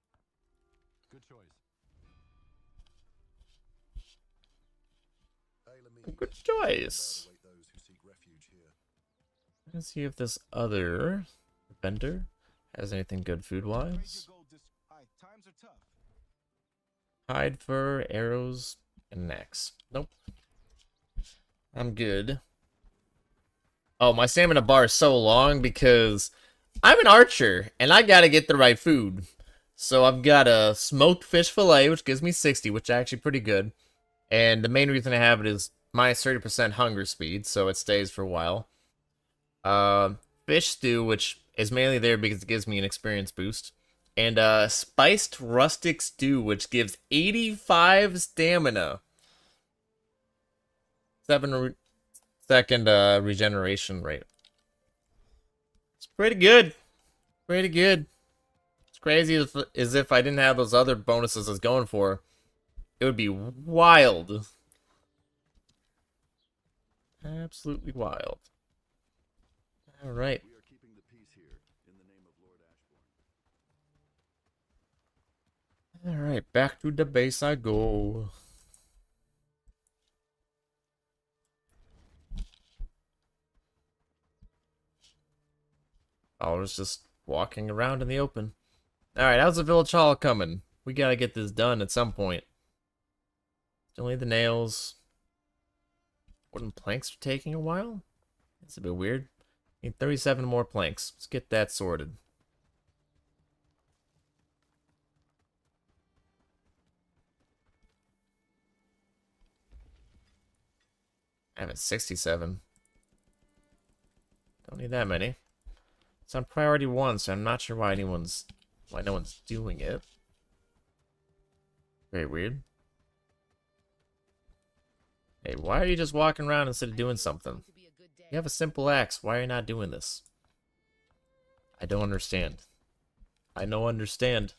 Good choice. Good choice. Let's see if this other vendor has anything good food-wise. Times are tough. Hide, fur, arrows, and an axe. Nope. I'm good. Oh, my stamina bar is so long because I'm an archer, and I gotta get the right food. So I've got a smoked fish fillet, which gives me 60, which is actually pretty good. And the main reason I have it is minus 30% hunger speed, so it stays for a while. Fish stew, which is mainly there because it gives me an experience boost. And spiced rustic stew, which gives 85 stamina. 7-second regeneration rate. It's pretty good. Pretty good. It's crazy as if I didn't have those other bonuses I was going for. It would be wild. Absolutely wild. Alright. Alright, back to the base I go. I was just walking around in the open. Alright, how's the village hall coming? We gotta get this done at some point. Still need the nails. Wooden planks are taking a while? That's a bit weird. Need 37 more planks. Let's get that sorted. I have it 67. Don't need that many. It's on priority 1, so I'm not sure why no one's doing it. Very weird. Hey, why are you just walking around instead of doing something? You have a simple axe. Why are you not doing this? I don't understand. I don't understand.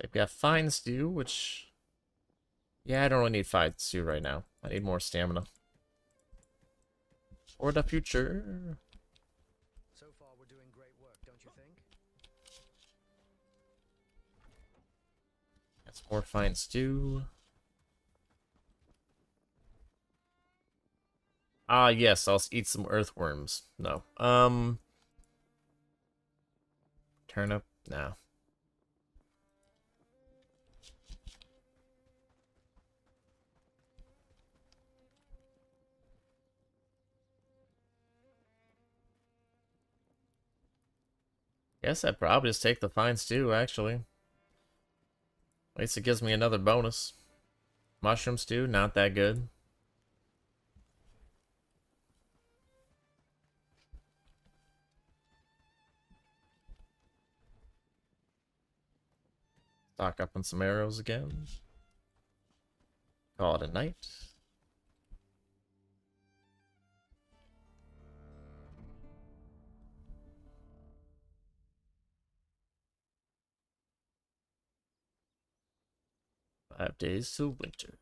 They've got fine stew, which... Yeah, I don't really need fine stew right now. I need more stamina. For the future. So far, we're doing great work, don't you think? That's more fine stew. Ah, yes, I'll eat some earthworms. No. Turnip? No. Guess I'd probably just take the fine stew, actually. At least it gives me another bonus. Mushroom stew, not that good. Stock up on some arrows again. Call it a night. Five days till winter.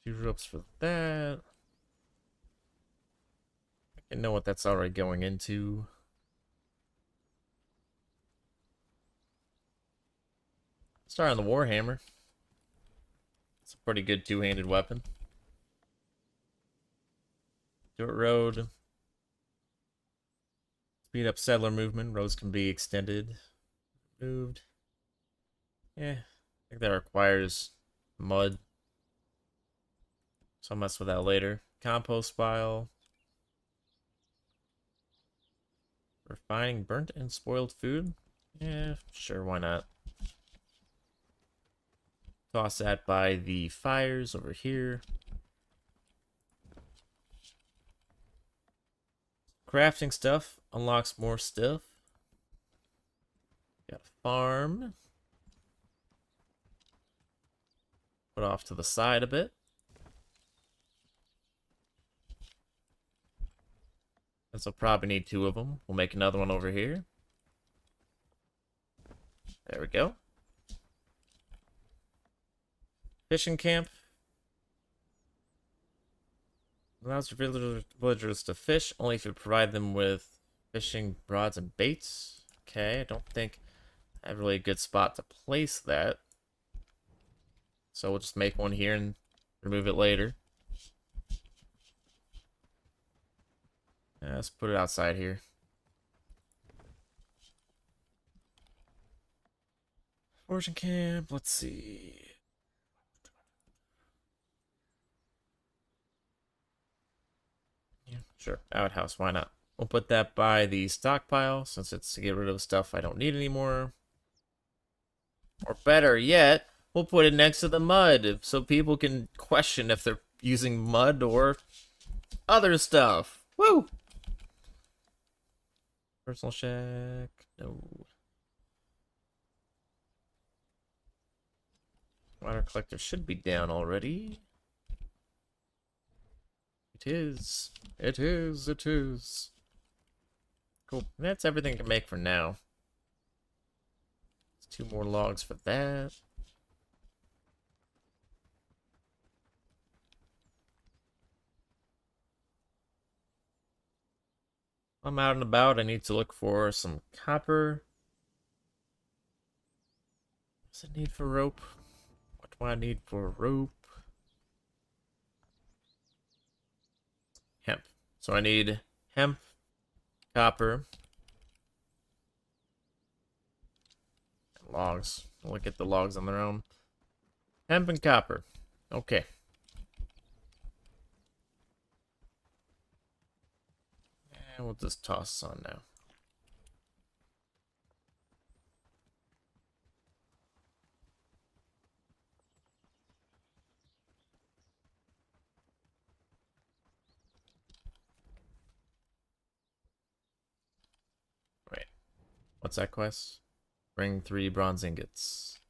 Two ropes for that. I know what that's already going into. Start on the Warhammer. It's a pretty good two-handed weapon. Dirt road. Speed up settler movement. Roads can be extended. Moved. Yeah, I think that requires mud. So I'll mess with that later. Compost pile. Refining burnt and spoiled food? Yeah, sure, why not? Toss that by the fires over here. Crafting stuff unlocks more stuff. Got a farm. Put off to the side a bit. This will probably need 2 of them. We'll make another one over here. There we go. Fishing camp. Allows villagers to fish only if you provide them with fishing rods and baits. Okay, I don't think I have really a good spot to place that. So we'll just make one here and remove it later. Let's put it outside here. Foraging camp, let's see. Yeah, sure. Outhouse, why not? We'll put that by the stockpile since it's to get rid of stuff I don't need anymore. Or better yet, we'll put it next to the mud so people can question if they're using mud or other stuff. Woo! Personal shack. No. Water collector should be down already. It is. It is. It is. Cool. That's everything I can make for now. 2 more logs for that. I'm out and about. I need to look for some copper. What's it need for rope? What do I need for rope? Hemp. So I need hemp, copper, and logs. I'll look at the logs on their own. Hemp and copper. Okay. And we'll just toss this on now. Wait. What's that quest? Bring 3 bronze ingots.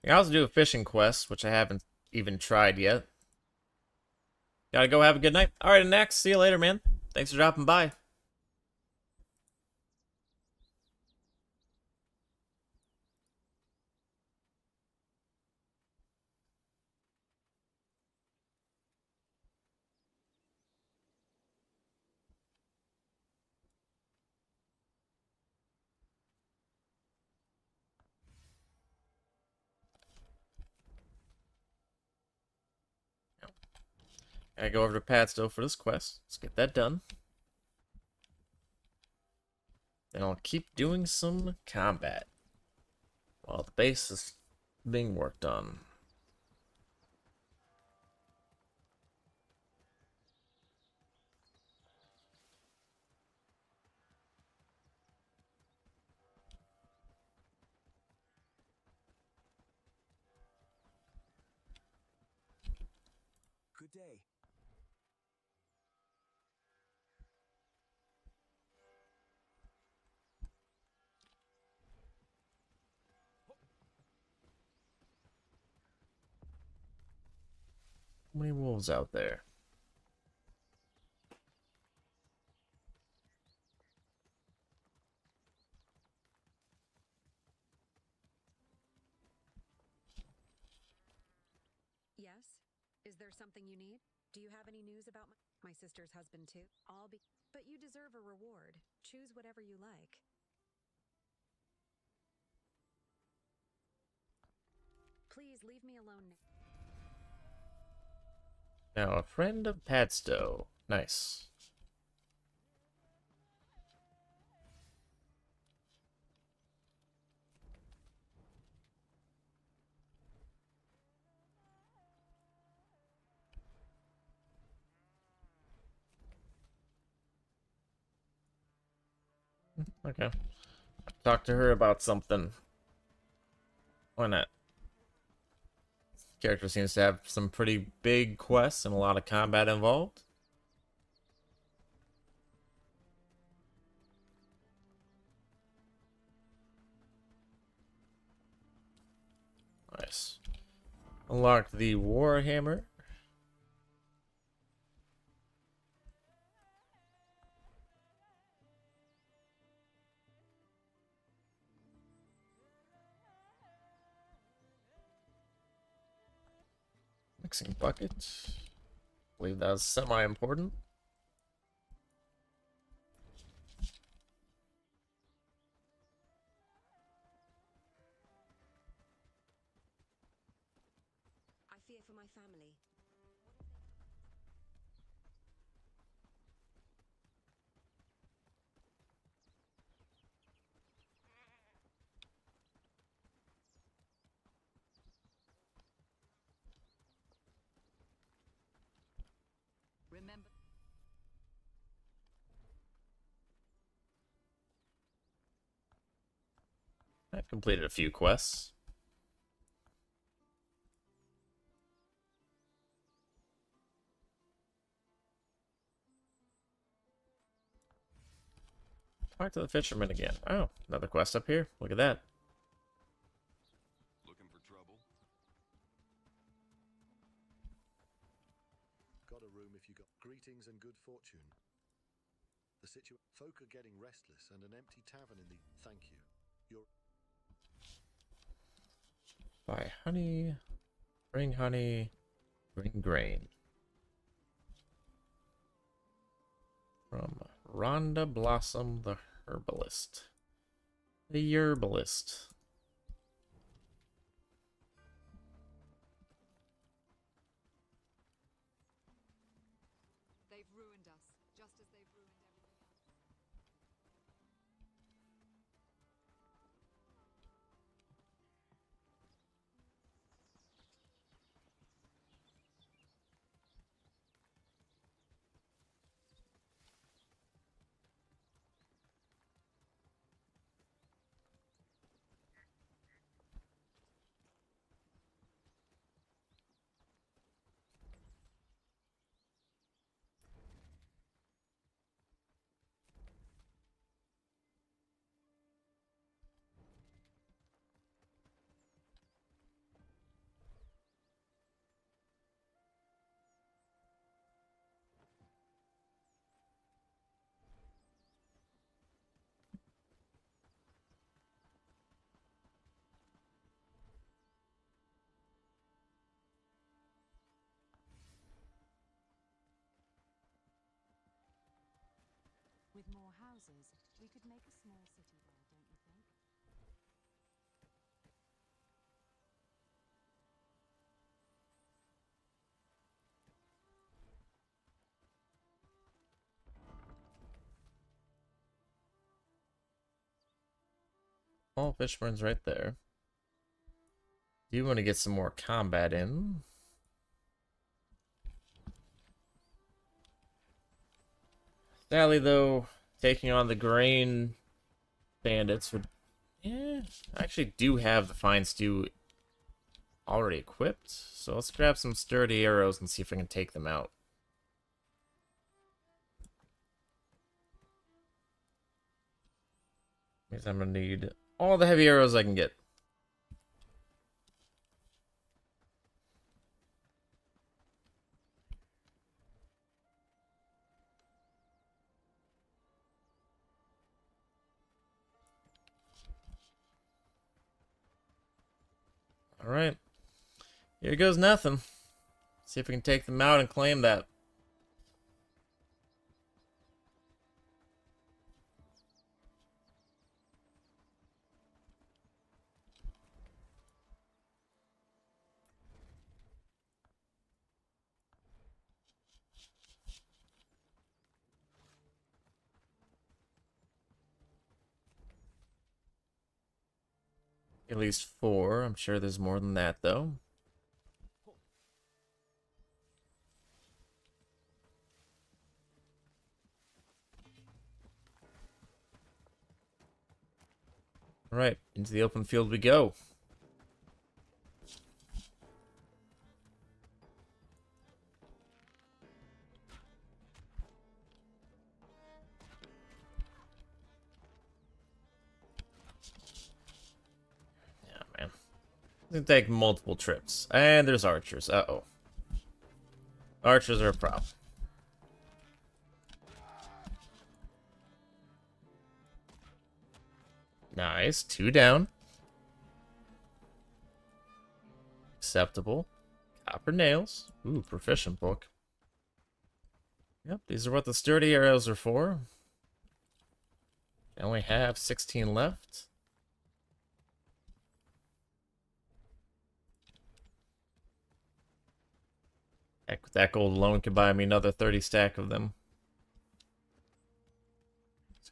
I can also do a fishing quest, which I haven't even tried yet. Gotta go, have a good night. Alright, next. See you later, man. Thanks for dropping by. Gotta go over to Padstow for this quest. Let's get that done. Then I'll keep doing some combat while the base is being worked on. Good day. How many wolves out there? Yes? Is there something you need? Do you have any news about my sister's husband too? But you deserve a reward. Choose whatever you like. Please leave me alone now. Now, a friend of Padstow. Nice. Okay. Talk to her about something. Why not? Character seems to have some pretty big quests and a lot of combat involved. Nice. Unlock the Warhammer. Mixing bucket. believe that was semi-important. I fear for my family. Remember. I've completed a few quests. Talk to the fisherman again. Oh, another quest up here. Look at that. Looking for trouble? Got a room if you got greetings and good fortune. Folk are getting restless and an empty tavern in the... Thank you. You're... Buy honey, bring grain. From Rhonda Blossom the Herbalist. The Herbalist. They've ruined us, just as they've ruined everything else. With more houses, we could make a small city there, don't you think? All fisherman's right there. Do you want to get some more combat in? Sadly, though, taking on the grain bandits would... Yeah, I actually do have the fine stew already equipped. So let's grab some sturdy arrows and see if I can take them out. Because I'm going to need all the heavy arrows I can get. Alright. Here goes nothing. See if we can take them out and claim that. At least 4. I'm sure there's more than that, though. Alright, into the open field we go. Yeah, man. It's gonna take multiple trips. And there's archers. Uh-oh. Archers are a problem. Nice. 2 down. Acceptable. Copper nails. Ooh, proficient book. Yep, these are what the sturdy arrows are for. I only have 16 left. Heck, that gold alone could buy me another 30 stack of them.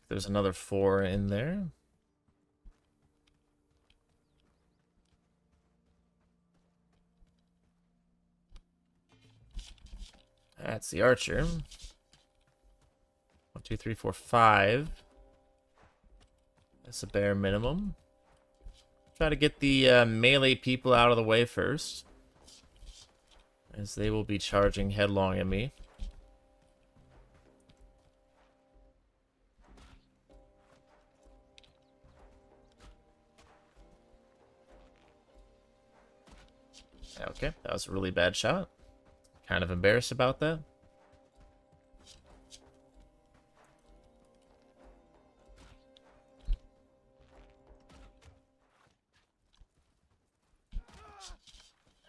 There's another 4 in there. That's the archer. 1, 2, 3, 4, 5. That's a bare minimum. Try to get the melee people out of the way first, as they will be charging headlong at me. Okay, that was a really bad shot. Kind of embarrassed about that.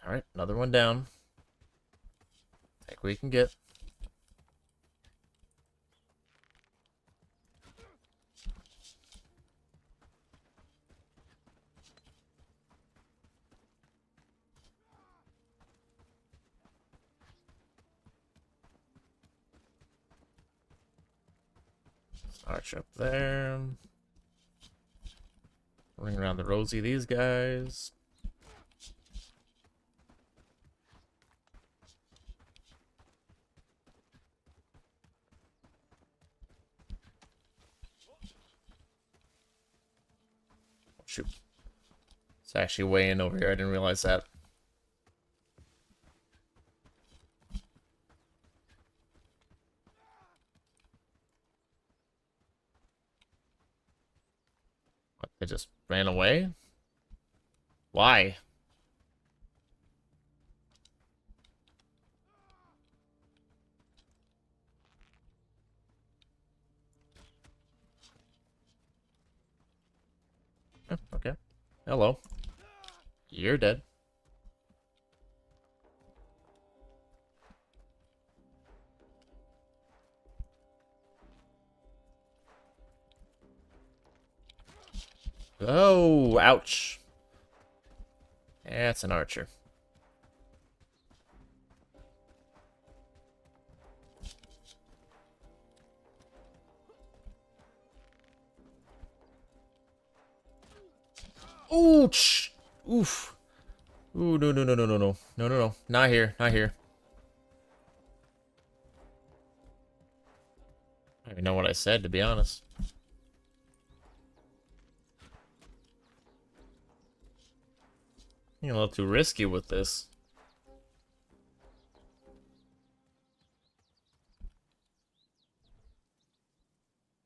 Alright, another one down. Take what we can get. Arch up there. Ring around the rosy, these guys. Oh, shoot. It's actually way in over here. I didn't realize that. What, they just ran away? Why? Oh, okay. Hello. You're dead. Oh, ouch. That's an archer. Ouch! Oof. Ooh, no, no, no, no, no, no. No, no, no. Not here. Not here. I don't even know what I said, to be honest. You're a little too risky with this.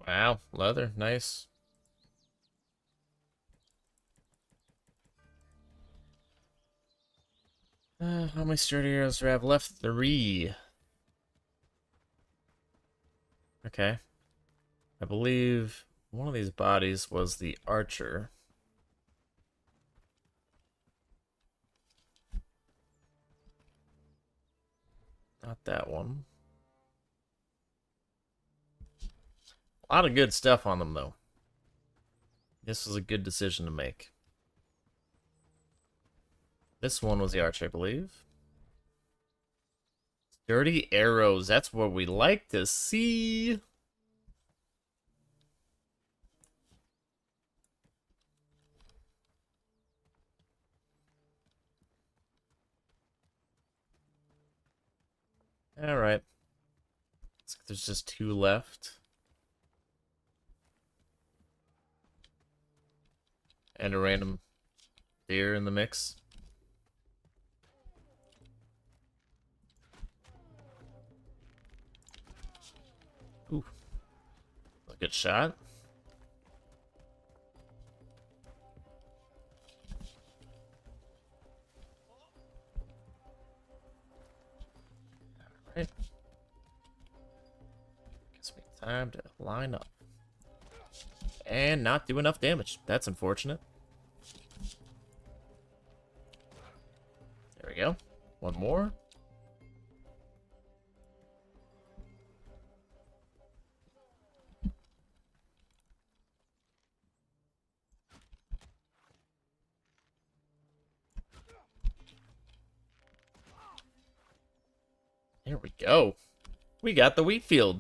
Wow, leather, nice. How many sturdy arrows do I have left? 3. Okay. I believe one of these bodies was the archer. Not that one. A lot of good stuff on them, though. This was a good decision to make. This one was the archer, I believe. Dirty arrows, that's what we like to see. Alright. There's just 2 left. And a random deer in the mix. Ooh. A good shot. Alright. Gives me time to line up. And not do enough damage. That's unfortunate. There we go. One more. There we go. We got the wheat field.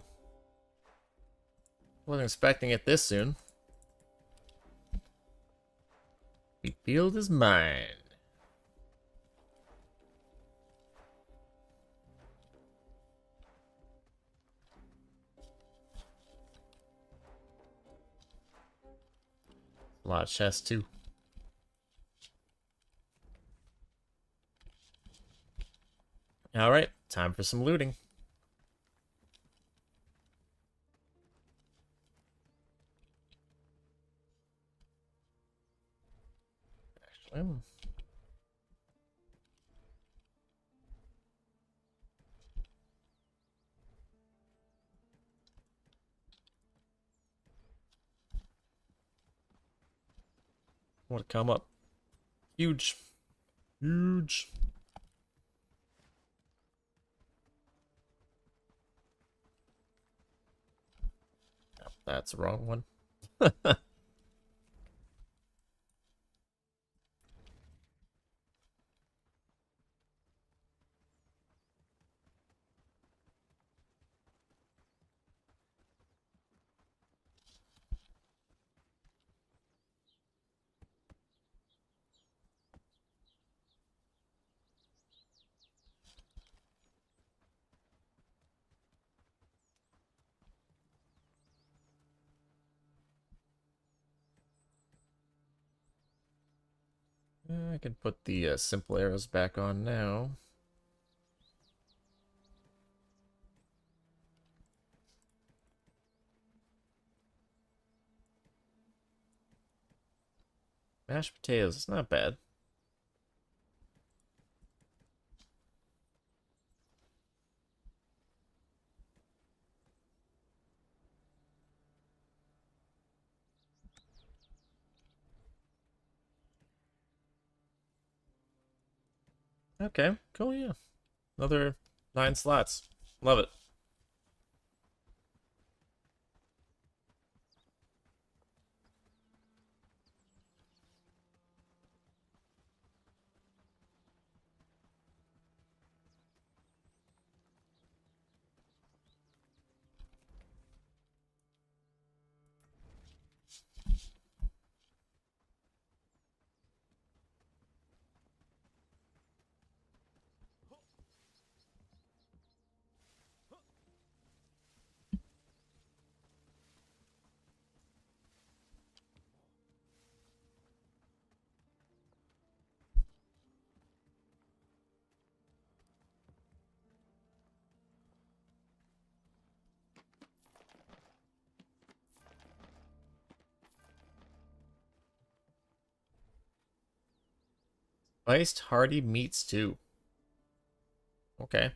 Wasn't expecting it this soon. Wheat field is mine. A lot of chests too. Alright, time for some looting. Actually, want to come up. Huge. Huge. Oh, that's the wrong one. I can put the simple arrows back on now. Mashed potatoes, it's not bad. Okay, cool, yeah. Another 9 slots. Love it. Spiced hearty meats too. Okay.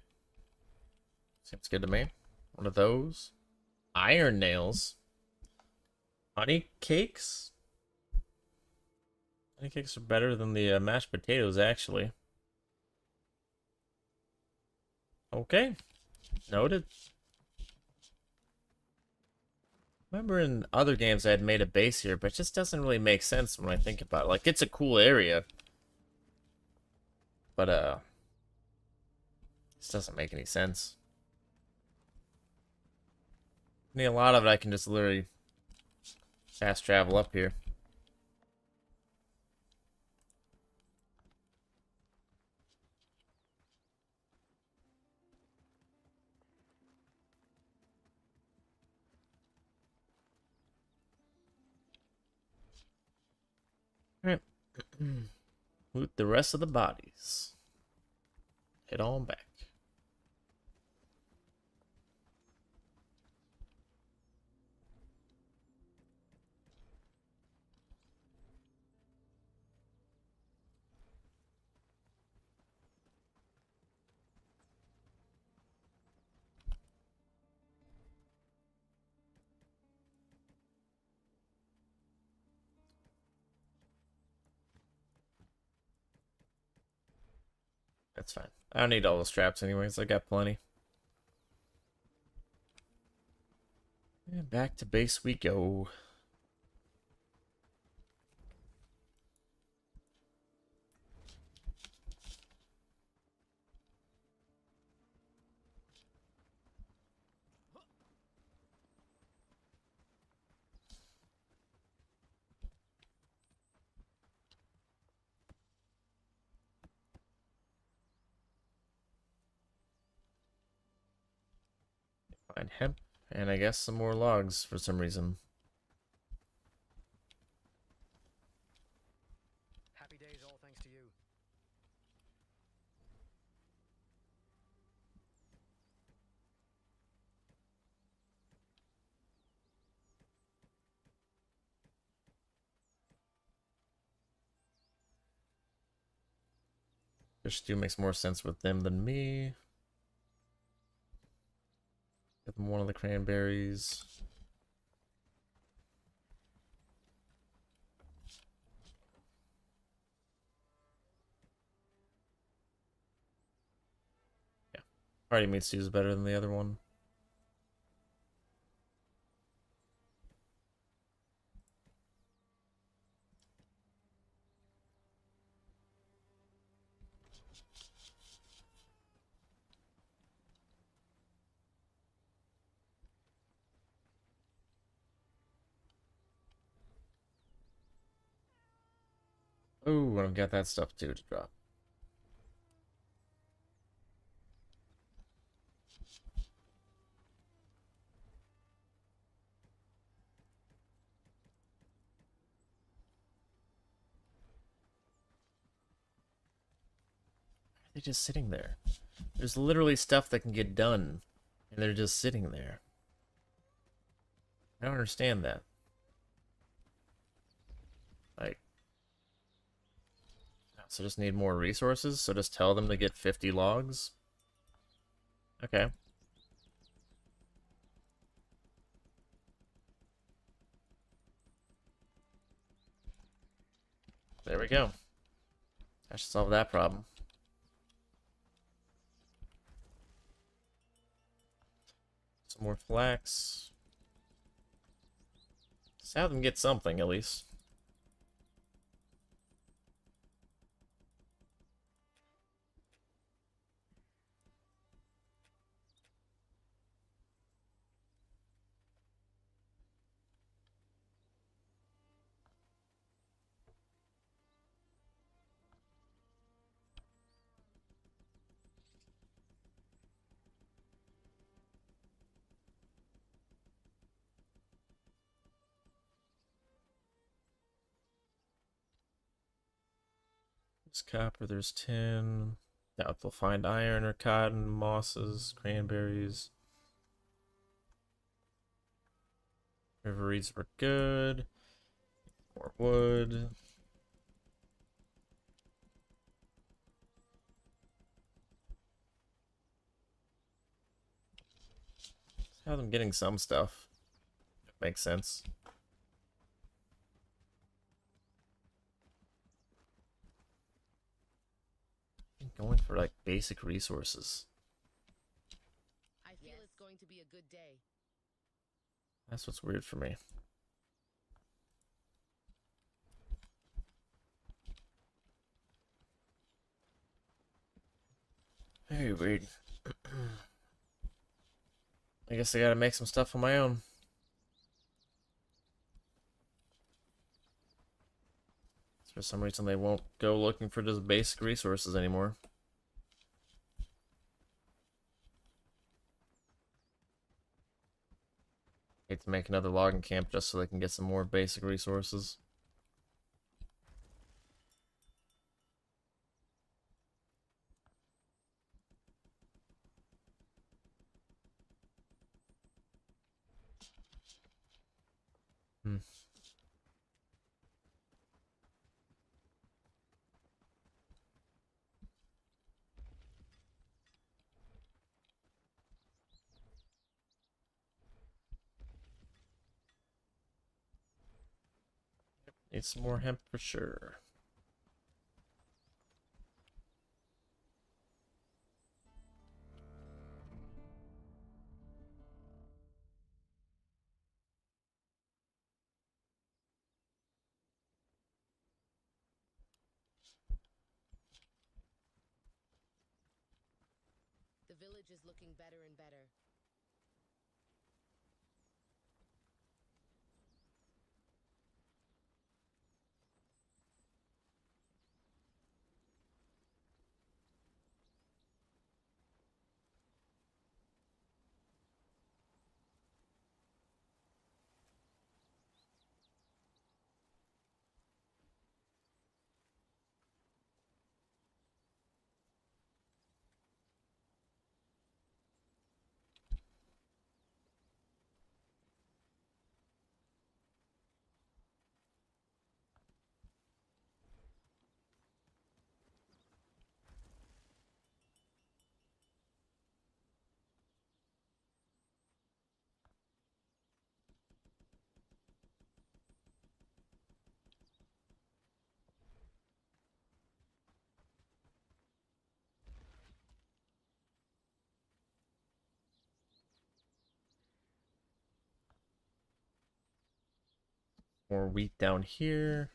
Seems good to me. One of those. Iron nails. Honey cakes? Honey cakes are better than the mashed potatoes, actually. Okay. Noted. Remember in other games I had made a base here, but it just doesn't really make sense when I think about it. Like, it's a cool area. But, this doesn't make any sense. I mean, a lot of it I can just literally fast travel up here. Alright. Loot the rest of the bodies. Head on back. That's fine. I don't need all the straps anyways. I got plenty. And back to base we go. Find hemp, and I guess some more logs for some reason. Happy days, all thanks to you. Fish stew makes more sense with them than me. Get them one of the cranberries. Yeah. Party meat stew is better than the other one. Oh, I've got that stuff too to drop. Why are they just sitting there? There's literally stuff that can get done, and they're just sitting there. I don't understand that. Like, so just need more resources? So just tell them to get 50 logs? Okay. There we go. I should solve that problem. Some more flax. Just have them get something, at least. There's copper, there's tin. Doubt they'll find iron or cotton, mosses, cranberries. River reeds were good. More wood. Just have them getting some stuff. Makes sense. Going for like basic resources. I feel it's going to be a good day. That's what's weird for me. Very weird. I guess I gotta make some stuff on my own. For some reason, they won't go looking for just basic resources anymore. Hate to make another logging camp just so they can get some more basic resources. Need some more hemp for sure. The village is looking better and better. More wheat down here.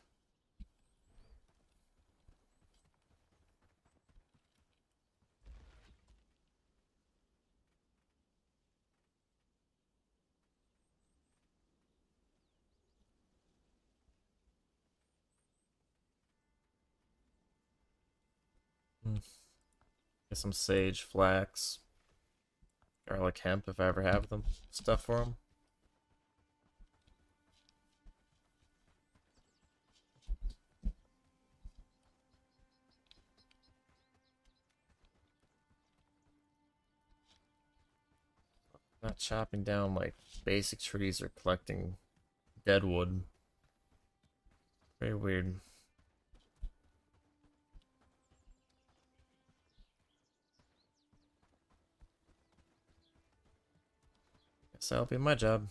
Get some sage, flax, garlic, hemp if I ever have them. Stuff for them. Not chopping down like basic trees or collecting dead wood. Very weird. Guess that'll be my job.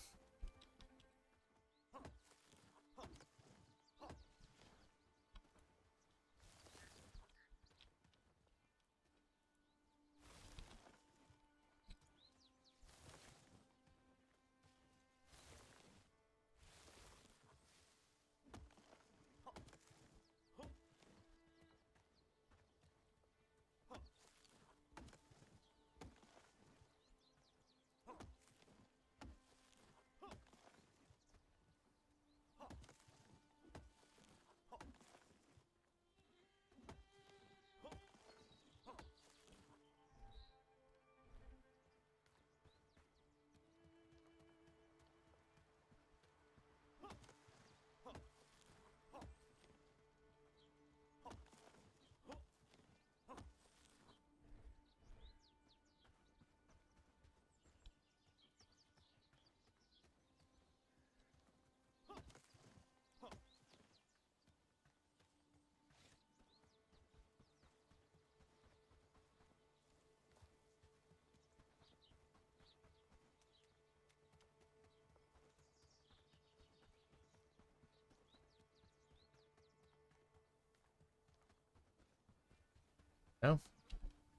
Oh,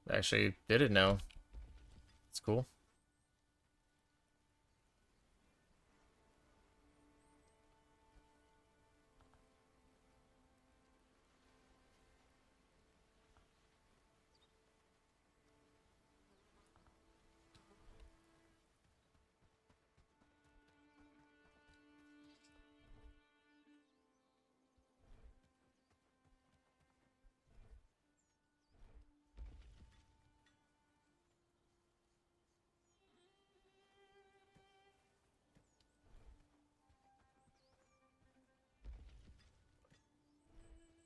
actually did it now. It's cool.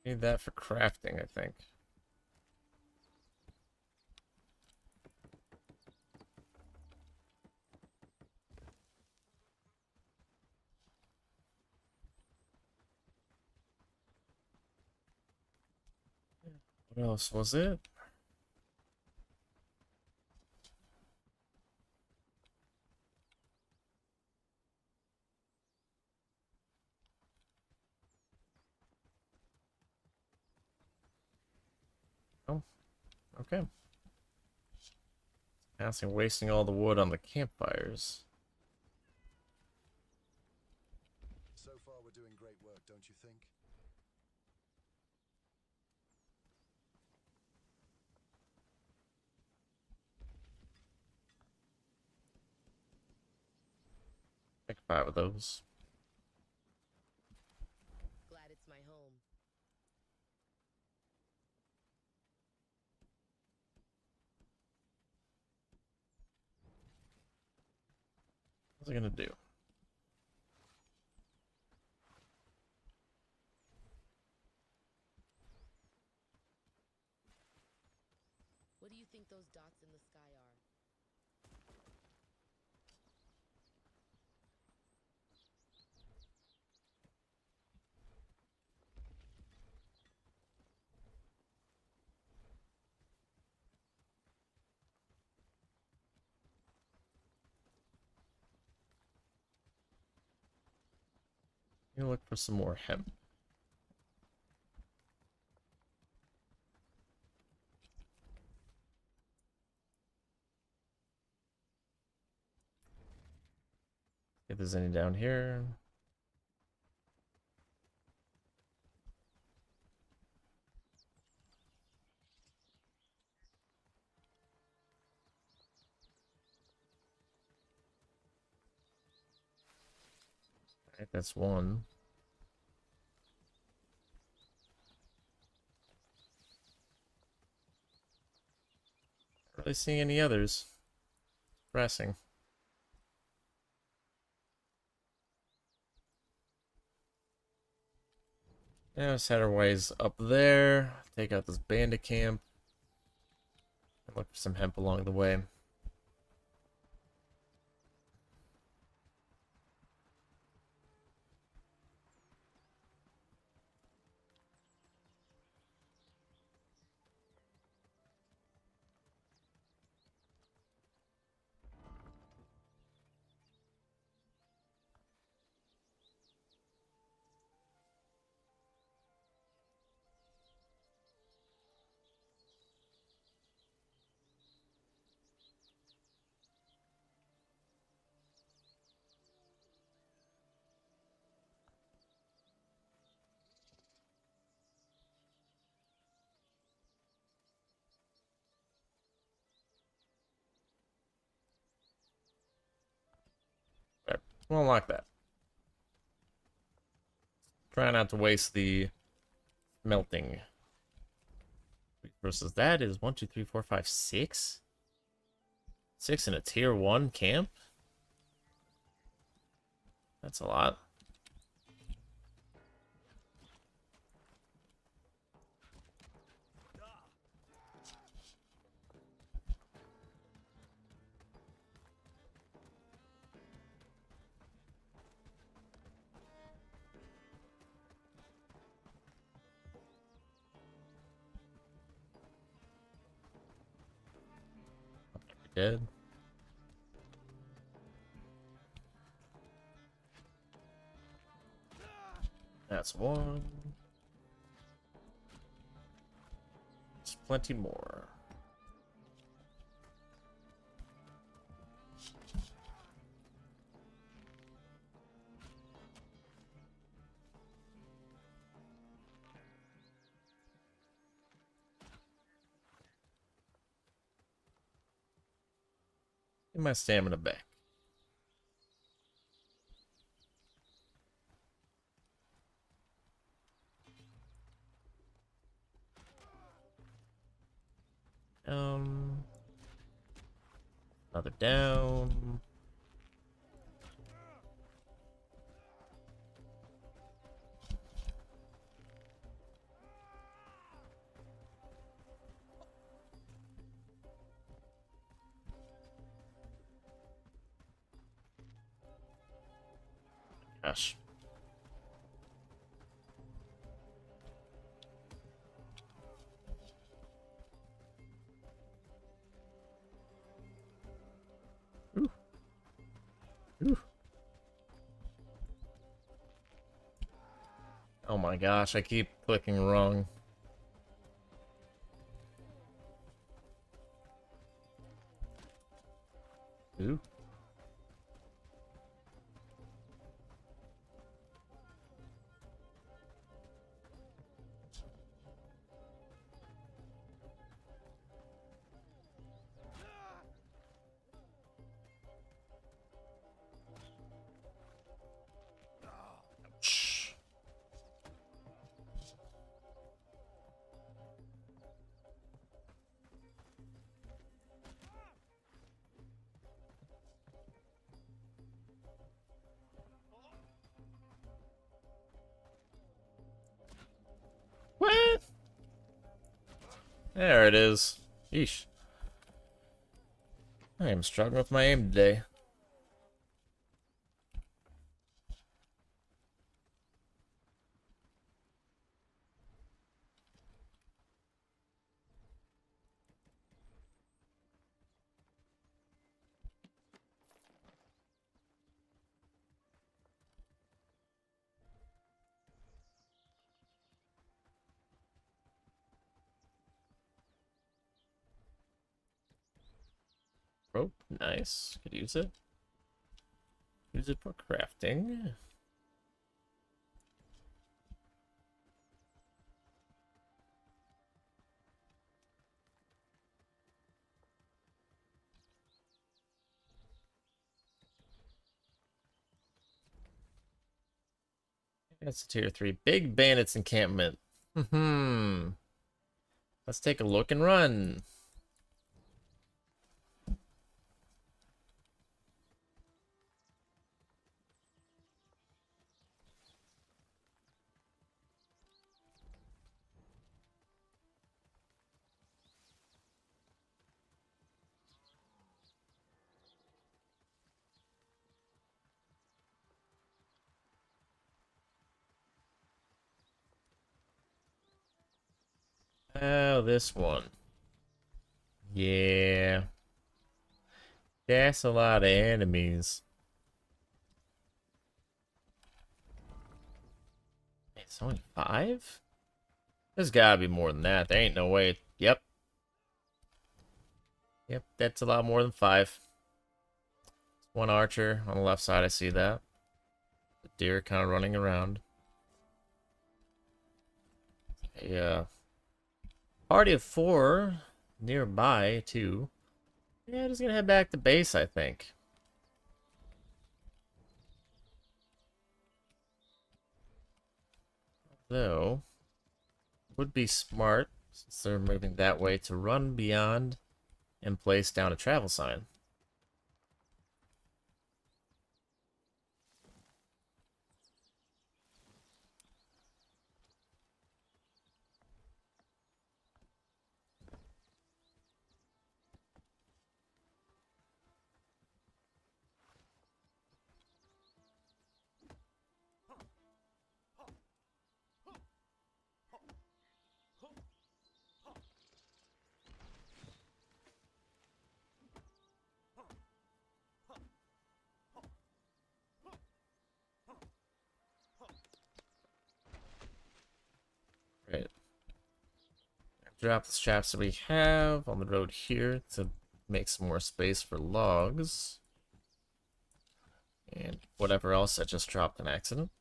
Need that for crafting, I think. What else was it? Oh, okay. Passing, wasting all the wood on the campfires. So far, we're doing great work, don't you think? Make 5 of those. Glad it's my home. What's it gonna do? What do you think those dots in the sky are? I'm gonna look for some more hemp. If there's any down here. Right, that's one. Not really seeing any others. Pressing. Yeah, let's head our ways up there. Take out this bandit camp. And look for some hemp along the way. Right. We'll unlock that. Try not to waste the melting. Versus that is 1, 2, 3, 4, 5, 6? 6 in a tier 1 camp? That's a lot. Dead. That's one. There's plenty more. Get my stamina back. Another down. Gosh. Ooh. Ooh. Oh my gosh, I keep clicking wrong. Ooh. Ouch. What? There it is. Yeesh. I am struggling with my aim today. Rope, nice. Could use it. Use it for crafting. That's a tier 3. Big bandits encampment. Hmm. Let's take a look and run. Oh, this one. Yeah. That's a lot of enemies. It's only 5? There's gotta be more than that. There ain't no way. Yep. Yep, that's a lot more than 5. One archer on the left side, I see that. The deer kind of running around. Yeah. Party of 4 nearby, too. Yeah, just gonna head back to base, I think. Though, would be smart, since they're moving that way, to run beyond and place down a travel sign. Right. Drop the straps that we have on the road here to make some more space for logs. And whatever else I just dropped in accident.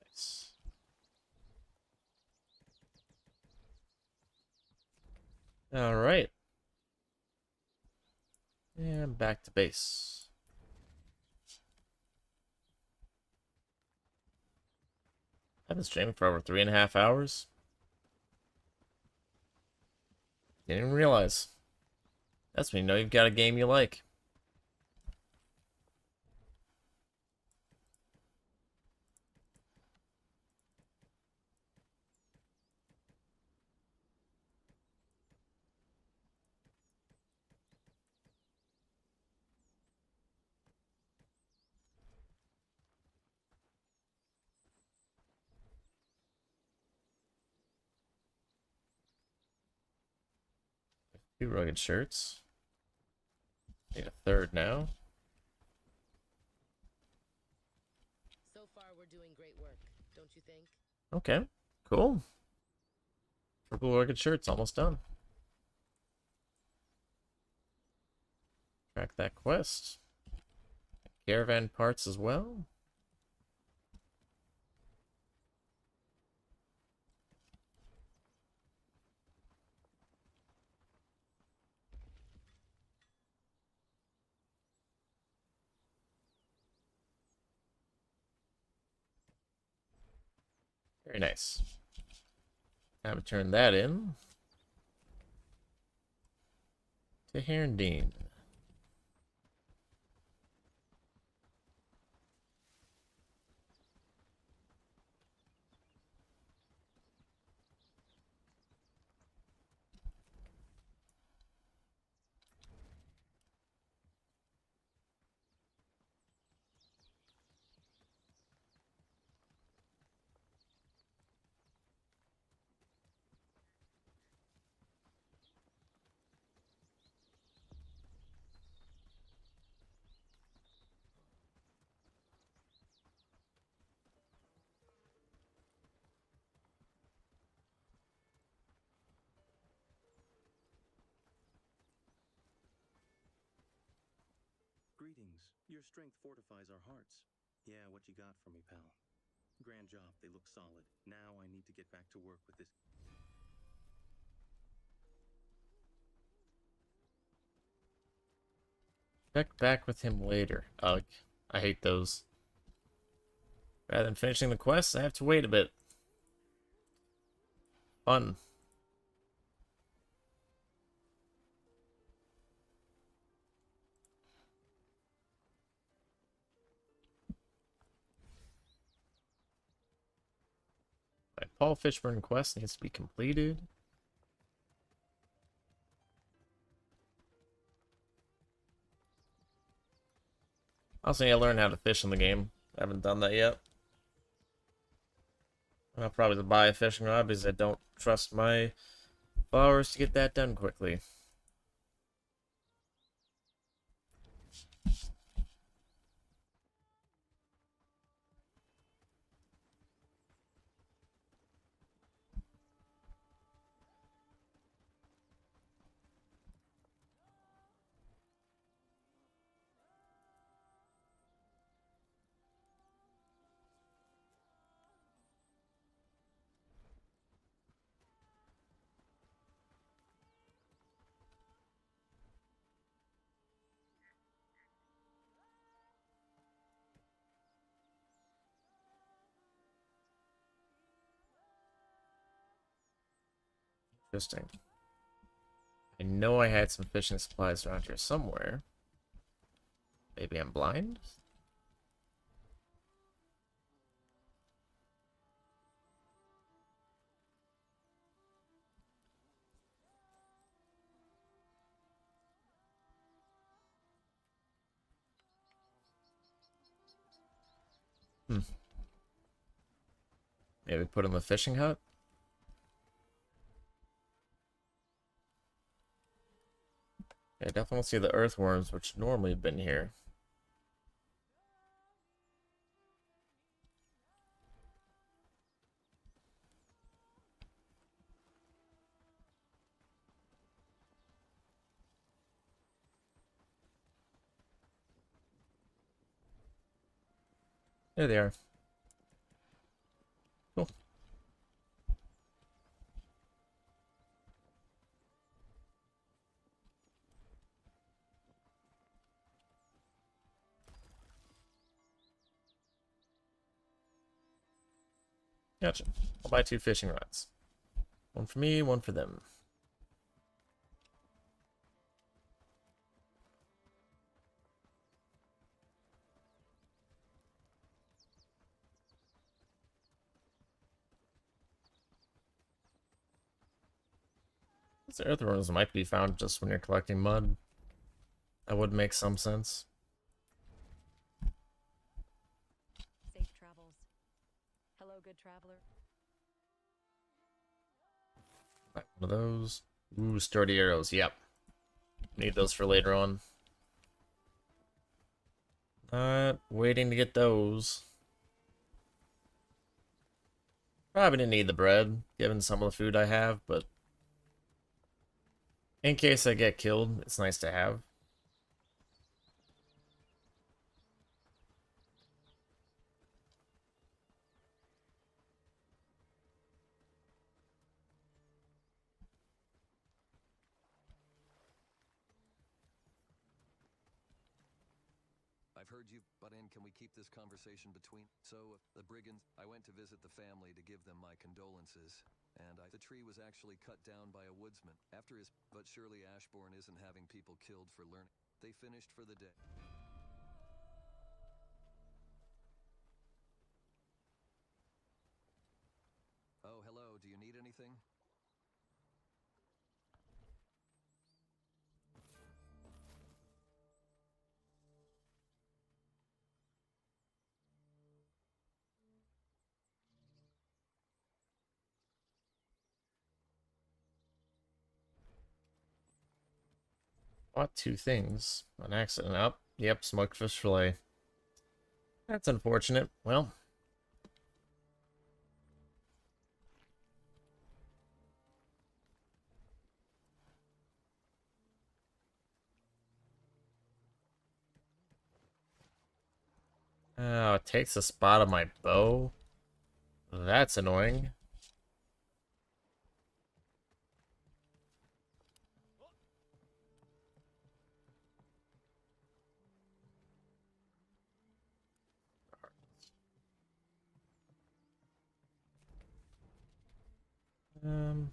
Nice. All right. And back to base. I've been streaming for over 3.5 hours. Didn't even realize. That's when you know you've got a game you like. Two rugged shirts. Need a third now. So far, we're doing great work, don't you think? Okay, cool. Triple rugged shirts almost done. Track that quest. Caravan parts as well. Very nice. Time to turn that in to Herndine. Greetings. Your strength fortifies our hearts. Yeah, what you got for me, pal? Grand job. They look solid. Now I need to get back to work with this. Check back with him later. Ugh. I hate those. Rather than finishing the quest, I have to wait a bit. Fun. My Paul Fishburne quest needs to be completed. I also need to learn how to fish in the game. I haven't done that yet. I'll probably buy a fishing rod because I don't trust my followers to get that done quickly. Interesting. I know I had some fishing supplies around here somewhere. Maybe I'm blind? Maybe put in the fishing hut? I definitely see the earthworms, which normally have been here. There they are. Cool. Gotcha. I'll buy 2 fishing rods. One for me, one for them. These earthworms might be found just when you're collecting mud. That would make some sense. Safe travels. Hello, good traveler. Buy one of those. Ooh, sturdy arrows. Yep. Need those for later on. Not waiting to get those. Probably didn't need the bread, given some of the food I have, but in case I get killed, it's nice to have. I've heard you butt in. Can we keep this conversation between? So, the brigands, I went to visit the family to give them my condolences, and the tree was actually cut down by a woodsman after his. But surely Ashbourne isn't having people killed for learning. They finished for the day. Oh, hello. Do you need anything? Bought 2 things on accident. Up. Yep, smoked fish fillet. That's unfortunate. Well. Oh, it takes a spot of my bow. That's annoying. Um...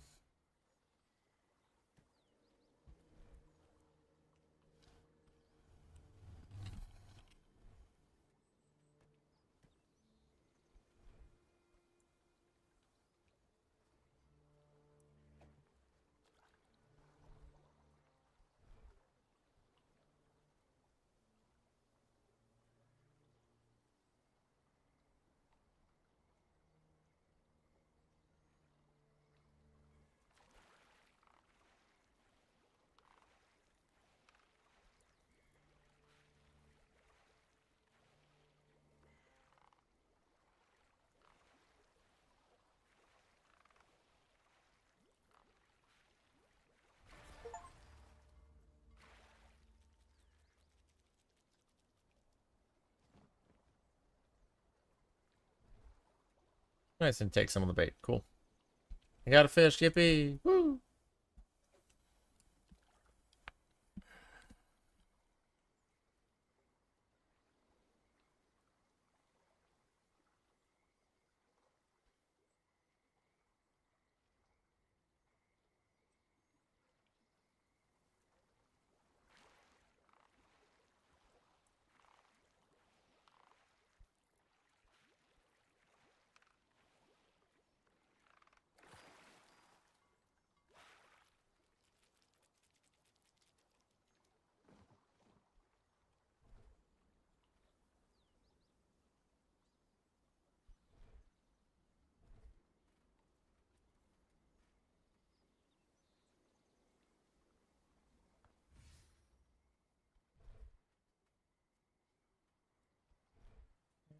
Nice, and take some of the bait. Cool. I got a fish. Yippee! Woo!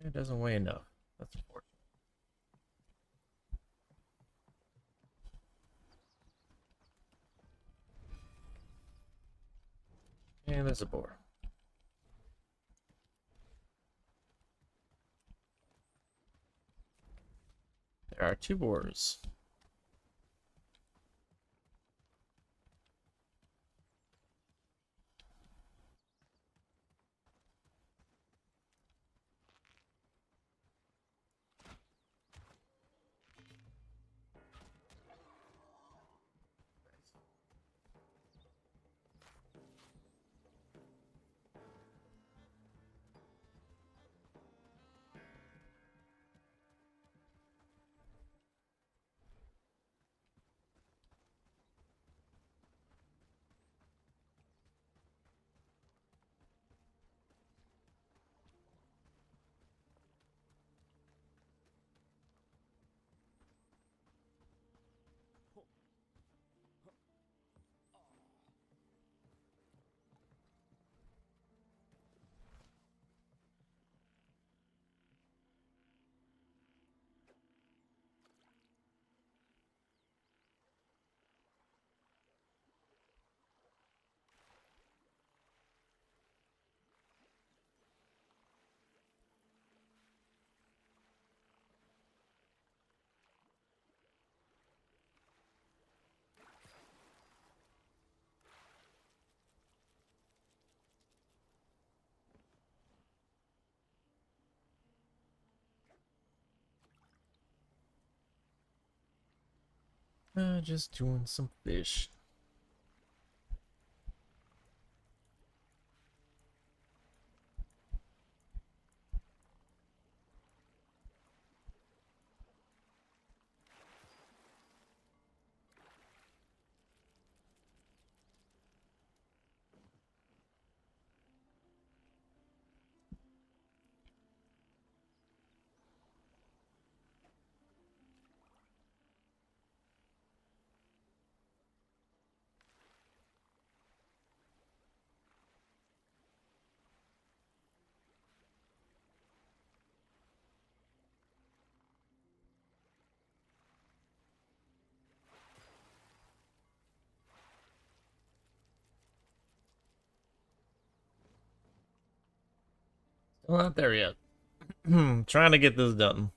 It doesn't weigh enough. That's important. And there's a boar. There are 2 boars. Just doing some fish. Still not there yet. Trying to get this done.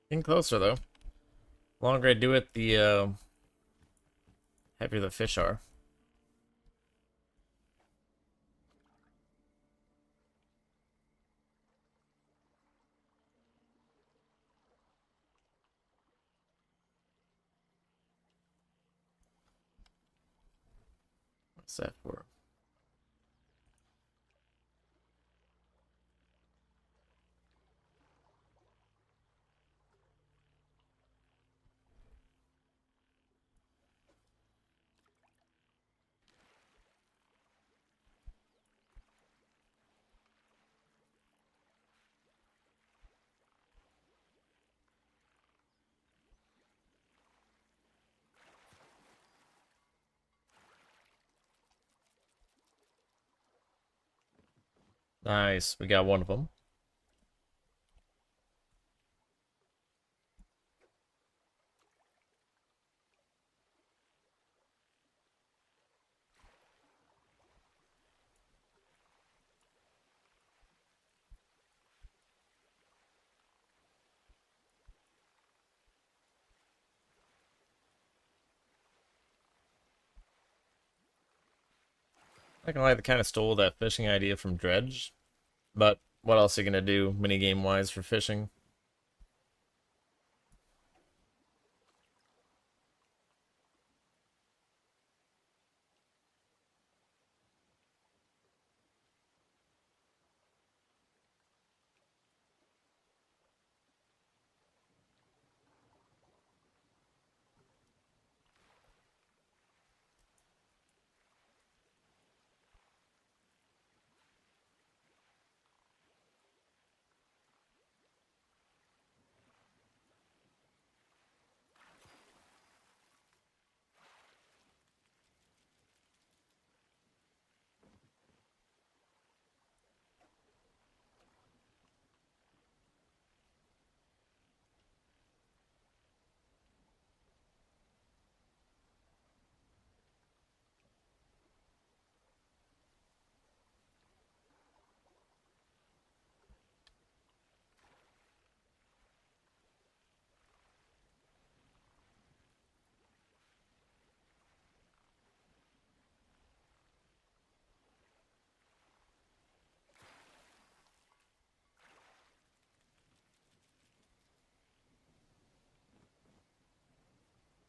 Getting closer though. The longer I do it, the heavier the fish are. What's that for? Nice, we got one of them. I can lie, they kind of stole that fishing idea from Dredge, but what else are you gonna do, minigame wise, for fishing?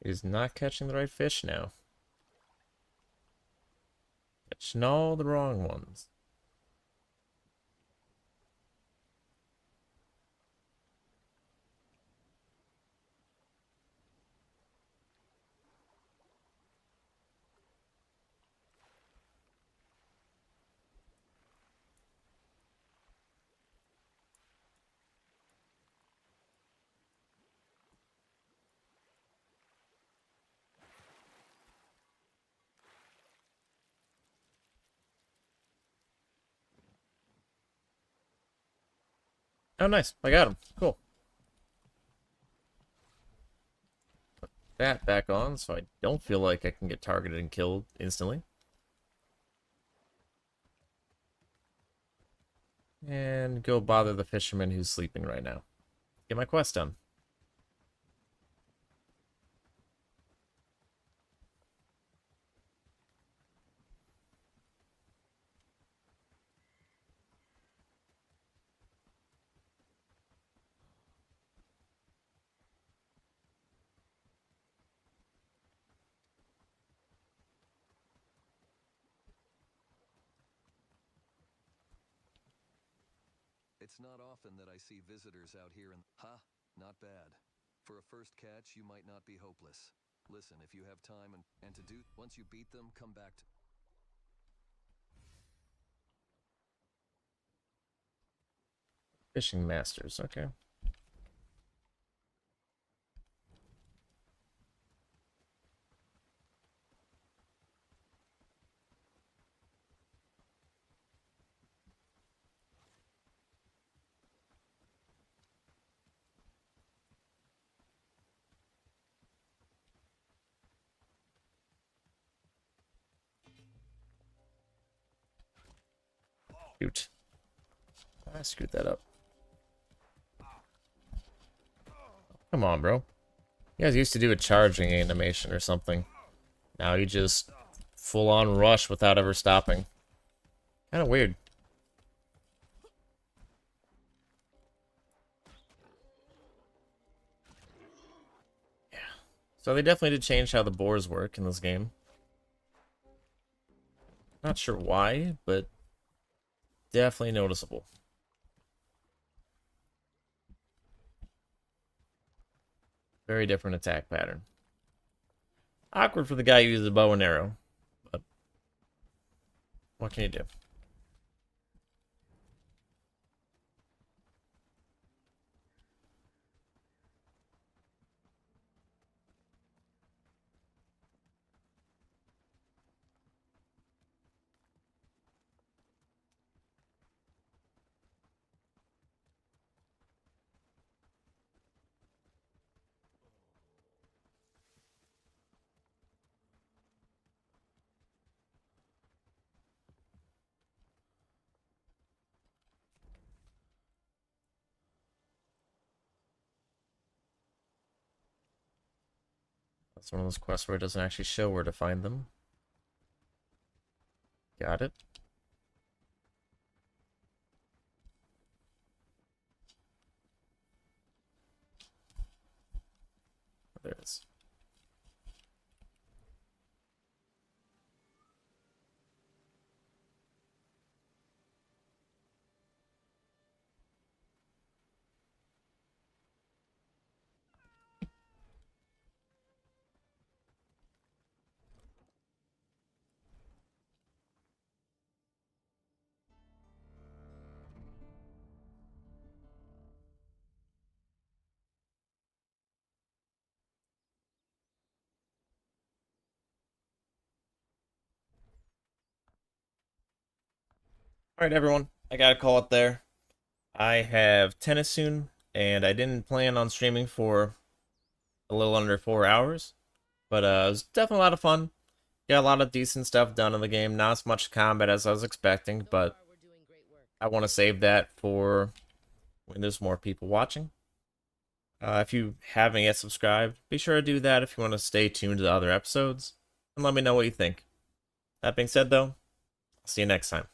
He's not catching the right fish now. Catching all the wrong ones. Oh, nice. I got him. Cool. Put that back on so I don't feel like I can get targeted and killed instantly. And go bother the fisherman who's sleeping right now. Get my quest done. It's not often that I see visitors out here and not bad. For a first catch, you might not be hopeless. Listen, if you have time and to do, once you beat them, come back to... Fishing masters, okay. Shoot. I screwed that up. Come on, bro. You guys used to do a charging animation or something. Now you just full-on rush without ever stopping. Kind of weird. Yeah. So they definitely did change how the boars work in this game. Not sure why, but definitely noticeable. Very different attack pattern. Awkward for the guy who uses a bow and arrow, but what can you do? That's one of those quests where it doesn't actually show where to find them. Got it. There it is. Alright, everyone. I gotta call it there. I have tennis soon, and I didn't plan on streaming for a little under 4 hours. But it was definitely a lot of fun. Got a lot of decent stuff done in the game. Not as much combat as I was expecting, but I want to save that for when there's more people watching. If you haven't yet subscribed, be sure to do that if you want to stay tuned to the other episodes. And let me know what you think. That being said, though, I'll see you next time.